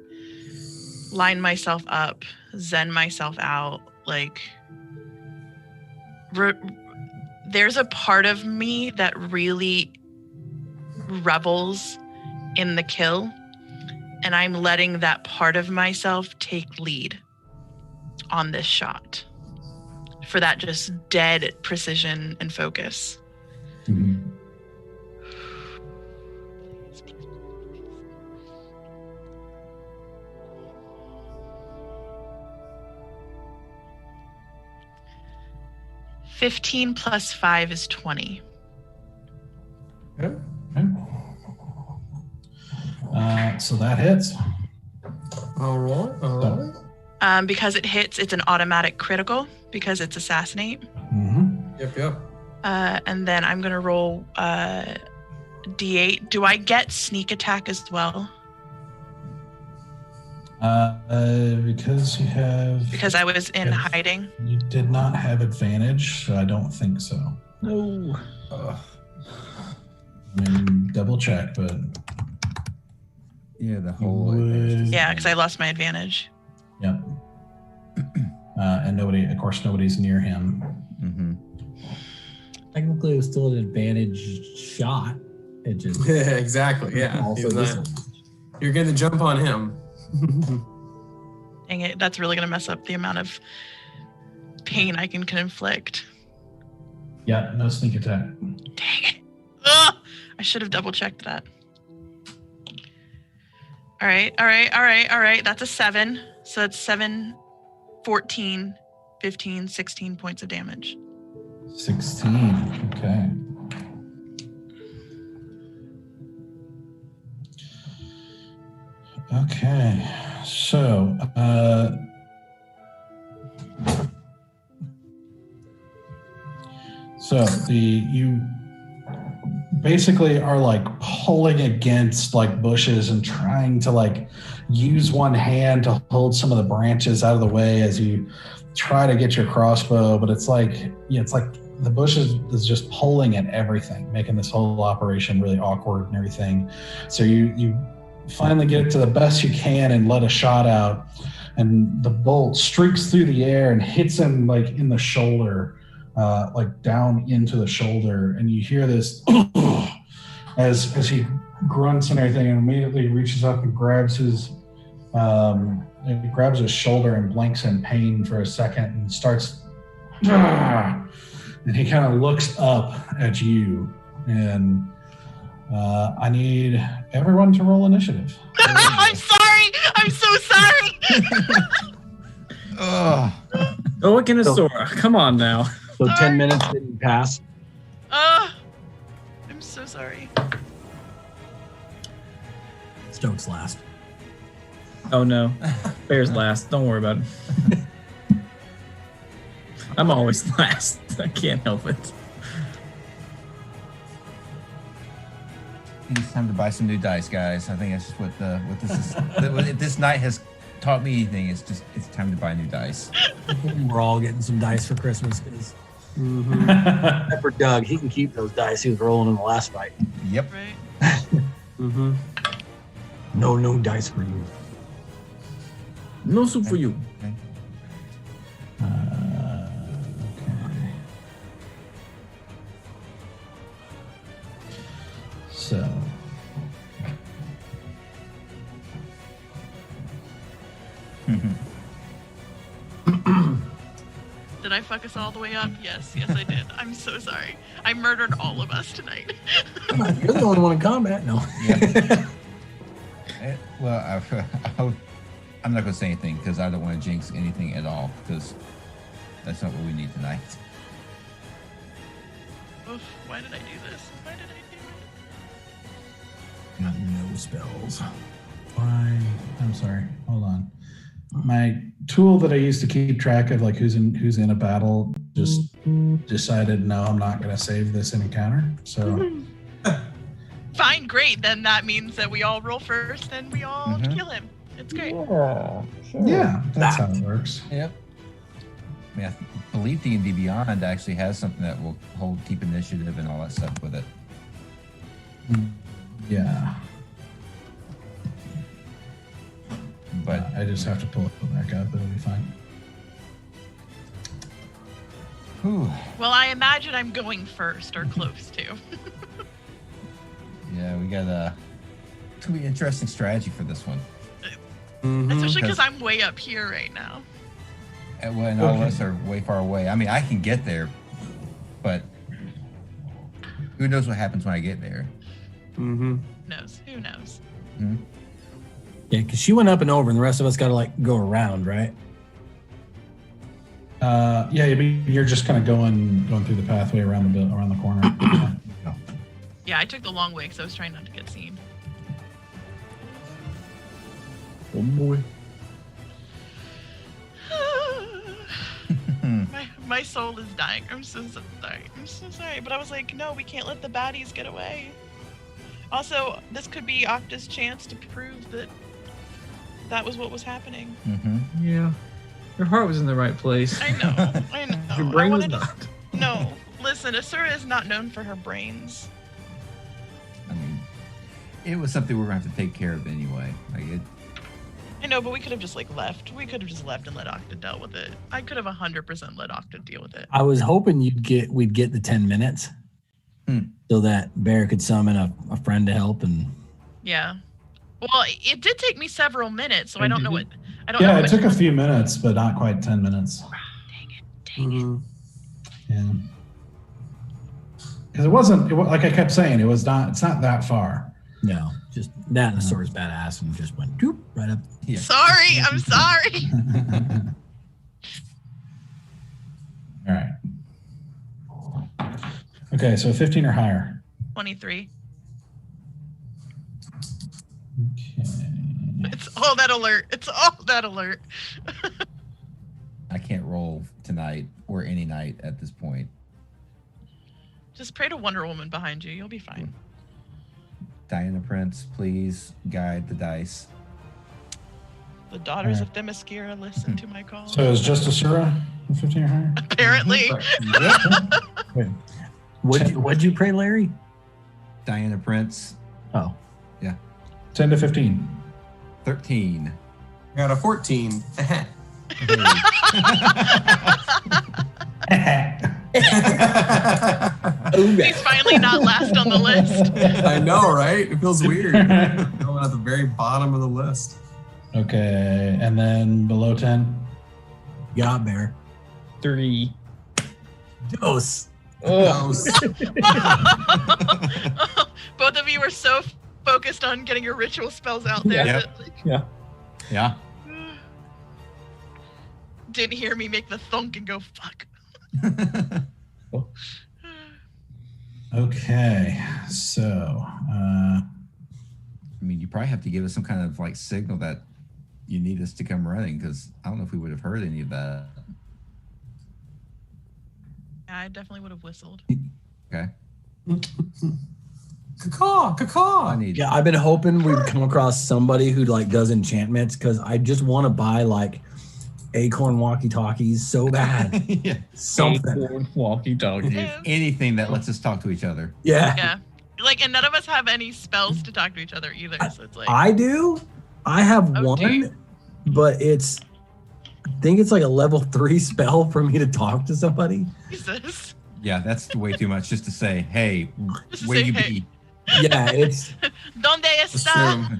line myself up, zen myself out. Like, there's a part of me that really revels in the kill, and I'm letting that part of myself take lead on this shot for that just dead precision and focus. Mm-hmm. $15 plus 5 is 20. Okay. So that hits. All right. Because it hits, it's an automatic critical because it's assassinate. Mm-hmm. Yep. And then I'm going to roll D8. Do I get sneak attack as well? Because you have... Because I was in hiding? You did not have advantage, so I don't think so. No. I mean, double check, but... Yeah, the whole advantage. Yeah, because I lost my advantage. Yep. And nobody's near him. Mm-hmm. Technically, it was still an advantage shot. It just Yeah, exactly. Yeah. Also You're going to jump on him. Dang it, that's really going to mess up the amount of pain I can inflict. Yeah, no sneak attack. Dang it. Ugh! I should have double checked that. All right. That's a 7. So it's 7, 14, 15, 16 points of damage. 16. Okay. Okay. So, you basically are like pulling against like bushes and trying to like use one hand to hold some of the branches out of the way as you try to get your crossbow, but it's like the bushes is just pulling at everything, making this whole operation really awkward and everything. So you finally get it to the best you can and let a shot out, and the bolt streaks through the air and hits him like in the shoulder, like down into the shoulder, and you hear this as he grunts and everything, and immediately reaches up and grabs his shoulder and blinks in pain for a second and starts, and he kind of looks up at you, and I need everyone to roll initiative. I'm sorry. I'm so sorry. Oh, what can a Sora? Come on now. So Sorry. 10 minutes didn't pass. I'm so sorry. Stoke's last. Oh no. Bear's last. Don't worry about it. I'm always last. I can't help it. I think it's time to buy some new dice, guys. I think that's just what this is. If this night has taught me anything, it's time to buy new dice. We're all getting some dice for Christmas because except for Doug, he can keep those dice he was rolling in the last fight. Yep. Right. No dice for you. No soup for you. Okay. Okay. So. Did I fuck us all the way up? Yes, I did. I'm so sorry. I murdered all of us tonight. You're the only one in combat. No. Yeah. Well, I'm not going to say anything because I don't want to jinx anything at all because that's not what we need tonight. Oof, why did I do this? Why did I do it? Got no spells. Why? I'm sorry. Hold on. my tool that I use to keep track of like who's in a battle just decided no, I'm not going to save this encounter. So Fine, great. Then that means that we all roll first and we all kill him. It's great. Yeah, sure. yeah, that's how it works. Yep. I mean, I believe D&D Beyond actually has something that will keep initiative and all that stuff with it. Yeah, But I just have to pull it back up. It'll be fine. whew, Well, I imagine I'm going first or close to. yeah, we got it's gonna be an interesting strategy for this one. Especially because I'm way up here right now. And all of us are way far away. I mean, I can get there, but who knows what happens when I get there? Mm-hmm. Who knows? Yeah, because she went up and over, and the rest of us got to like go around, right? Yeah, you're just kind of going through the pathway around the corner. Yeah, I took the long way because I was trying not to get seen. Oh boy. My soul is dying. I'm so sorry. I'm so sorry. But I was like, no, we can't let the baddies get away. Also, this could be Octa's chance to prove that was what was happening. Yeah. Your heart was in the right place. I know. I know. Your brain I was wanted not. No. Listen, Asura is not known for her brains. I mean, it was something we were going to have to take care of anyway. I know, but we could have just left. We could have just left and let Octa deal with it. I could have 100% let Octa deal with it. I was hoping we'd get the 10 minutes so that Bear could summon a friend to help. And Yeah. Well, it did take me several minutes, so I don't know what. Yeah, it took a few minutes, but not quite 10 minutes. Dang it. Yeah. Because it wasn't like I kept saying. It's not that far. no, just that and the sword's badass and just went doop, right up. Yeah. Sorry, I'm sorry. All right. Okay, so 15 or higher. 23. Okay. It's all that alert. It's all that alert. I can't roll tonight or any night at this point. Just pray to Wonder Woman behind you. You'll be fine. Diana Prince, please guide the dice. The daughters of Themyscira listen to my call. So is just Asura 15 or higher? Apparently. Wait. What'd you pray, Larry? Diana Prince. Oh. Yeah. 10 to 15. 13. I got a 14. He's finally not last on the list. I know, right? It feels weird. Going at the very bottom of the list. Okay, and then below 10? Yeah, Bear. 3. Dose. Oh. Both of you are so focused on getting your ritual spells out there. Yeah. That, like, Yeah. didn't hear me make the thunk and go, fuck. Okay, so I mean, you probably have to give us some kind of signal that you need us to come running, because I don't know if we would have heard any of that. Yeah, I definitely would have whistled. Okay. Caw, caw. I need. Yeah, I've been hoping we'd come across somebody who does enchantments, because I just want to buy acorn walkie-talkies so bad. Yeah. Something. Walkie-talkie. Anything that lets us talk to each other. Yeah. Yeah. And none of us have any spells to talk to each other either. So it's I do. I have Oh, one, do you? but I think it's a level 3 spell for me to talk to somebody. Jesus. Yeah, that's way too much just to say, hey, Just to where say, you hey. be? Yeah, it's Donde está?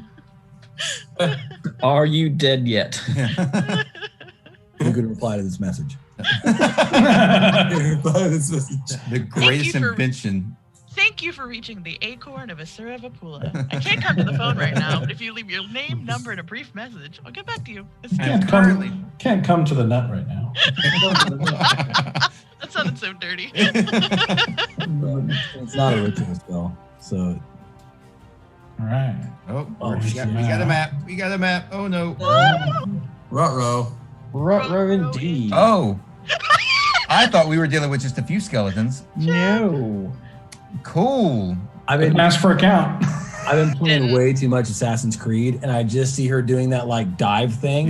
Are you dead yet? you could reply to this message. The greatest for- invention. Thank you for reaching the acorn of Asura Vapula. I can't come to the phone right now, but if you leave your name, number, and a brief message, I'll get back to you. can't come to the nut right now. That sounded so dirty. It's not a ritual spell, so. All right. Oh, Oh, we got a map. We got a map. Oh no. Ruh-roh. Ruh-roh indeed. Oh. I thought we were dealing with just a few skeletons. No. Cool. I've been Ask for a count. I've been playing way too much Assassin's Creed, and I just see her doing that like dive thing.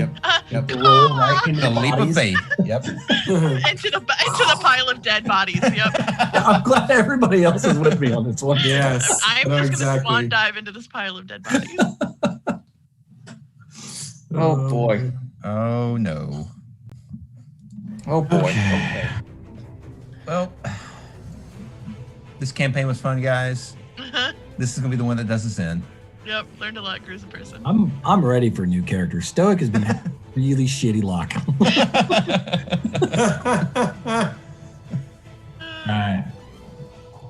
Yep. Roll right into The the leap of bodies. faith. Yep. into the pile of dead bodies. Yep. I'm glad everybody else is with me on this one. Yes. I'm No, just exactly. gonna swan dive into this pile of dead bodies. Oh boy. Oh no. Oh boy. Okay. Well, this campaign was fun, guys. This is gonna be the one that does us in. Yep, learned a lot, grew as a person. I'm ready for a new character. Stoic has been really shitty luck. All right.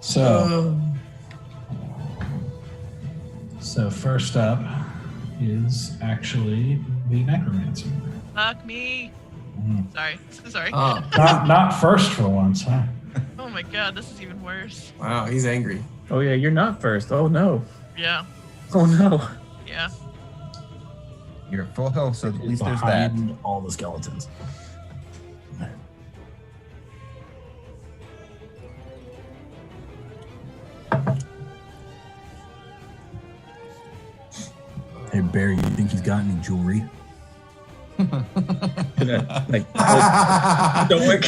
So first up is actually the necromancer. Fuck me. Sorry. Not first for once, huh? Oh my god, this is even worse. Wow, he's angry. Oh yeah, you're not first. Oh no. Yeah. Oh no. Yeah. You're at full health, so at least there's that. Behind all the skeletons. Hey Barry, you think he's got any jewelry? Like, Stoic.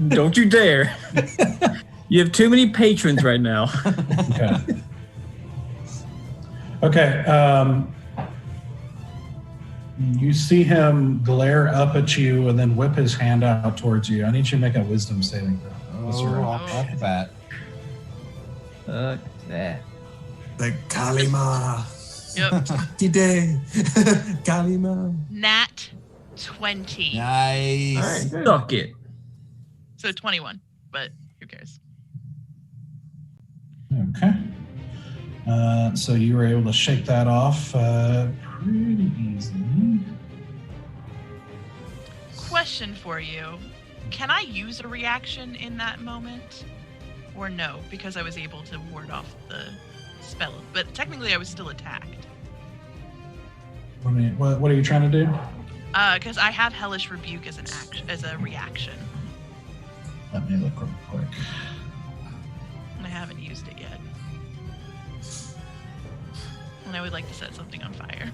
Don't you dare. You have too many patrons right now. Okay. You see him glare up at you and then whip his hand out towards you. I need you to make a wisdom saving throw. What's your Off the bat. There. The Kalima. Yep. Today. Kalima. Nat 20. Nice. Suck it. So 21, but who cares? Okay. So you were able to shake that off pretty easily. Question for you. Can I use a reaction in that moment? Or no, because I was able to ward off the spell. But technically I was still attacked. What are you trying to do? Because I have Hellish Rebuke as a reaction. Let me look real quick. And I haven't used it yet. And I would like to set something on fire.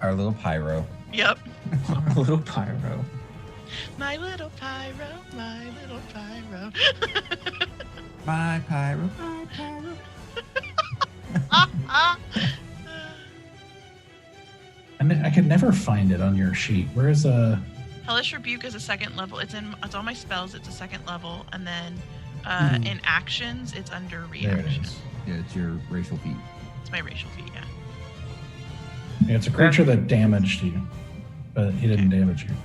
Our little pyro. Yep. A little pyro. My little pyro, my little pyro. My pyro. I could never find it on your sheet. Where is Hellish Rebuke is a second level. It's on my spells. It's a second level, and then in actions, it's under There it reaction. is. Yeah, it's your racial feat. It's my racial feat. Yeah. Yeah, it's a creature that damaged you, but he didn't damage you.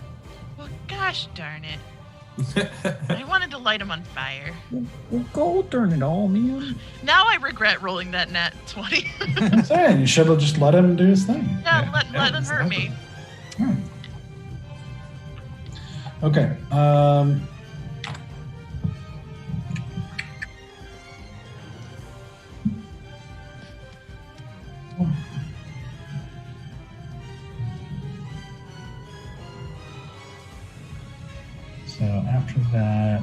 Well, gosh darn it! I wanted to light him on fire. Well, go turn it all, man. Now I regret rolling that nat 20. I'm saying you should have just let him do his thing. Yeah, let him hurt me. Alright. Okay. So after that,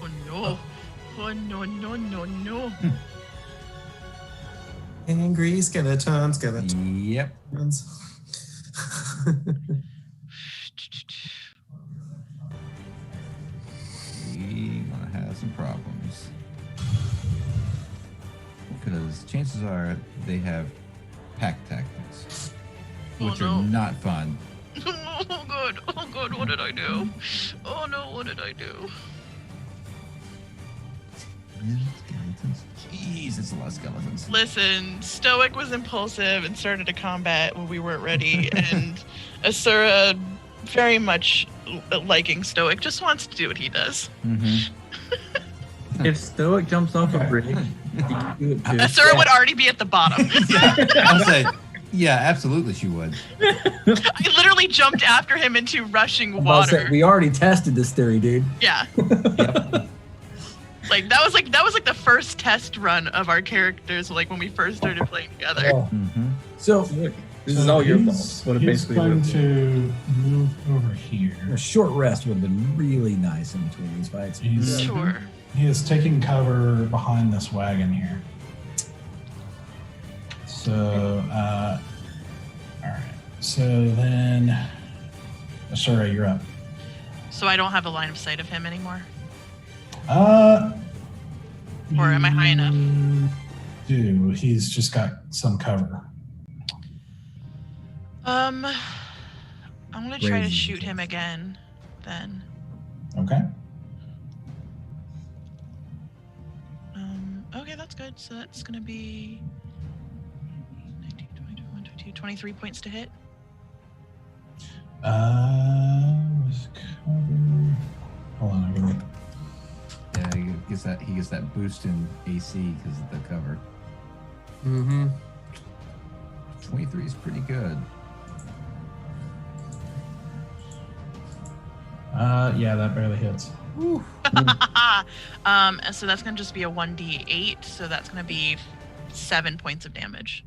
Oh no! Oh no! No! No! No! Angry skeleton. Yep. We want to have some problems. Because chances are they have pack tactics, which Oh, no. are not fun. Oh god! Oh god! What did I do? Oh no! What did I do? Skeletons. Jeez, it's a lot of skeletons. Listen, Stoic was impulsive and started a combat when we weren't ready, and Asura, very much liking Stoic, just wants to do what he does. Mm-hmm. If Stoic jumps off a bridge, he can do it too. Asura would already be at the bottom. I'll say, Yeah, absolutely she would. I literally jumped after him into rushing I'm about to water. say, we already tested this theory, dude. Yeah. Yep. Like that was like the first test run of our characters, like when we first started playing together. Oh. Mm-hmm. So This is all your fault. He's What it basically going was. to move over here. a short rest would have been really nice in between these fights. He's Sure. He is taking cover behind this wagon here. So, all right. So then, sorry, you're up. So I don't have a line of sight of him anymore. Or am I high enough? Do he's just got some cover? I'm gonna try to Crazy. shoot him again, then. Okay. Okay, that's good. So that's gonna be 19, 20, 21, 22, 23 points to hit. With cover. Hold on, I gotta. Yeah, he gets that boost in AC because of the cover. Mm-hmm. 23 is pretty good. Yeah, that barely hits. So that's gonna just be a 1d8. So that's gonna be 7 points of damage.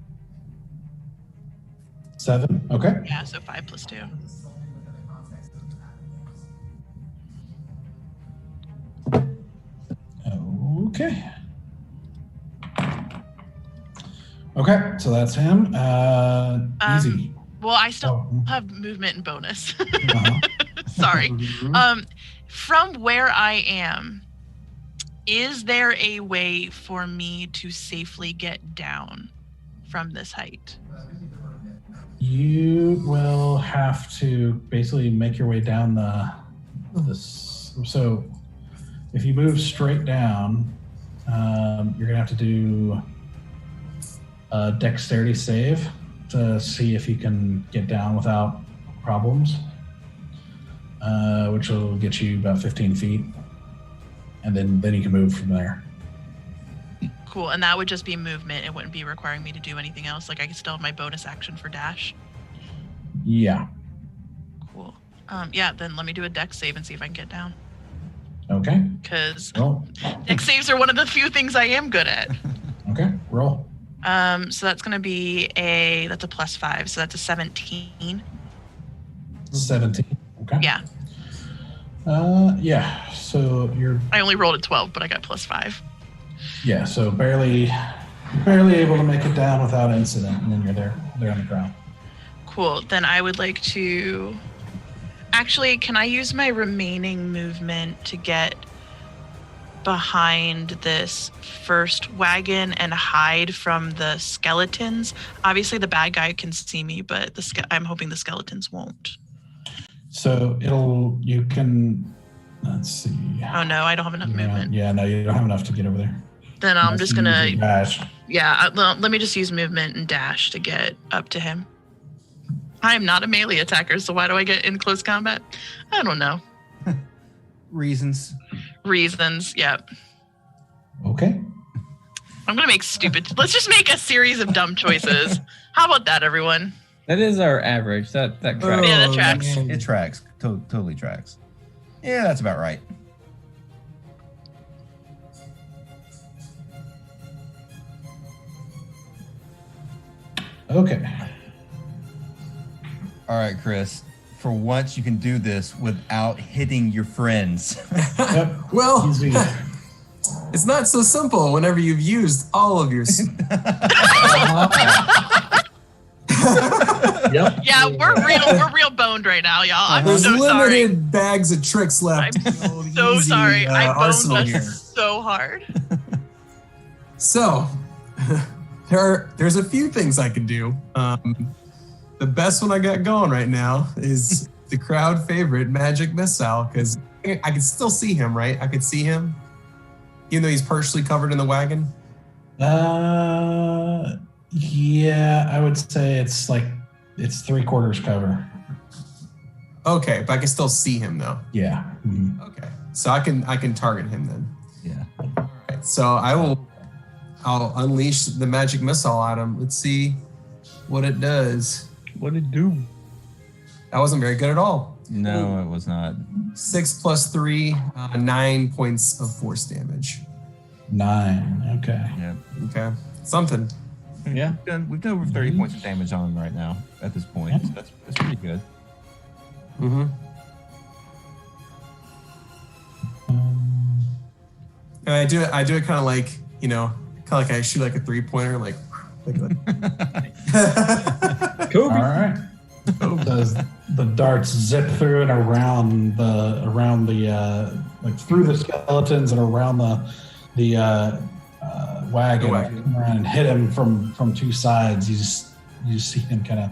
7. Okay. Yeah, so 5 plus 2. Okay. Okay, so that's him. Easy. Well, I still Oh. have movement and bonus. Uh-huh. Sorry. Mm-hmm. From where I am, is there a way for me to safely get down from this height? You will have to basically make your way down so if you move straight down, you're gonna have to do a dexterity save to see if you can get down without problems, which will get you about 15 feet, and then you can move from there. Cool, and that would just be movement. It wouldn't be requiring me to do anything else. Like I could still have my bonus action for dash. Yeah. Cool. Yeah, then let me do a dex save and see if I can get down. Okay. Because Roll. dex saves are one of the few things I am good at. Okay. Roll. So that's gonna be that's a +5, so that's a 17. 17. Okay. Yeah. Yeah. So you're I only rolled a 12, but I got +5. Yeah, so barely able to make it down without incident, and then you're there on the ground. Cool. Then I would like to. Actually, can I use my remaining movement to get behind this first wagon and hide from the skeletons? Obviously, the bad guy can see me, but I'm hoping the skeletons won't. So you can. Let's see. Oh no, I don't have enough movement. Yeah, no, you don't have enough to get over there. Then I'm Unless just you gonna. use your dash. Yeah, let me just use movement and dash to get up to him. I am not a melee attacker, so why do I get in close combat? I don't know. Reasons. Yep. Okay. I'm gonna make stupid. Let's just make a series of dumb choices. How about that, everyone? That is our average. That tracks. Yeah, that tracks. man. It tracks. Totally tracks. Yeah, that's about right. Okay. All right, Chris. For once, you can do this without hitting your friends. Yep. Well, Easy. it's not so simple whenever you've used all of your. Yep. Yeah, we're real boned right now, y'all. I'm There's so limited sorry. bags of tricks left. I'm in the old So easy, sorry. I arsenal boned here. us so hard. So, there's a few things I can do. The best one I got going right now is the crowd favorite magic missile, because I can still see him, right? I could see him, even though he's partially covered in the wagon. Yeah, I would say it's 3/4 cover. Okay, but I can still see him though. Yeah. Mhm. Okay, so I can target him then. Yeah. All right, so I'll unleash the magic missile at him. Let's see. what it does. What it do? That wasn't very good at all. No, it was not. 6 plus 3, 9 points of force damage. 9. Okay. Yeah. Okay. Something. Yeah. We've done over 30 points of damage on him right now at this point. Yeah. So that's pretty good. Mm-hmm. And I do it kind of like, kind of like I shoot like a 3-pointer, like Kobe. All right. Does the darts zip through and around the like through the skeletons and around the wagon, come around and hit him from two sides. You just see him kind of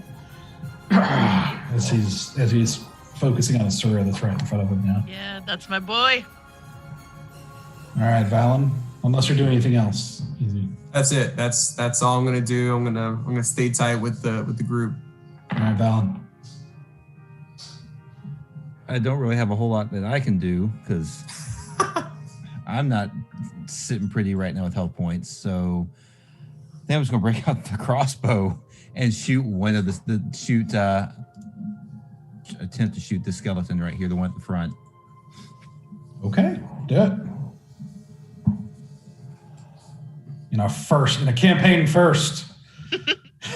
as he's focusing on Asura that's right in front of him now. Yeah, that's my boy. All right, Valen. Unless you're doing anything else, easy. That's it. That's all I'm gonna do. I'm gonna stay tight with the group. All right, Valen. I don't really have a whole lot that I can do because I'm not sitting pretty right now with health points. So I think I'm just gonna break out the crossbow and shoot one of attempt to shoot the skeleton right here, the one at the front. Okay, do it. In a campaign first.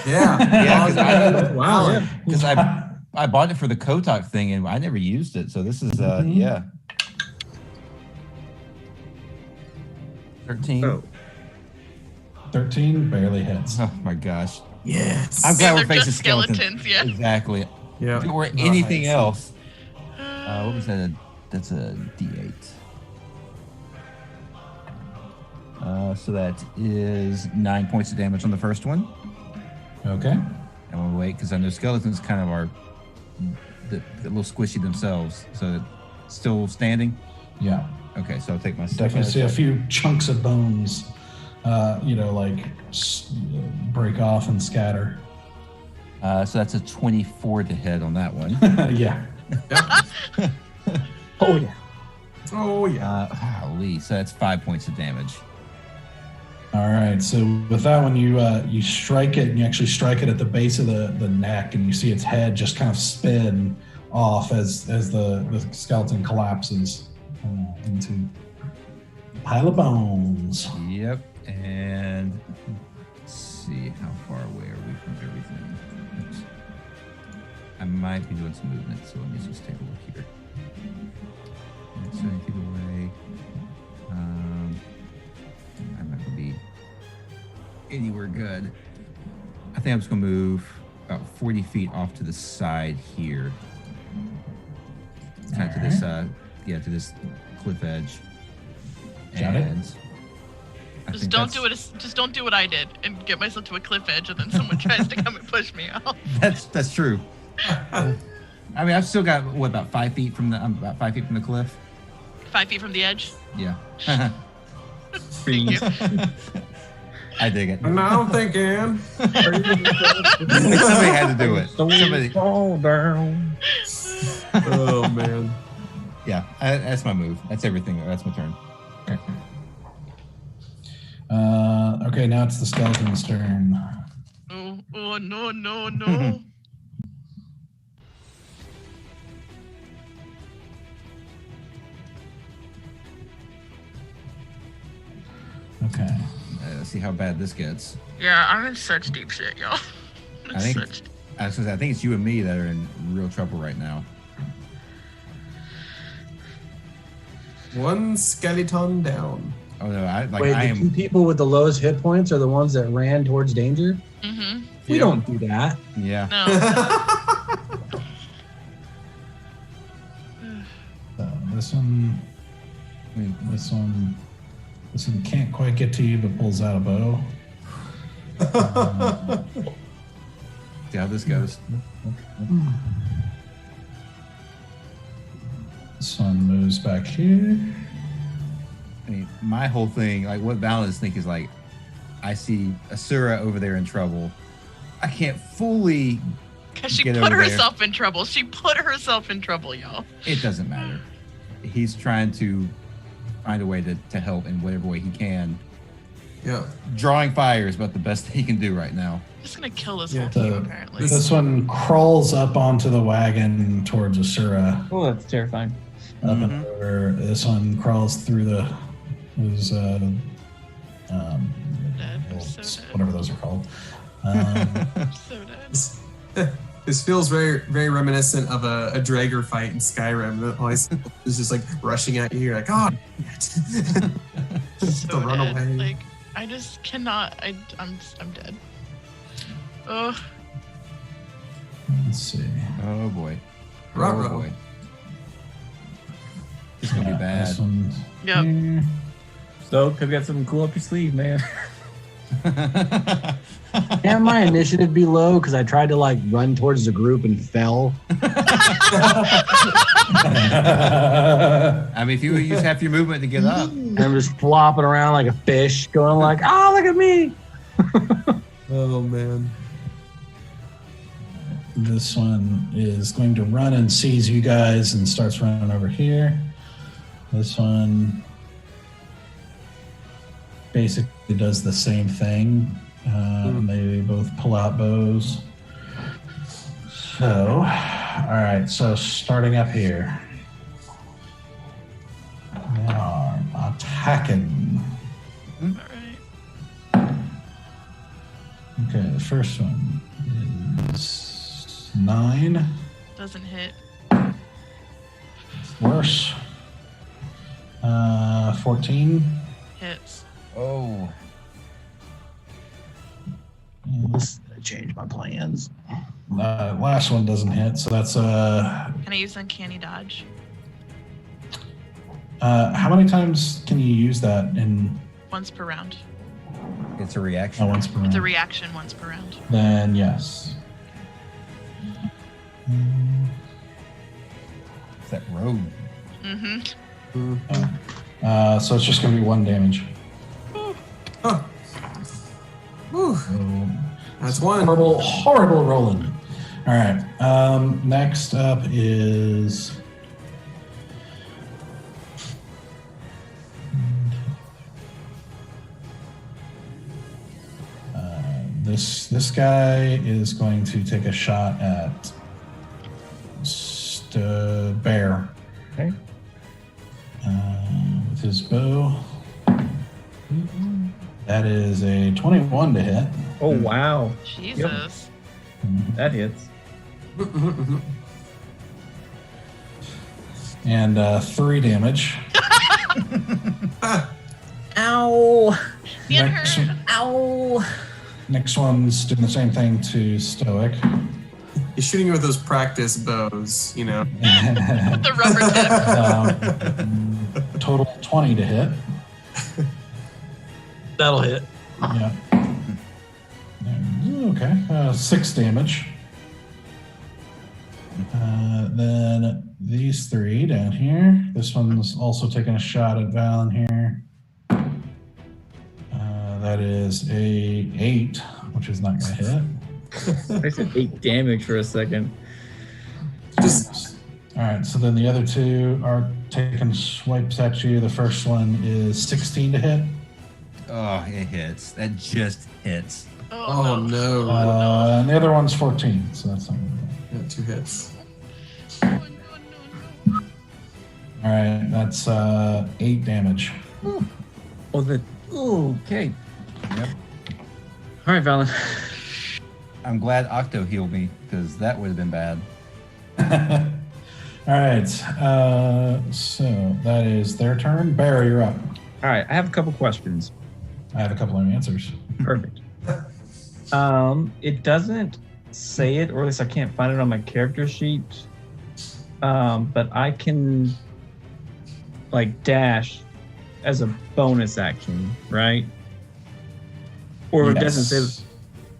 Yeah. Wow. Because I bought it for the Kotak thing and I never used it. So this is 13. Oh. 13 barely hits. Oh my gosh. Yes. I'm glad we're They're facing just skeletons, yeah. Exactly. Yeah. If it were anything else, what was that? That's a D8. So that is 9 points of damage on the first one. Okay. And we'll wait because I know skeletons kind of are a little squishy themselves. So still standing? Yeah. Okay, so I'll take my second. Definitely see a few chunks of bones, break off and scatter. So that's a 24 to hit on that one. Yeah. Oh yeah. Oh yeah. Holy, so that's 5 points of damage. All right. So with that one, you strike it, and you actually strike it at the base of the neck, and you see its head just kind of spin off as the skeleton collapses into a pile of bones. Yep. And let's see, how far away are we from everything? Oops. I might be doing some movement, so let me just take a look here. 70 feet away. I'm not gonna be anywhere good. I think I'm just gonna move about 40 feet off to the side here. Kind of to this, to this cliff edge. Got it. Just don't do what I did and get myself to a cliff edge, and then someone tries to come and push me off. That's true. I mean, I've still got about 5 feet from I'm about 5 feet from the cliff. 5 feet from the edge. Yeah. Thank you. I dig it. Now I'm thinking. Somebody had to do it. Somebody fall down. Oh man. Yeah, that's my move. That's everything. That's my turn. Okay, now it's the skeleton's turn. Oh no. Okay. Let's see how bad this gets. Yeah, I'm in such deep shit, y'all. I think it's you and me that are in real trouble right now. One skeleton down. Oh no! Wait, the two people with the lowest hit points are the ones that ran towards danger? Mm-hmm. We don't do that. Yeah. No. So this one can't quite get to you, but pulls out a bow. See how this goes. This one moves back here. I mean, my whole thing, like what Valens think is like, I see Asura over there in trouble. I can't fully Because she get put over herself in trouble. She put herself in trouble, y'all. It doesn't matter. He's trying to find a way to help in whatever way he can. Yeah. Drawing fire is about the best he can do right now. Just gonna kill this Yeah. whole team apparently. This one crawls up onto the wagon towards Asura. Oh, that's terrifying. Up and over. This one crawls through those Dead. I'm so dead. whatever those are called. I'm so dead. This feels very, very reminiscent of a Drager fight in Skyrim. That always is just like rushing at you. You're like, oh, just to So run dead. away. Like I just cannot. I'm dead. Oh, Let's see. Oh boy. Ruh-roh. Oh boy. It's gonna be bad. This one's yep. here. So, have you got something cool up your sleeve, man? Can my initiative be low? Because I tried to like run towards the group and fell. I mean, if you use half your movement to get up. And I'm just flopping around like a fish, going like, oh, look at me. Oh, man. This one is going to run and sees you guys and starts running over here. This one basically does the same thing. They both pull out bows. So, all right. So starting up here, they are attacking. All right. Okay, the first one is 9. Doesn't hit. Worse. 14. Hits. Oh. Let's change my plans. Last one doesn't hit, so that's Can I use uncanny dodge? how many times can you use that in Once per round. It's a reaction. once per It's a round? reaction once per round. Then yes. It's that road. Mm-hmm. So it's just gonna be 1 damage. Huh. Whew. So That's one. horrible rolling. All right. Next up is this guy is going to take a shot at Bear. Okay. With his bow. That is a 21 to hit. Oh, wow. Jesus. That hits. And 3 damage. Ow. Being Next, hurt. Ow. next one's doing the same thing to Stoic. You're shooting with those practice bows, you know. The rubber tip. Total 20 to hit. That'll hit. Yeah. Okay. 6 damage. Then these 3 down here. This one's also taking a shot at Valen here. That is a 8, which is not going to hit. I said 8 damage for a second. All right. So then the other 2 are taking swipes at you. The first one is 16 to hit. Oh, it hits. That just hits. Oh, no. And the other one's 14. So that's not Yeah, 2 hits. No. all right. That's 8 damage. Oh, okay. Yep. All right, Valen. I'm glad Octo healed me because that would have been bad. All right. So that is their turn. Barry, you're up. All right, I have a couple questions. I have a couple of answers. Perfect. It doesn't say it, or at least I can't find it on my character sheet. But I can like dash as a bonus action, right? Or it doesn't say.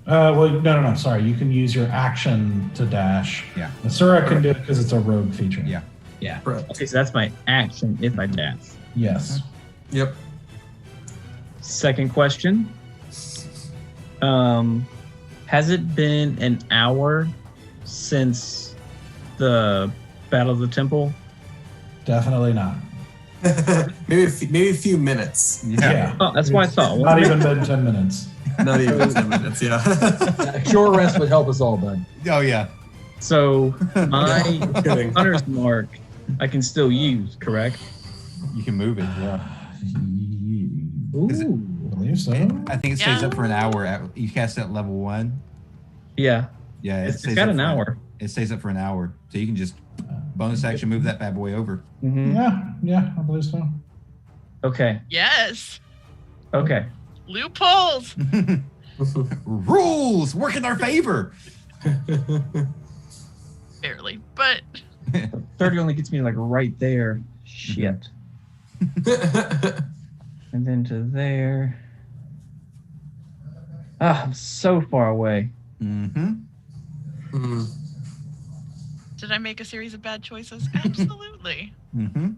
Well, no. Sorry, you can use your action to dash. Yeah. Asura can do it because it's a rogue feature. Yeah. Yeah. Correct. Okay, so that's my action if I dash. Yes. Yep. Second question. Has it been an hour since the Battle of the Temple? Definitely not. maybe a few minutes. Yeah. Oh, that's why I thought. Not even been 10 minutes. Not even 10 minutes. Yeah. A short rest would help us all, bud. Oh yeah. So my Kidding. hunter's mark, I can still use, correct? You can move it. Yeah. Is it- Ooh. I believe so. I think it stays Yeah. up for an hour. You cast it at level 1. Yeah. Yeah, It's stays got up an for hour. It stays up for an hour, so you can just bonus action move that bad boy over. Mm-hmm. Yeah, I believe so. Okay. Yes. Okay. Loopholes. Rules work in our favor. Barely, but 30 only gets me like right there. Shit. And then to there. Ah, I'm so far away. Mm-hmm. did I make a series of bad choices? Absolutely. Mm-hmm.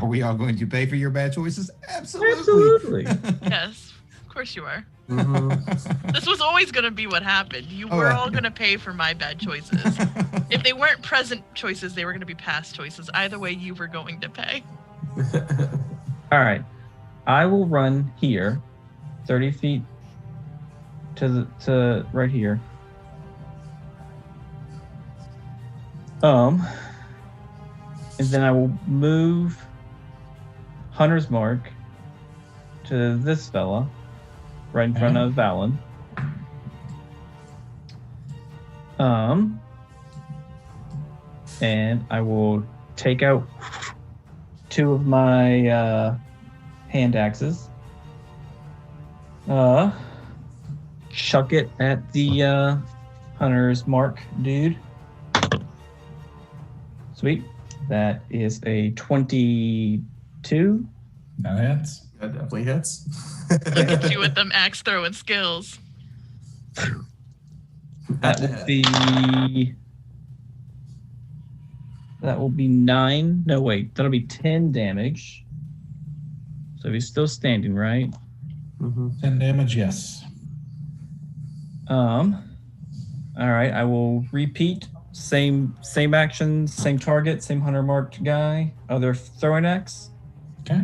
Are we all going to pay for your bad choices? Absolutely. Yes, of course you are. Mhm. This was always going to be what happened. You Oh, were yeah. all going to pay for my bad choices. If they weren't present choices, they were going to be past choices. Either way, you were going to pay. All right. I will run here, 30 feet to right here. And then I will move Hunter's Mark to this fella, right in front of Valen. And I will take out 2 of my hand axes. Chuck it at the Hunter's Mark dude. Sweet. That is a 22. That hits. That definitely hits. Look at you with them axe throwing skills. That will be 9. No, wait. That'll be 10 damage. So he's still standing, right? 10 damage, yes. All right. I will repeat. Same action, same target, same hunter marked guy. Other throwing axe. Okay.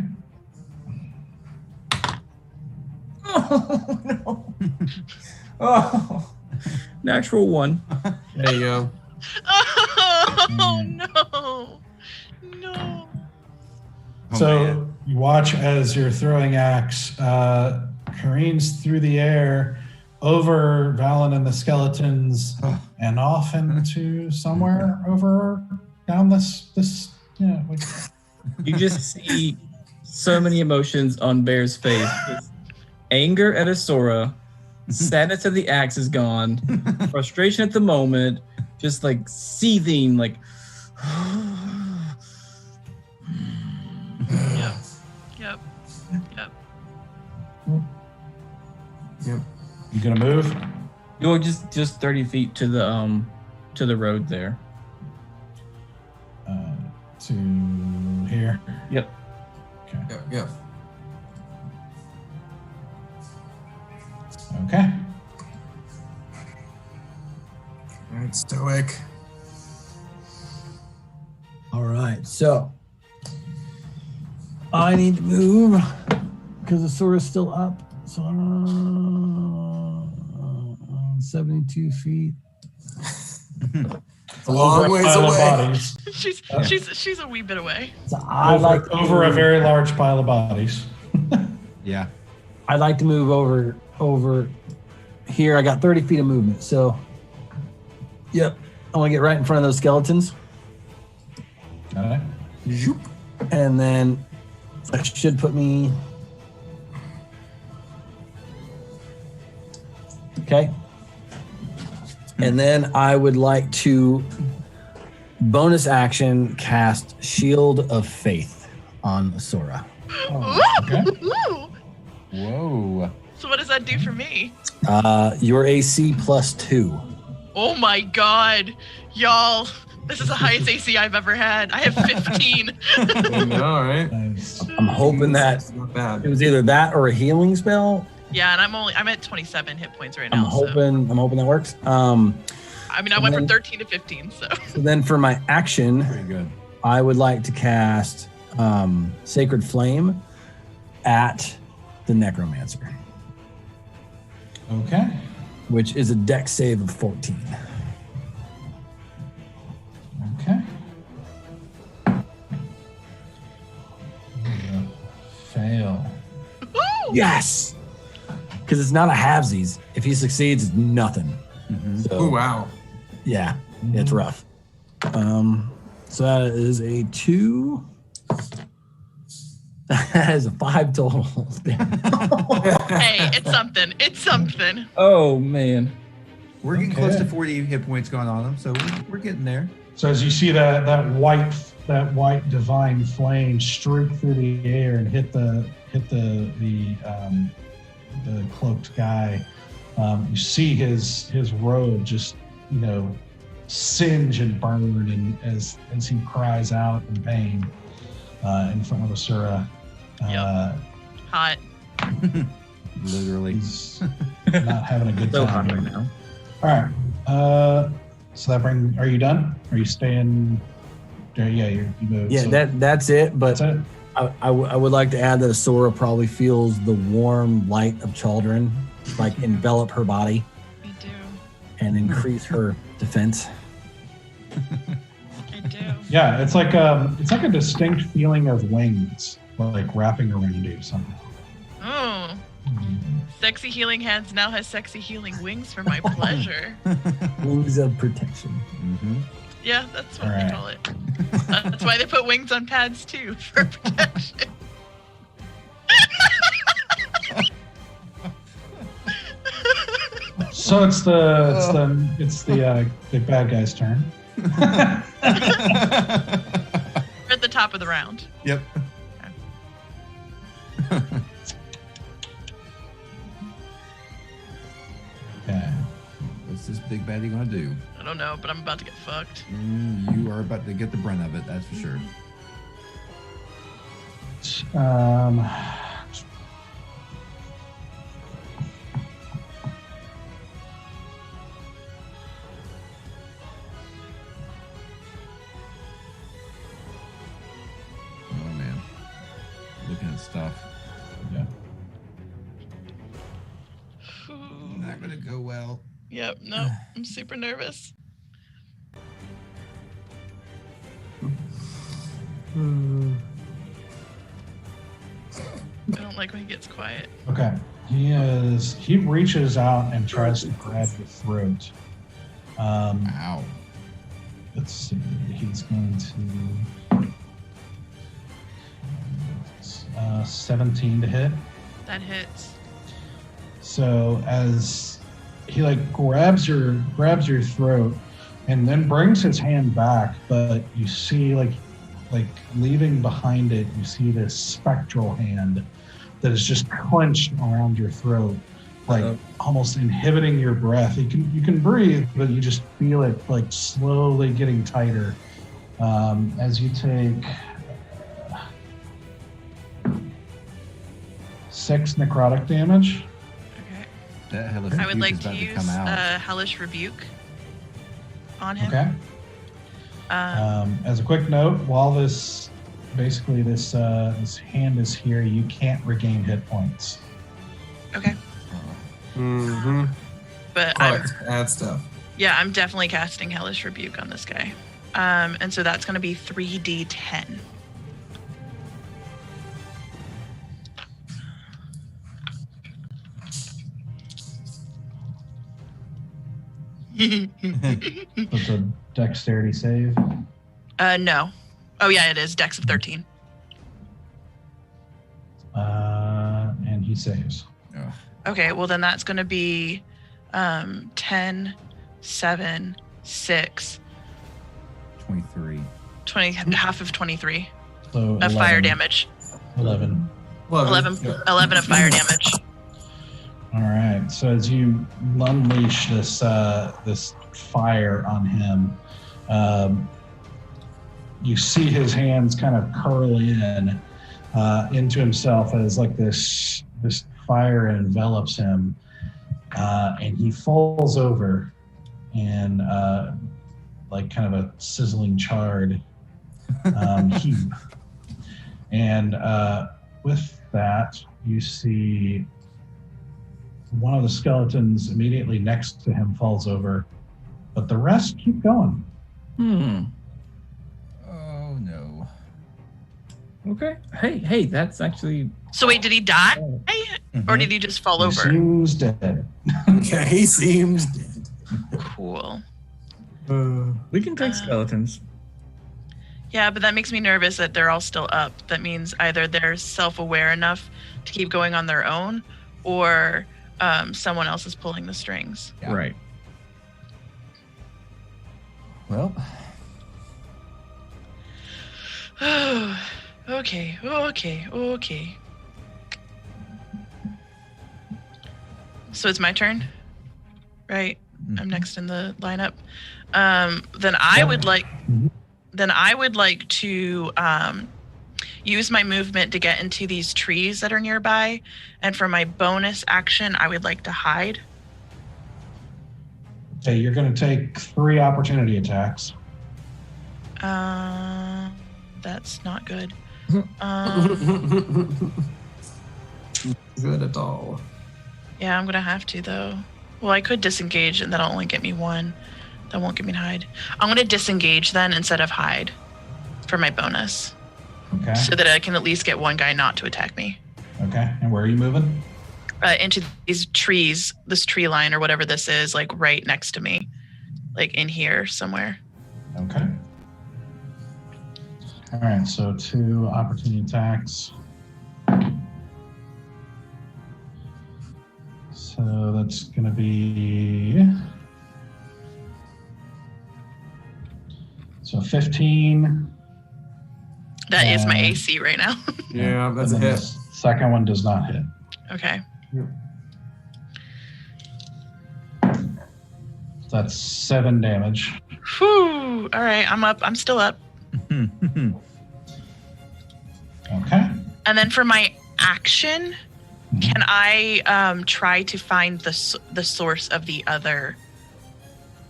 Oh no! Oh, natural 1. There you go. Oh, no. No. So you watch as your throwing axe careens through the air over Valen and the skeletons and off into somewhere over down this like You just see so many emotions on Bear's face. Just anger at Asura, sadness that the axe is gone, frustration at the moment, just like seething, like. Yep. Yep. You gonna move? You're just 30 feet to the road there. To here. Yep. Okay. Yep. Okay. All right, stoic. All right, so I need to move because the sword is still up. So 72 feet. A long ways Pile of away. bodies. She's a wee bit away. So I'd like to over a very large pile of bodies. Yeah. I'd like to move over here. I got 30 feet of movement. So, yep. I want to get right in front of those skeletons. All right. Zoop. And then that should put me. Okay. And then I would like to bonus action cast Shield of Faith on Asura. Ooh. Whoa. So what does that do for me? Your AC +2. Oh my god. Y'all, this is the highest AC I've ever had. I have 15. All right. Nice. I'm hoping that That's not bad. it was either that or a healing spell. Yeah, and I'm at 27 hit points right I'm now. hoping that works. I mean, I went from then- 13 to 15, so. So then for my action, Pretty good. I would like to cast Sacred Flame at the Necromancer, Okay. which is a dex save of 14. Okay. Fail. Yes! Because it's not a halvesies. If he succeeds, it's nothing. So, Oh, wow. yeah, it's rough. So that is a 2. That is a 5 total. Hey, it's something. It's something. Oh man. We're getting close to 40 hit points going on them, so we're getting there. So as you see that white divine flame streak through the air and hit the cloaked guy, you see his robe just singe and burn, and as he cries out in pain in front of Asura. Hot. Literally. He's not having a good So time hot right now. All right. So that are you done? Are you staying? Yeah, you moved. Yeah, so that's it. But that's it. I would like to add that Asura probably feels the warm light of Chaldrin like envelop her body I do. and increase her defense. I do. Yeah, it's like a distinct feeling of wings, like wrapping around you somehow. Oh. Sexy healing hands now has sexy healing wings for my pleasure. Wings of protection. Mm-hmm. Yeah, that's what All they right. call it. That's why they put wings on pads too, for protection. So it's the bad guy's turn. We're at the top of the round. Yep. Okay. What's this big baddie gonna do? I don't know, but I'm about to get fucked. You are about to get the brunt of it, that's for sure. Oh man. Looking at stuff. Yeah. Not gonna go well. Yep, no, I'm super nervous. I don't like when he gets quiet. Okay. He reaches out and tries to grab your throat. Ow. Let's see. He's going to 17 to hit. That hits. So as he grabs your throat and then brings his hand back, but you see like leaving behind it, you see this spectral hand that is just clenched around your throat, almost inhibiting your breath. You can breathe, but you just feel it slowly getting tighter as you take 6 necrotic damage. Okay. That hellish I would rebuke like is to about to use come out. Hellish Rebuke on him. Okay. As a quick note, while this hand is here, you can't regain hit points. Okay. Mm-hmm. But It's bad stuff. I'm definitely casting Hellish Rebuke on this guy. And so that's going to be 3d10. That's a dexterity save. No. Oh yeah, it is Dex of 13. And he saves. Ugh. Okay, well then that's going to be 10, 7, 6, 23. 20, half of 23 So of fire damage. 11. 11 of fire damage. All right. So as you unleash this fire on him, you see his hands kind of curl in into himself as this fire envelops him, and he falls over, and kind of a sizzling charred heap. And with that, you see one of the skeletons immediately next to him falls over, but the rest keep going. Oh no. Okay. Hey, that's actually. So wait, did he die? Or did he just fall over? Seems dead. Okay, he seems dead. Cool. We can take skeletons. Yeah, but that makes me nervous that they're all still up. That means either they're self-aware enough to keep going on their own, or someone else is pulling the strings. Yeah. Right. Well. Okay. So it's my turn, right? I'm next in the lineup. Then I would like to use my movement to get into these trees that are nearby, and for my bonus action, I would like to hide. Okay, you're going to take 3 opportunity attacks. That's not good. Good at all. Yeah, I'm gonna have to though. Well, I could disengage, and that'll only get me 1. That won't get me to hide. I'm gonna disengage then instead of hide for my bonus. Okay. So that I can at least get one guy not to attack me. Okay, and where are you moving? Into these trees, this tree line or whatever this is, like right next to me, like in here somewhere. Okay. All right, so 2 opportunity attacks. So that's going to be... So 15. That is my AC right now. Yeah, that's a And then hit. the second one does not hit. Okay. So that's 7 damage. Whew. All right, I'm up. I'm still up. Okay. And then for my action, can I try to find the source of the other,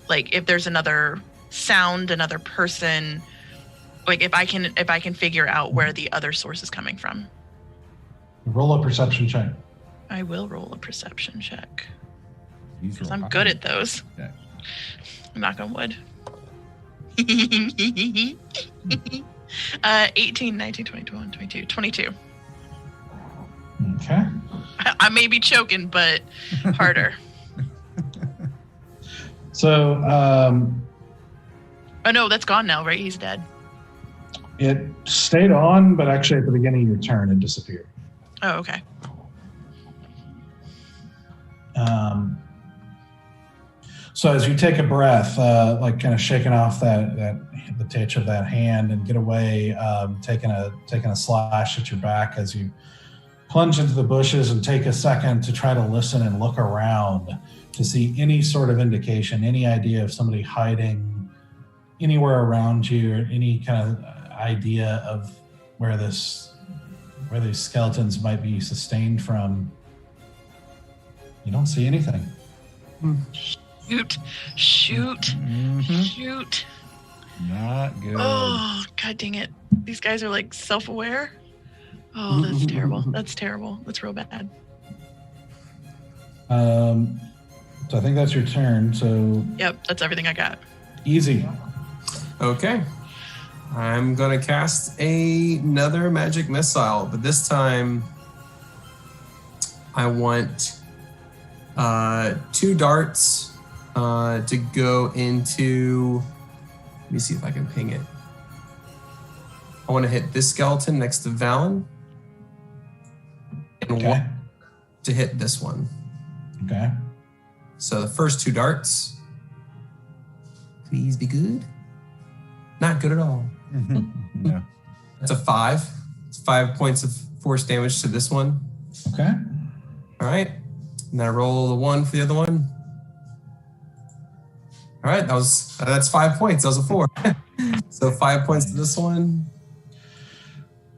like if there's another sound, another person, like if I can figure out where the other source is coming from. Roll a perception check. I will roll a perception check These because are I'm good at those. Yeah. Knock on wood. 18, 19, 20, 21, 22, 22. Okay. I may be choking, but harder. So Oh no, that's gone now, right? He's dead. it stayed on, but actually at the beginning of your turn, it disappeared. Oh, okay. So as you take a breath, like kind of shaking off the touch of that hand and get away, taking a slash at your back as you plunge into the bushes and take a second to try to listen and look around to see any sort of indication, any idea of somebody hiding anywhere around you, or any kind of idea of where these skeletons might be sustained from. You don't see anything. Shoot. Not good. Oh, God dang it. These guys are like self-aware. Oh, that's terrible. That's terrible. That's real bad. So I think that's your turn. So Yep, that's everything I got. easy. Okay. I'm going to cast another magic missile, but this time I want 2 darts to go into... Let me see if I can ping it. I want to hit this skeleton next to Valen. And Okay. one to hit this one. Okay. So the first 2 darts. Please be good. Not good at all. No. That's a 5. It's 5 points of force damage to this one. Okay. All right. And then I roll the 1 for the other one. All right. That's 5 points. That was a 4. So 5 points to this one.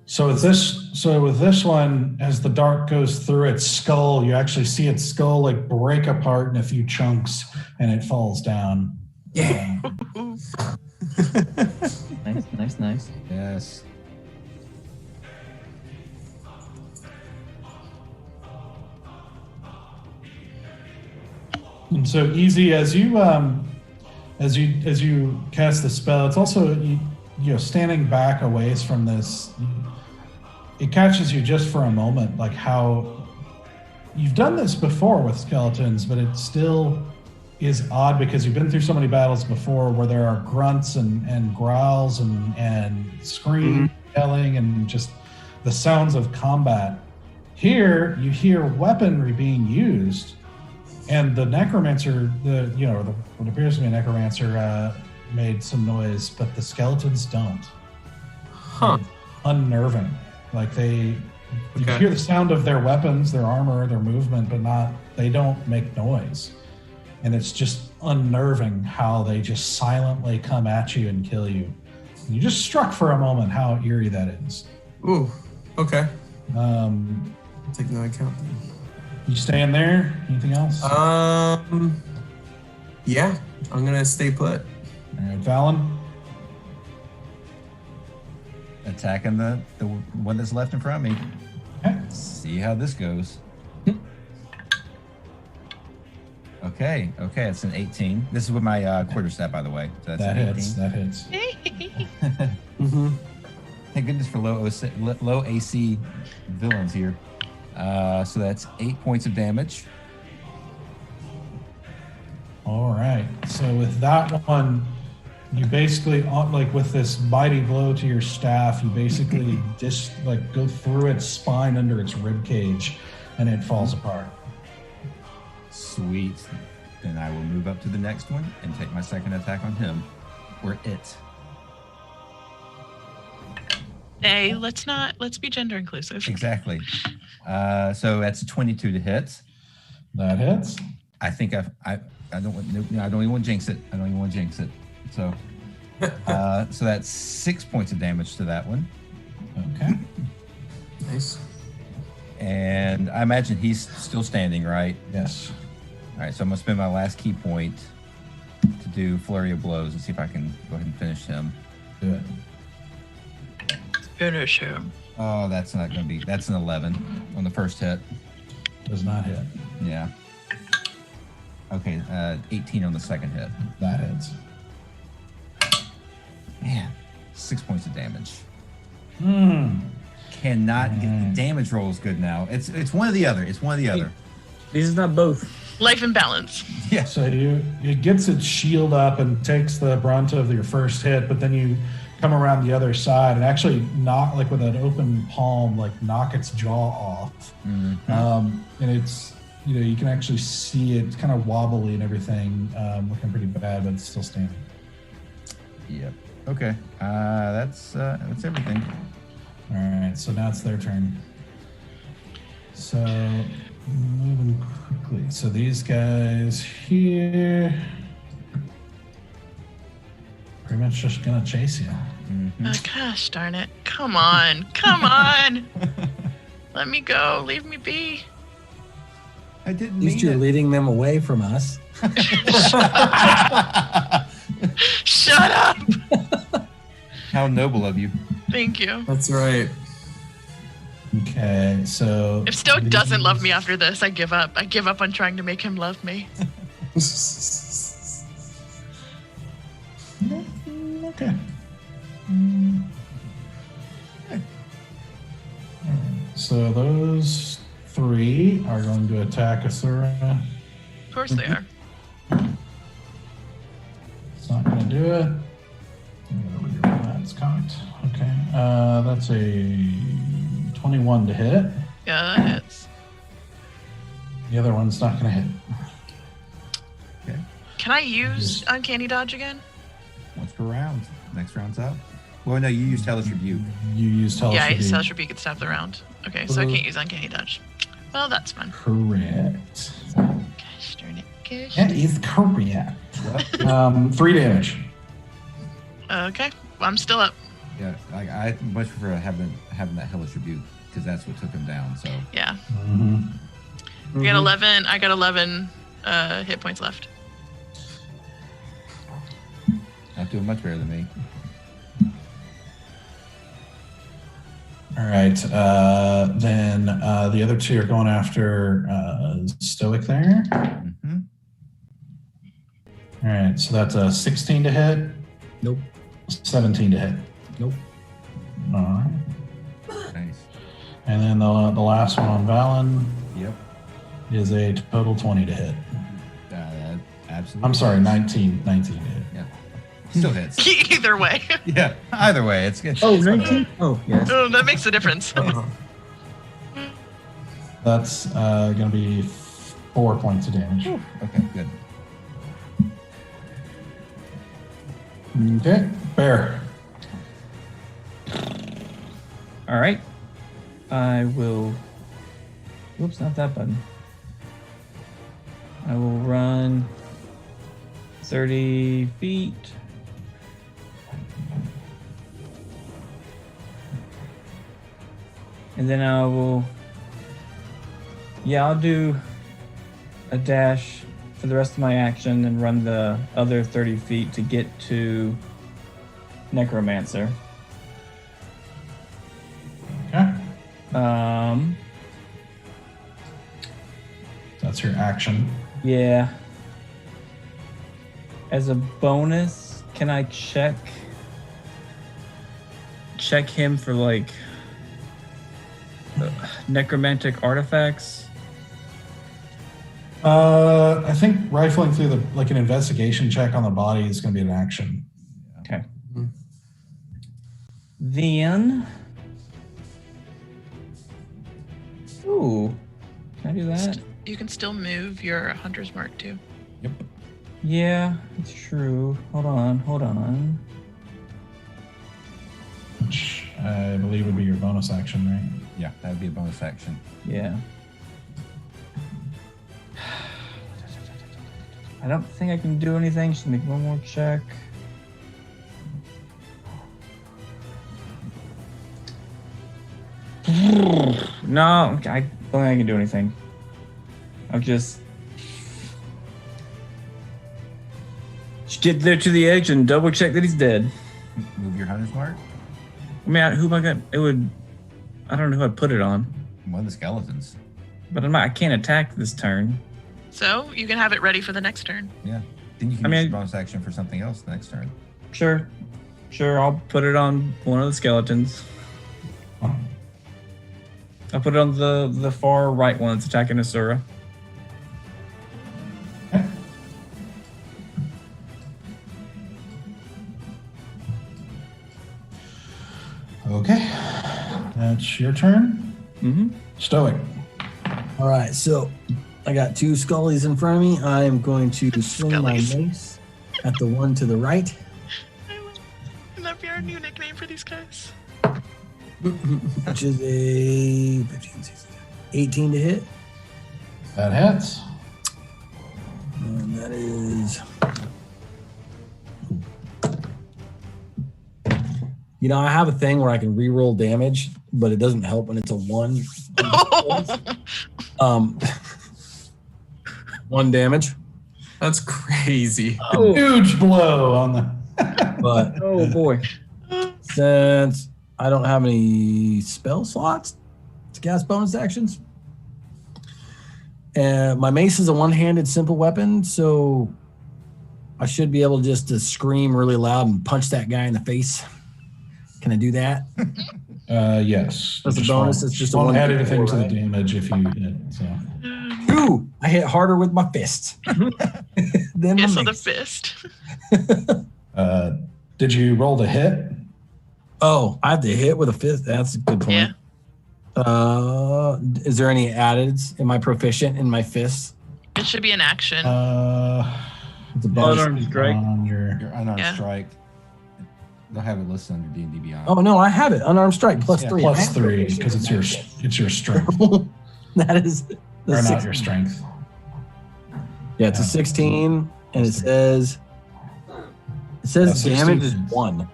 So with this one, as the dart goes through its skull, you actually see its skull like break apart in a few chunks, and it falls down. Yeah. Nice. Yeah. So easy as you cast the spell, it's also you know, standing back a ways from this, it catches you just for a moment, like how you've done this before with skeletons, but it still is odd because you've been through so many battles before where there are grunts and growls and screams, yelling, and just the sounds of combat. Here, you hear weaponry being used, and the necromancer, what appears to be a necromancer, made some noise, but the skeletons don't. Huh. It's unnerving. Like you hear the sound of their weapons, their armor, their movement, but they don't make noise. And it's just unnerving how they just silently come at you and kill you. And you just struck for a moment how eerie that is. Ooh, okay. I'll take no account. You staying there? Anything else? Yeah, I'm gonna stay put. All right, Valen. Attacking the one that's left in front of me. Okay. See how this goes. Okay, it's an 18. This is with my quarterstaff, by the way. So that's That an hits. 18. That hits. Thank goodness for low AC villains here. So that's 8 points of damage. All right. So with that one, you basically, like with this mighty blow to your staff, you basically just like go through its spine under its rib cage, and it falls apart. Sweet. Then I will move up to the next one and take my second attack on him, or it. Hey, let's be gender inclusive. Exactly. So that's a 22 to hit. That hits. I think I don't even want to jinx it. So, so that's 6 points of damage to that one. Okay. Nice. And I imagine he's still standing, right? Yes. All right, so I'm gonna spend my last key point to do flurry of blows and see if I can go ahead and finish him. Do it. Finish him. Oh, that's not gonna be. That's an 11 on the first hit. Does not hit. Yeah. Okay, 18 on the second hit. That hits. Man, 6 points of damage. Cannot get the damage roll is good now. It's one or the other. It's one or the other. This is not both. Life and balance. Yeah. So it gets its shield up and takes the brunt of your first hit, but then you come around the other side and actually knock, like with an open palm, like knock its jaw off. And it's, you can actually see it kind of wobbly and everything, looking pretty bad, but it's still standing. Yep. Okay. That's everything. All right. So now it's their turn. So moving quickly. So these guys here, pretty much just gonna chase you. Oh, gosh darn it. Come on. Let me go. Leave me be. I didn't At least you're leading them away from us. Shut up. How noble of you. Thank you. That's right. Okay, so If Stoke doesn't love me after this, I give up. I give up on trying to make him love me. Okay. So those three are going to attack Asura. Of course they are. It's not going to do it. That's cocked. Okay. That's a 21 to hit. Yeah, that hits. The other one's not going to hit. Okay. Can I use Uncanny Dodge again? Once per round. Next round's up. Well, no, you used Hellish Rebuke. You used Hellish Yeah, I Rebuke. used Hellish Rebuke at the start of the round. Okay, so I can't use Uncanny Dodge. Well, that's fun. Correct. Gosh darn it. Gosh. That is correct. 3 damage. Okay, well, I'm still up. Yeah, I much prefer having that Hellish Rebuke because that's what took him down. So Yeah. Mm-hmm. I got 11 hit points left. not doing much better than me. All right. Then the other two are going after Stoic there. Mm-hmm. All right, so that's a 16 to hit. Nope. 17 to hit. Nope. All right. Nice. And then the last one on Valen Yep. is a total 20 to hit. Absolutely. I'm sorry, 19 to hit. Yeah. Still hits. Either way. Yeah. Either way, it's good. Oh, 19? Oh, yes. Oh, that makes a difference. That's going to be 4 points of damage. Okay, good. Okay, Bear. All right. I will. Whoops, not that button. I will run 30 feet. And then I will. Yeah, I'll do a dash for the rest of my action and run the other 30 feet to get to Necromancer. Okay. That's your action. Yeah. As a bonus, can I check him for like necromantic artifacts? I think rifling through an investigation check on the body is going to be an action. Okay. Then, ooh, can I do that? You can still move your hunter's mark too. Yep. Yeah, it's true. Hold on. Which I believe would be your bonus action, right? Yeah, that would be a bonus action. Yeah. I don't think I can do anything. Just make one more check. No, I don't think I can do anything. I'll just get there to the edge and double check that he's dead. Move your hunter's mark? I mean, who am I gonna? I don't know who I'd put it on. One of the skeletons. But I can't attack this turn. So you can have it ready for the next turn. Yeah. Then you can use your bonus action for something else next turn. Sure, I'll put it on one of the skeletons. I'll put it on the far right one that's attacking Asura. Okay. That's your turn. Mm-hmm. Stoic. All right, so I got two Scullies in front of me. I am going to swing my mace at the one to the right. Can that be our new nickname for these guys? Which is a 15, 16, 18 to hit. That hits. And that is... You know, I have a thing where I can re-roll damage, but it doesn't help when it's a 1. 1 damage. That's crazy. Huge blow on the... But oh boy. Since I don't have any spell slots to cast bonus actions, and my mace is a one-handed simple weapon, so I should be able just to scream really loud and punch that guy in the face. Can I do that? Yes. That's a bonus. It's just a won't one add d4, anything to the right? damage if you hit. So. Ooh, I hit harder with my fist than Yes, my with a mace. fist. Did you roll to hit? Oh, I have to hit with a fist. That's a good point. Yeah. Is there any addeds? Am I proficient in my fists? It should be an action. It's a bonus. Unarmed strike. On your unarmed Yeah. strike. They'll have it listed under D&D Beyond. Oh no, I have it. Unarmed strike plus 3. plus 3 because it's your strength. That is the Or not 16. your strength. Yeah, it's a 16, and it says damage is 1.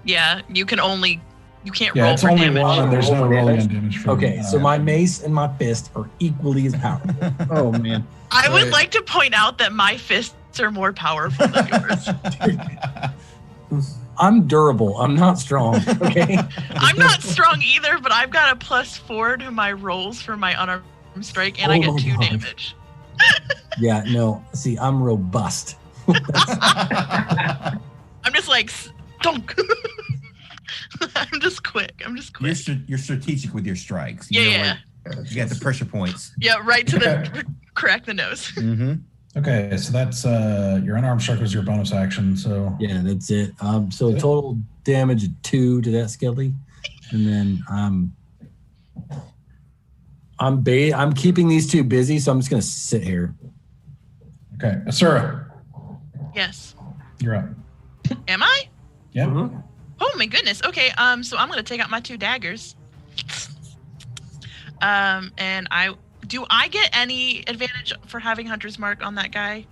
Yeah, you can't Yeah, roll it's for only damage. 1 and there's no rolling on damage for Okay, so my mace and my fist are equally as powerful. Oh man. I would like to point out that my fists are more powerful than yours. I'm durable. I'm not strong. Okay. I'm not strong either, but I've got a +4 to my rolls for my unarmed strike, and I Oh get my 2 God. damage. Yeah, no. See, I'm robust. I'm just like, stunk. I'm just quick. You're strategic with your strikes. Yeah. You got the pressure points. Yeah, right to the crack the nose. Mm-hmm. Okay, so that's your unarmed strike was your bonus action. So yeah, that's it. So total damage 2 to that skelly, and then I'm keeping these two busy, so I'm just gonna sit here. Okay, Asura, Yes. you're up. Am I? Yep. Mhm. Oh my goodness. Okay. So I'm gonna take out my 2 daggers. And I get any advantage for having Hunter's Mark on that guy?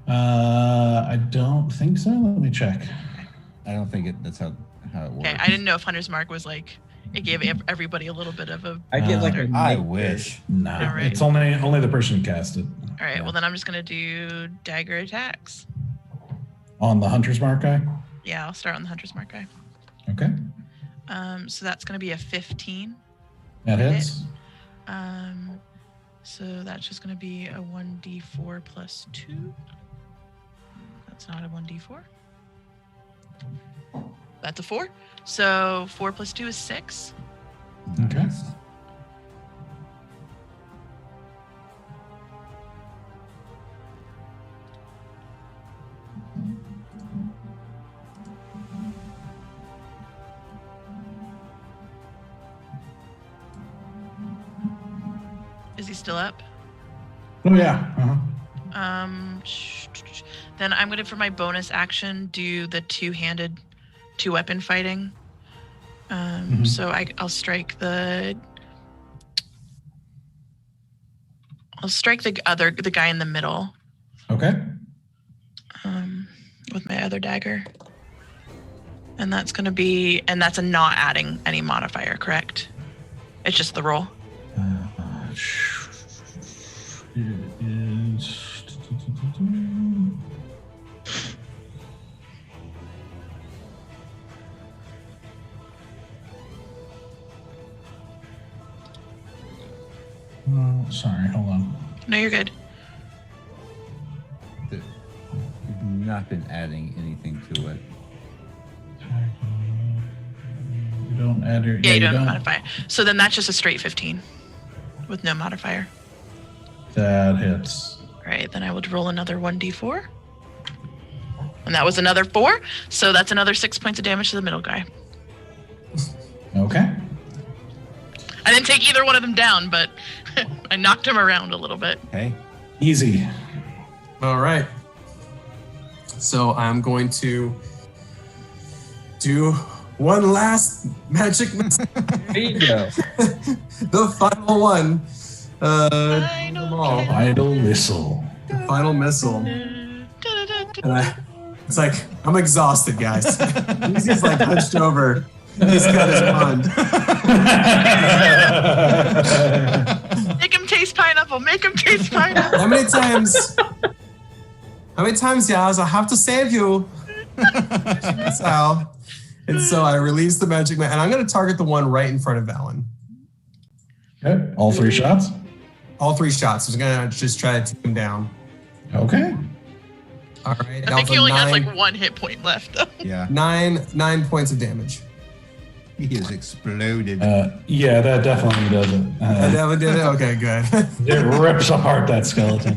I don't think so. Let me check. I don't think that's how it works. Okay. I didn't know if Hunter's Mark was like it gave everybody a little bit of a. I get like a. I wish. No, All right. it's only the person who cast it. All right. Well, then I'm just gonna do dagger attacks. On the Hunter's Mark guy? Yeah, I'll start on the Hunter's Mark guy. Okay. So that's gonna be a 15. That hits. So that's just gonna be a 1d4 plus 2. That's not a 1d4. That's a 4. So 4 plus 2 is 6. Okay. Is he still up? Oh yeah. Uh-huh. Then I'm gonna, for my bonus action, do the two-handed, two-weapon fighting. So I'll strike the. I'll strike the guy in the middle. Okay. With my other dagger. And that's gonna be, and that's a not adding any modifier, correct? It's just the roll. It is. Oh, sorry, hold on. No, you're good. You've not been adding anything to it. You don't add your. Yeah, you don't modify. So then that's just a straight 15 with no modifier. That hits. All right, then I would roll another 1d4. And that was another 4. So that's another 6 points of damage to the middle guy. Okay. I didn't take either one of them down, but I knocked him around a little bit. Okay. Easy. All right. So I'm going to do one last magic missile. There you go. The final one. Final missile. Final missile. And it's like, I'm exhausted, guys. He's just like hunched over. He's got his wand. Make him taste pineapple. Make him taste pineapple. How many times, Yaz? I have to save you. And so I release the magic man, and I'm going to target the one right in front of Valen. Okay. All 3 shots? All 3 shots. I'm going to just try to take him down. Okay. All right. I think he only has like 1 hit point left, though. Yeah. 9 points of damage. He has exploded. Yeah, that definitely does it. I never did it? Okay, good. It rips apart that skeleton.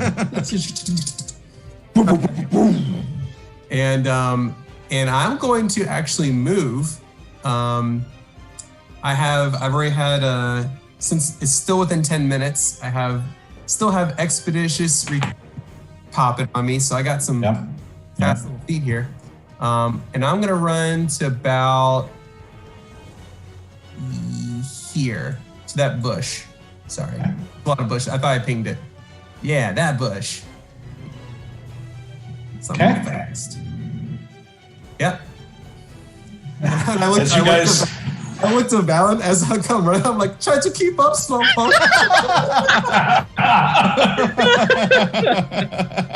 And I'm going to actually move. I've already had since it's still within 10 minutes, still have expeditious popping on me, so I got some fast little feet here. And I'm gonna run to about here, to that bush. Sorry, a lot of bush. I thought I pinged it. Yeah, that bush. So I'm going fast. Yep. And I looked to Valen as I come running. I'm like, try to keep up, Slowpoke.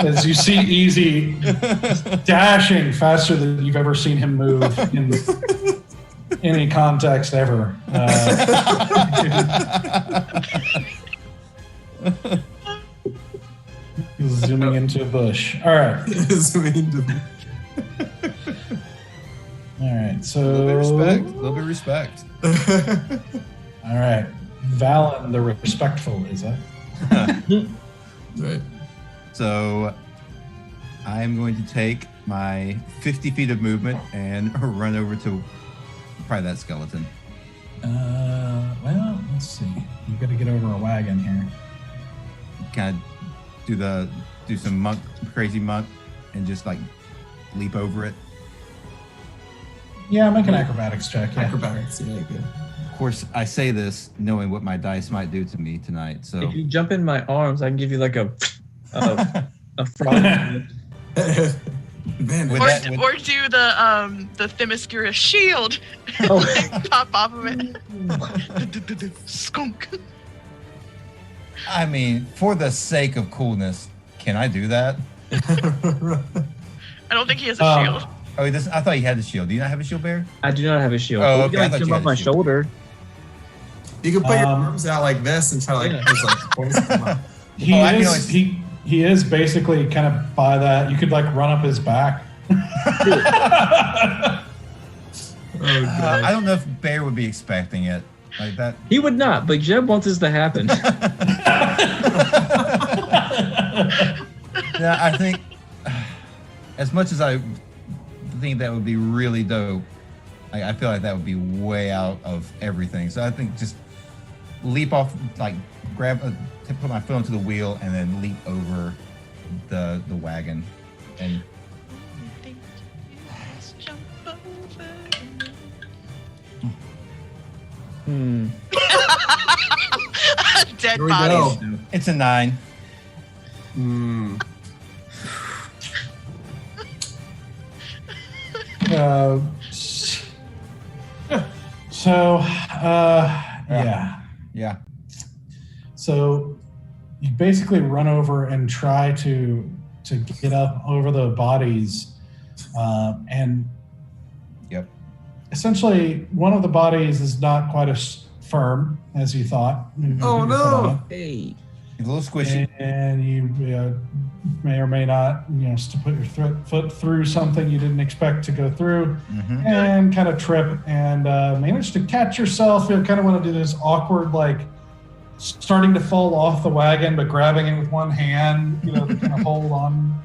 As you see Easy dashing faster than you've ever seen him move in any context ever. He's zooming into a bush. All right. Zooming into. All right. So A little bit of respect. All right. Valen the respectful is up. Right. So I'm going to take my 50 feet of movement and run over to probably that skeleton. Well, let's see. You got to get over a wagon here. Kind of do some crazy monk, and just like leap over it. Yeah, make an acrobatics check. Yeah. Acrobatics. Yeah, good. Of course, I say this knowing what my dice might do to me tonight. So If you jump in my arms, I can give you like a frog. Man, Or do the Themyscira shield. Oh. Like, pop off of it. Skunk. I mean, for the sake of coolness, can I do that? I don't think he has a shield. Oh, he doesn't. I thought he had a shield. Do you not have a shield, Bear? I do not have a shield. Oh, You okay, can I like thought jump you off had a my shield. shoulder. you can put your arms out like this and try to like, just, like poise them up. He is basically kind of by that. You could like run up his back. God. I don't know if Bear would be expecting it like that. He would not, but Jeb wants this to happen. Yeah, I think as much as I think that would be really dope, I feel like that would be way out of everything. So I think just leap off, like put my foot onto the wheel and then leap over the wagon. And Jump over. Dead Here we bodies. go. it's a 9. Yeah. So you basically run over and try to get up over the bodies, and Yep. essentially one of the bodies is not quite as firm as you thought. Oh, no. Hey. It's a little squishy. And you may or may not, to put your foot through something you didn't expect to go through, and kind of trip and manage to catch yourself. You kind of want to do this awkward, like starting to fall off the wagon, but grabbing it with one hand, to kind of hold on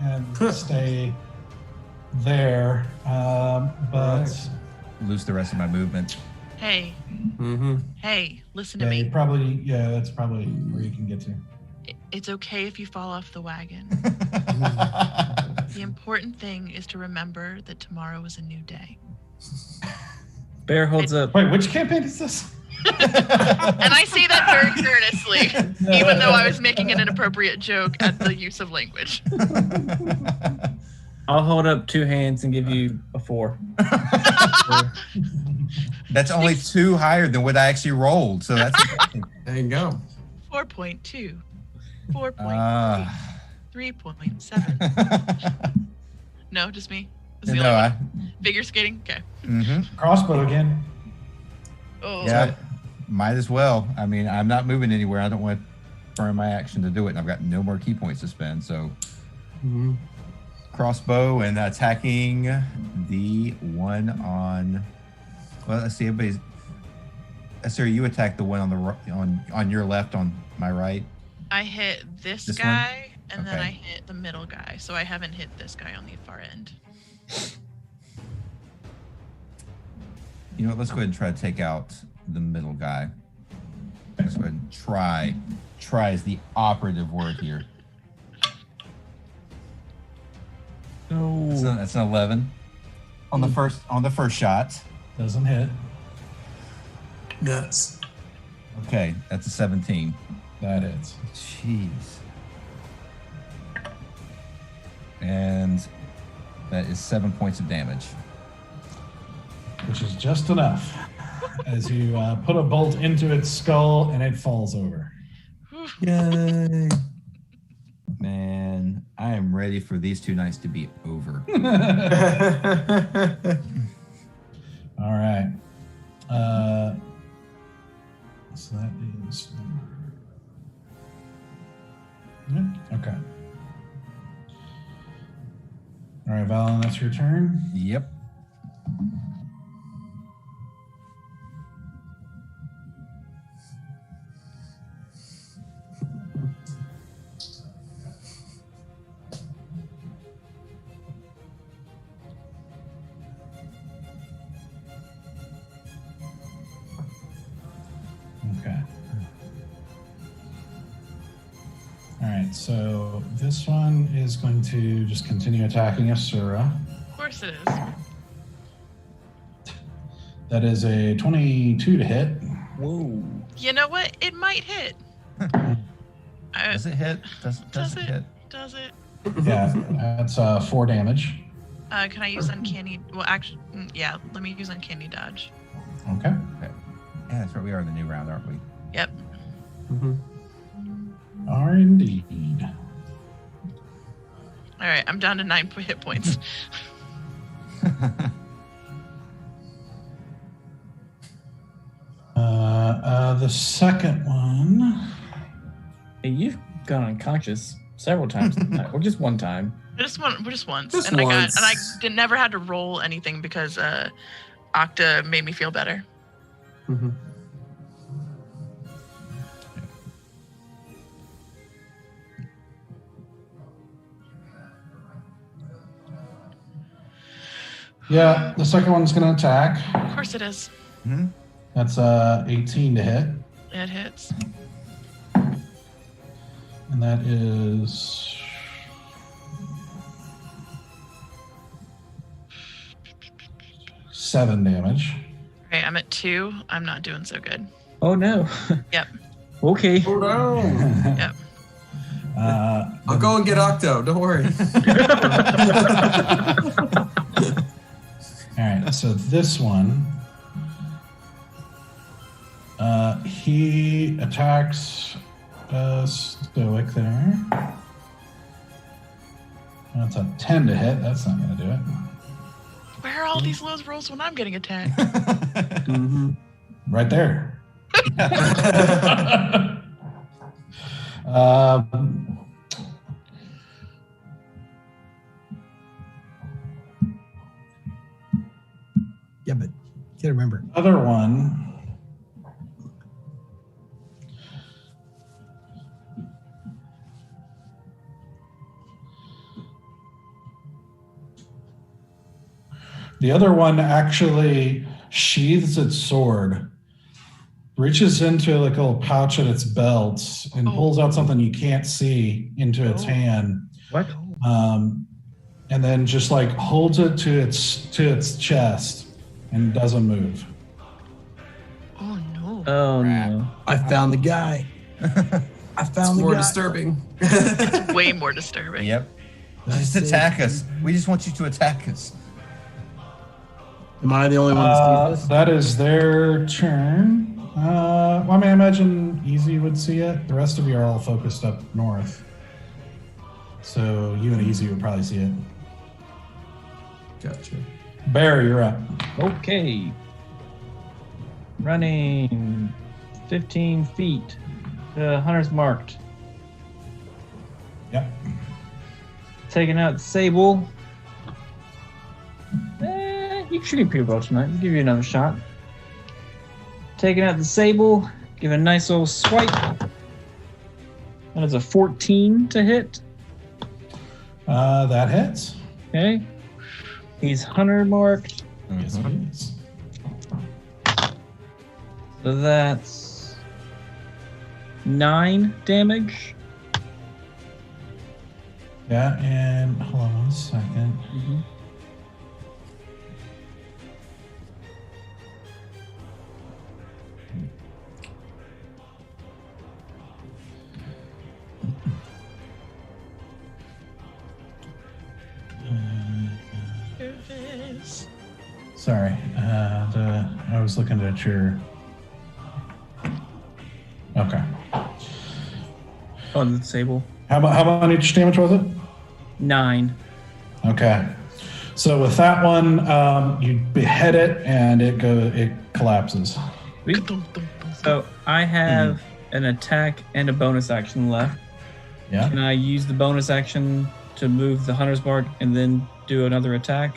and stay there. But Lose the rest of my movement. Hey. Hey, listen to yeah, me. that's probably where you can get to. It's okay if you fall off the wagon. The important thing is to remember that tomorrow is a new day. Bear holds up. Wait, which campaign is this? And I say that very earnestly, even though I was making an inappropriate joke at the use of language. I'll hold up 2 hands and give you a 4. That's only 2 higher than what I actually rolled. So that's There you go. 4.2. 4.3. 3.7. No, just me. Is the No, only one? Figure skating? Okay. Crossbow again. Oh. Yeah, might as well. I mean, I'm not moving anywhere. I don't want to burn my action to do it, and I've got no more key points to spend. So, crossbow and attacking the one on. Well, let's see. Everybody's. Sir, you attack the one on the on your left, on my right. I hit this This guy, and then Okay. I hit the middle guy. So I haven't hit this guy on the far end. You know what? Let's go ahead and try to take out the middle guy. Let's go ahead and try. Try is the operative word here. No. That's an 11 on the first shot. Doesn't hit. Nuts. Okay, that's a 17. That hits. Jeez. And that is 7 points of damage. Which is just enough as you put a bolt into its skull and it falls over. Yay. Man, I am ready for these 2 nights to be over. All right. So that is... Okay. right, Valen, that's your turn. Yep. Okay. All right, so this one is going to just continue attacking Asura. Of course it is. That is a 22 to hit. Whoa. You know what? It might hit. Does it hit? Does it hit? Does it? Yeah, that's 4 damage. Can I use uncanny? Well, actually, yeah. Let me use uncanny dodge. Okay. Yeah, that's right. We are in the new round, aren't we? Yep. Are indeed. All right, I'm down to 9 hit points. The second one. Hey, you've gone unconscious several times tonight, or just one time. Just once. Just and once. I never had to roll anything because Octo made me feel better. Mm-hmm. Yeah, the second one's going to attack. Of course it is. Hmm? That's 18 to hit. It hits. And that is 7 damage. Okay, I'm at 2. I'm not doing so good. Oh no. Yep. Okay. Oh no. Yep. I'll go and get Octo. Don't worry. All right, so this one, he attacks Stoic there. That's a 10 to hit. That's not going to do it. Where are all these low rolls when I'm getting attacked? Mm-hmm. Right there. Yeah, but you gotta remember. Other one. The other one actually sheathes its sword, reaches into like a little pouch at its belt, and pulls out something you can't see into its hand. What? And then just like holds it to its chest and doesn't move. Oh no. Oh no. I found the guy. I found the More guy. disturbing. It's way more disturbing. Yep. Just attack us. We just want you to attack us. Am I the only one that sees this? That is their turn. Well, I mean, I imagine Easy would see it. The rest of you are all focused up north. So you and Easy would probably see it. Gotcha. Barry, you're up. Okay. Running 15 feet. The hunter's marked. Yep. Taking out the Sable. You're shooting pretty well tonight. I'll give you another shot. Taking out the Sable. Give it a nice little swipe. That is a 14 to hit. That hits. Okay. He's hunter marked. Yes, it is. So that's 9 damage. Yeah, and hold on 1 second. Sorry, I was looking at your. Okay. Oh, the Sable. How much damage was it? 9. Okay. So with that one, you behead it and it collapses. Sweet. So I have an attack and a bonus action left. Yeah. Can I use the bonus action to move the hunter's mark and then do another attack?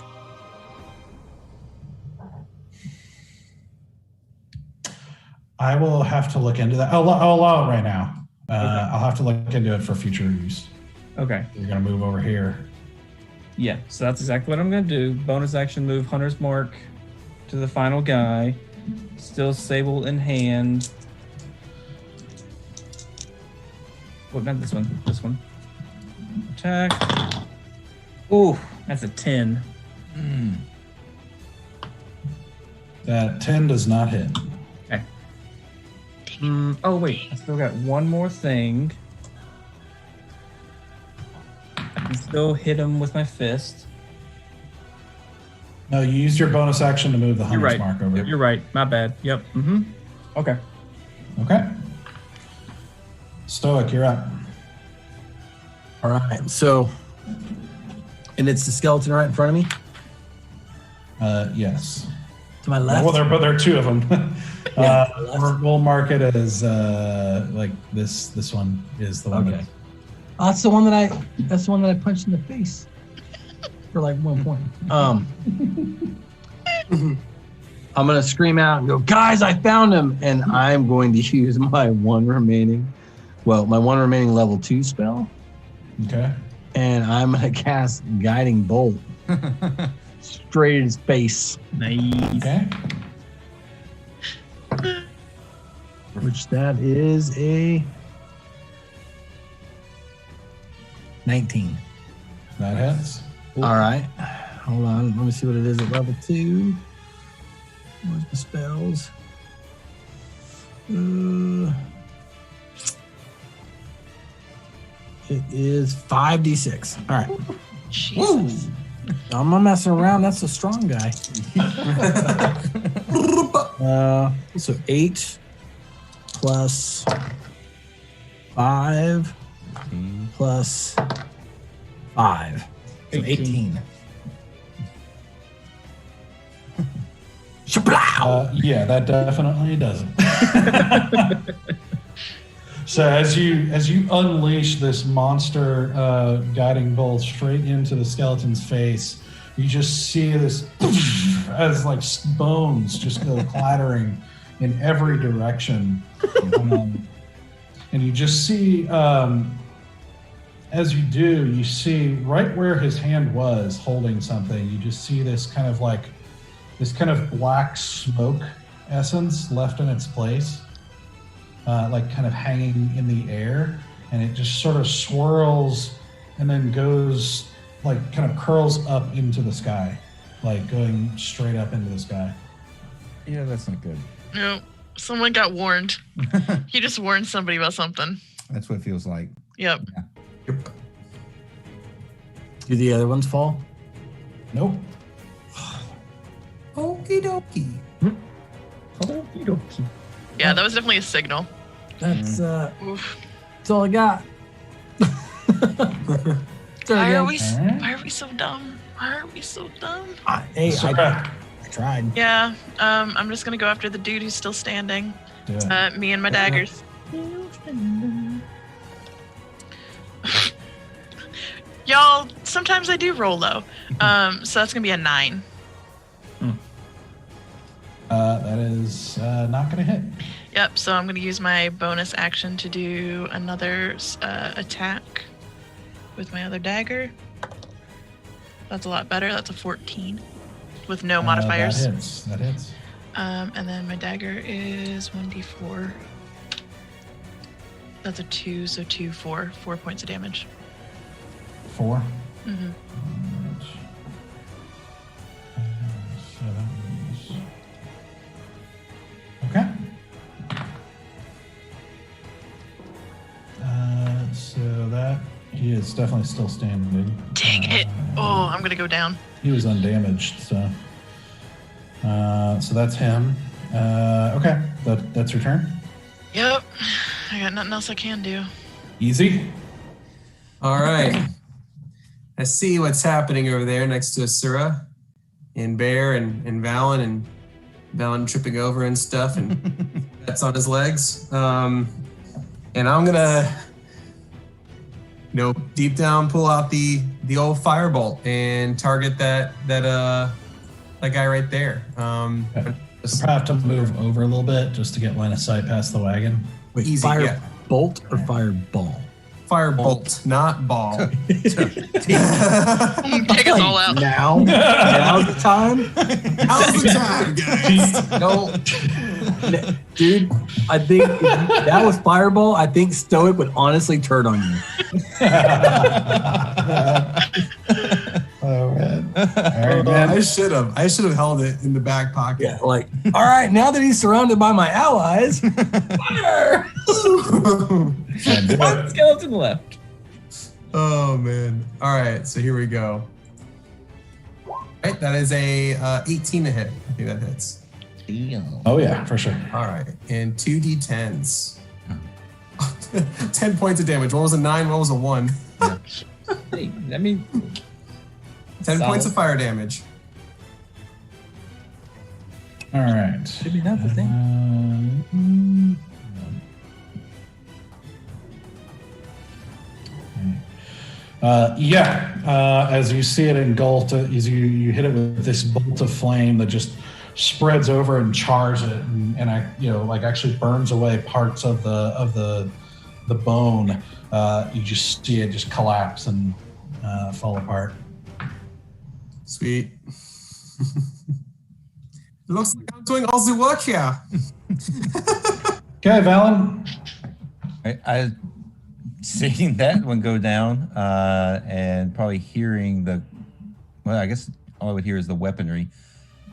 I will have to look into that. I'll allow it right now. I'll have to look into it for future use. Okay. You're going to move over here. Yeah, so that's exactly what I'm going to do. Bonus action move Hunter's Mark to the final guy. Still sable in hand. What, not this one. This one. Attack. Ooh, that's a 10. That 10 does not hit. Okay. Oh, wait. I still got one more thing. I can still hit him with my fist. No, you used your bonus action to move the You're hunter's right. mark over. You're right. My bad. Yep. Okay. Okay. Stoic, you're up. All right. So, and it's the skeleton right in front of me? Yes. To my left? Well, there are two of them. Yeah, we'll mark it as like this one is the one. Okay. Oh, that's the one that I punched in the face for like 1 point. I'm gonna scream out and go, guys, I found him, and I'm going to use my one remaining level 2 spell. Okay. And I'm gonna cast Guiding Bolt straight in his face. Nice. Okay. Which that is a 19. That hits. All right. Hold on. Let me see what it is at level 2. Where's the spells? It is 5d6. All right. Jesus. I'm not messing around. That's a strong guy. So 8 plus 5 plus 5. So 18. Yeah, that definitely doesn't. So as you unleash this monster guiding bolt straight into the skeleton's face, you just see this as like bones just go clattering in every direction, and you just see as you do, you see right where his hand was holding something. You just see this kind of black smoke essence left in its place. Like kind of hanging in the air, and it just sort of swirls and then goes like kind of curls up into the sky, like going straight up into the sky. Yeah, that's not good. No, someone got warned. He just warned somebody about something. That's what it feels like. Yep. Yeah. Do the other ones fall? Nope. Okie dokie. Okie dokie. Yeah, that was definitely a signal. That's Oof. that's all I got. Why are we so dumb? Why are we so dumb? I tried. Yeah, I'm just gonna go after the dude who's still standing. Do it. Me and my daggers. Y'all, sometimes I do roll low. So that's gonna be a 9. That is not going to hit. Yep, so I'm gonna use my bonus action to do another attack with my other dagger. That's a lot better. That's a 14 with no modifiers. That hits. And then my dagger is 1d4. That's a 2, so 2, 4 points of damage. 4. Mm-hmm. So that was... Okay. So that he is definitely still standing. Dang it! Oh, I'm gonna go down. He was undamaged, so that's him. Okay, that's your turn. Yep. I got nothing else I can do. Easy. All right. I see what's happening over there next to Asura and Bear and Valen, and Valen tripping over and stuff, and that's on his legs. And I'm gonna deep down, pull out the old firebolt and target that guy right there. Okay. Probably have to move over a little bit just to get line of sight past the wagon. Wait, Easy, fire yeah. bolt or fireball? Firebolt, not ball. Take us all out. Now's the time. Now's the time, guys. Dude, I think if that was fireball, I think Stoic would honestly turn on you. Oh man! All right, man. I should have held it in the back pocket. Yeah, like, all right, now that he's surrounded by my allies, fire! One skeleton left. Oh man! All right, so here we go. All right, that is a 18 to hit. I think that hits. Oh yeah, for sure. All right, and 2d10s. 10 points of damage. One was a 9, one was a 1. Hey, I mean, 10 solid. points of fire damage. All right. Maybe that's the thing. As you see it engulfed, as you hit it with this bolt of flame that just spreads over and chars it, and actually burns away parts of the bone. You just see it just collapse and fall apart. Sweet. Looks like I'm doing all the work here. Okay, Valen. I seeing that one go down and probably hearing I guess all I would hear is the weaponry.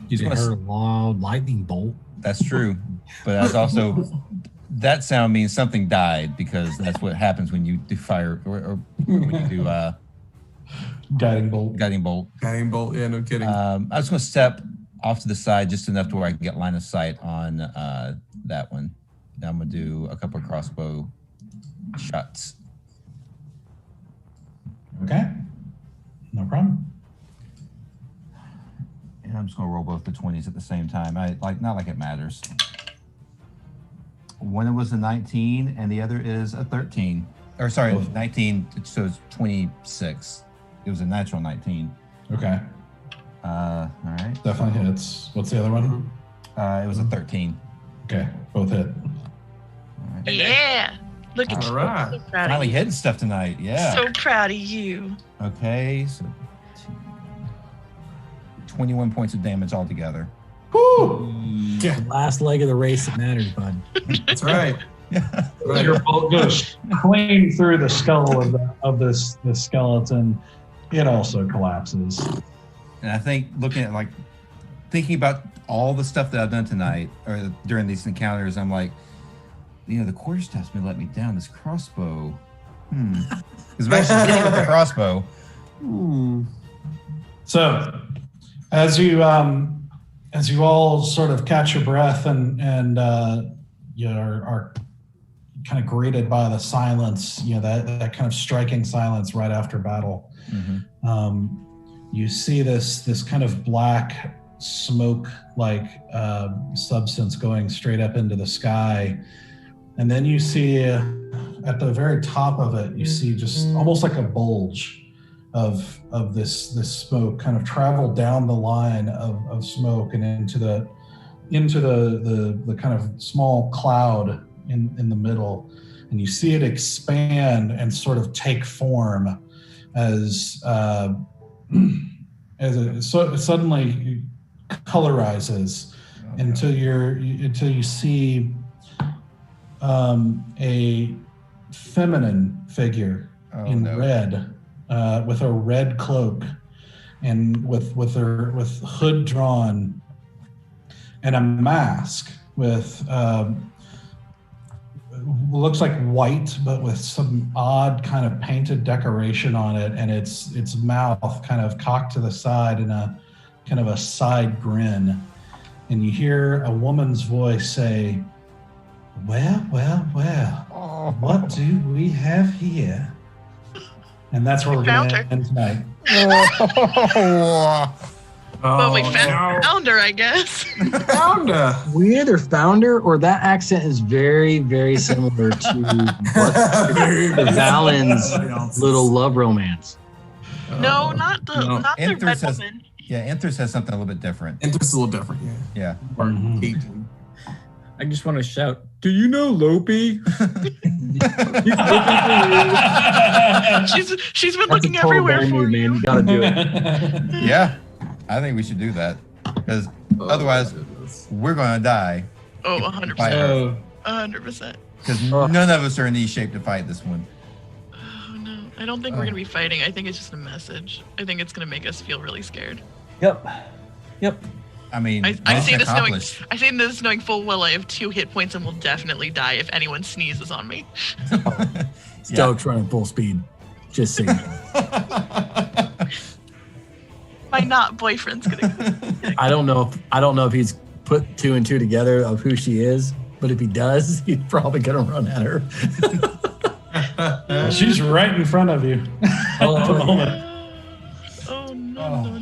You just heard a loud lightning bolt. That's true, but that's also that sound means something died, because that's what happens when you do fire or when you do guiding bolt. Guiding bolt. Yeah, no kidding. I was going to step off to the side just enough to where I can get line of sight on that one. Now I'm going to do a couple of crossbow shots. Okay, no problem. And I'm just going to roll both the 20s at the same time. Not like it matters. One was a 19 and the other is a 13. Or sorry, 19, so it's 26. It was a natural 19. Okay. All right. Definitely hits. What's the other one? It was a 13. Okay, both hit. Right. Yeah. Look at you. Right. So proud Finally of you. hitting stuff tonight. Yeah. So proud of you. Okay, so 21 points of damage altogether. Woo! Yeah. The last leg of the race that matters, bud. That's right. Your bolt goes clean through the skull of this skeleton. It also collapses. And I think thinking about all the stuff that I've done tonight or during these encounters, I'm like, the quarterstaff's may let me down. This crossbow. Because I'm actually hitting with the crossbow. So, as you all sort of catch your breath and you are kind of greeted by the silence, that kind of striking silence right after battle. Mm-hmm. You see this kind of black smoke-like substance going straight up into the sky, and then you see at the very top of it, you see just almost like a bulge of this smoke kind of travel down the line of smoke and into the kind of small cloud in the middle, and you see it expand and sort of take form as it suddenly colorizes until you see a feminine figure red, with a red cloak and with hood drawn and a mask with looks like white but with some odd kind of painted decoration on it, and its mouth kind of cocked to the side in a kind of a side grin, and you hear a woman's voice say, well, what do we have here? And that's where we're going to end tonight. Well, we found her, I guess. Found her. We either found her or that accent is very, very similar to Valen's little love romance. No, not the red woman. Yeah, Enthus has something a little bit different. Enthus is a little different, yeah. I just want to shout, do you know Lopi? She's been looking everywhere for you. Man. You gotta do it. Yeah, I think we should do that. Because otherwise, we're going to die. Oh, 100%. 100%. Because none of us are in any shape to fight this one. Oh, no. I don't think we're going to be fighting. I think it's just a message. I think it's going to make us feel really scared. Yep. I mean, I say this knowing full well I have 2 hit points and will definitely die if anyone sneezes on me. Stoke's running full speed. Just saying. My not boyfriend's gonna. I don't know if he's put 2 and 2 together of who she is, but if he does, he's probably gonna run at her. She's right in front of you at the moment. Oh no.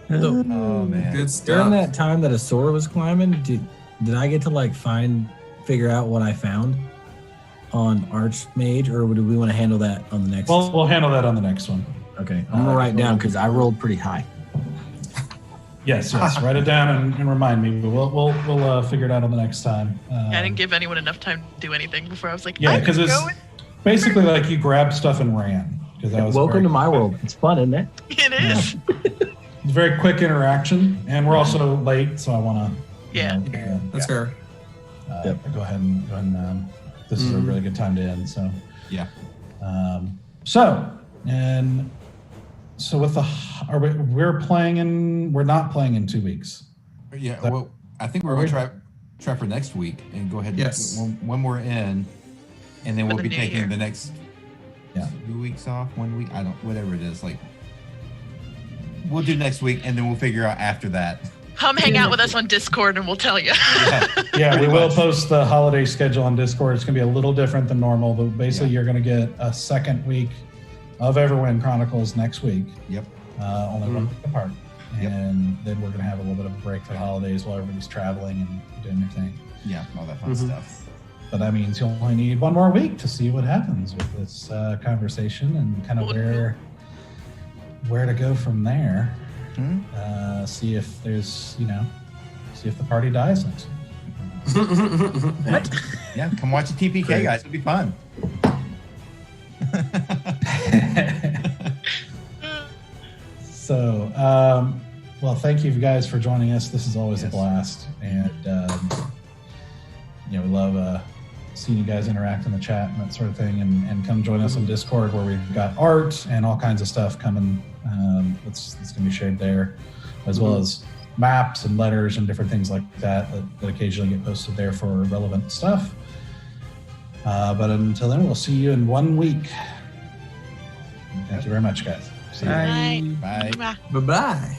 Oh man. Good stuff. During that time that Asura was climbing, did I get to figure out what I found on Archmage, or do we want to handle that on the next? Well, we'll handle that on the next one. Okay, I'm gonna write down because I rolled pretty high. Yes, write it down and remind me. But we'll figure it out on the next time. I didn't give anyone enough time to do anything before I was like, yeah, because it's basically like you grabbed stuff and ran. Welcome to my world. It's fun, isn't it? It is. It's a very quick interaction, and we're also late, so I want to. Yeah. That's fair. Go ahead and this is a really good time to end. So yeah. So with we're not playing in 2 weeks. Yeah. Well, I think we're going to try for next week and go ahead. Yes. When we're in, and then we'll be taking the next 2 weeks off. 1 week. Whatever it is. We'll do next week, and then we'll figure out after that. Come hang out with us on Discord, and we'll tell you. Yeah, we will post the holiday schedule on Discord. It's going to be a little different than normal, but basically you're going to get a second week of Everwind Chronicles next week. Yep. Only 1 week apart. And then we're going to have a little bit of a break for the holidays while everybody's traveling and doing their thing. Yeah, all that fun stuff. But that means you'll only need 1 more week to see what happens with this conversation and kind of where to go from there. See if there's, see if the party dies next week. What? Yeah, come watch the TPK, guys. It'll be fun. So, well, thank you guys for joining us. This is always a blast. And, we love seeing you guys interact in the chat and that sort of thing. And come join us on Discord where we've got art and all kinds of stuff coming. It's going to be shared there, as well as maps and letters and different things like that occasionally get posted there for relevant stuff. But until then, we'll see you in 1 week. Thank you very much, guys. See you. Bye. Bye. Bye-bye.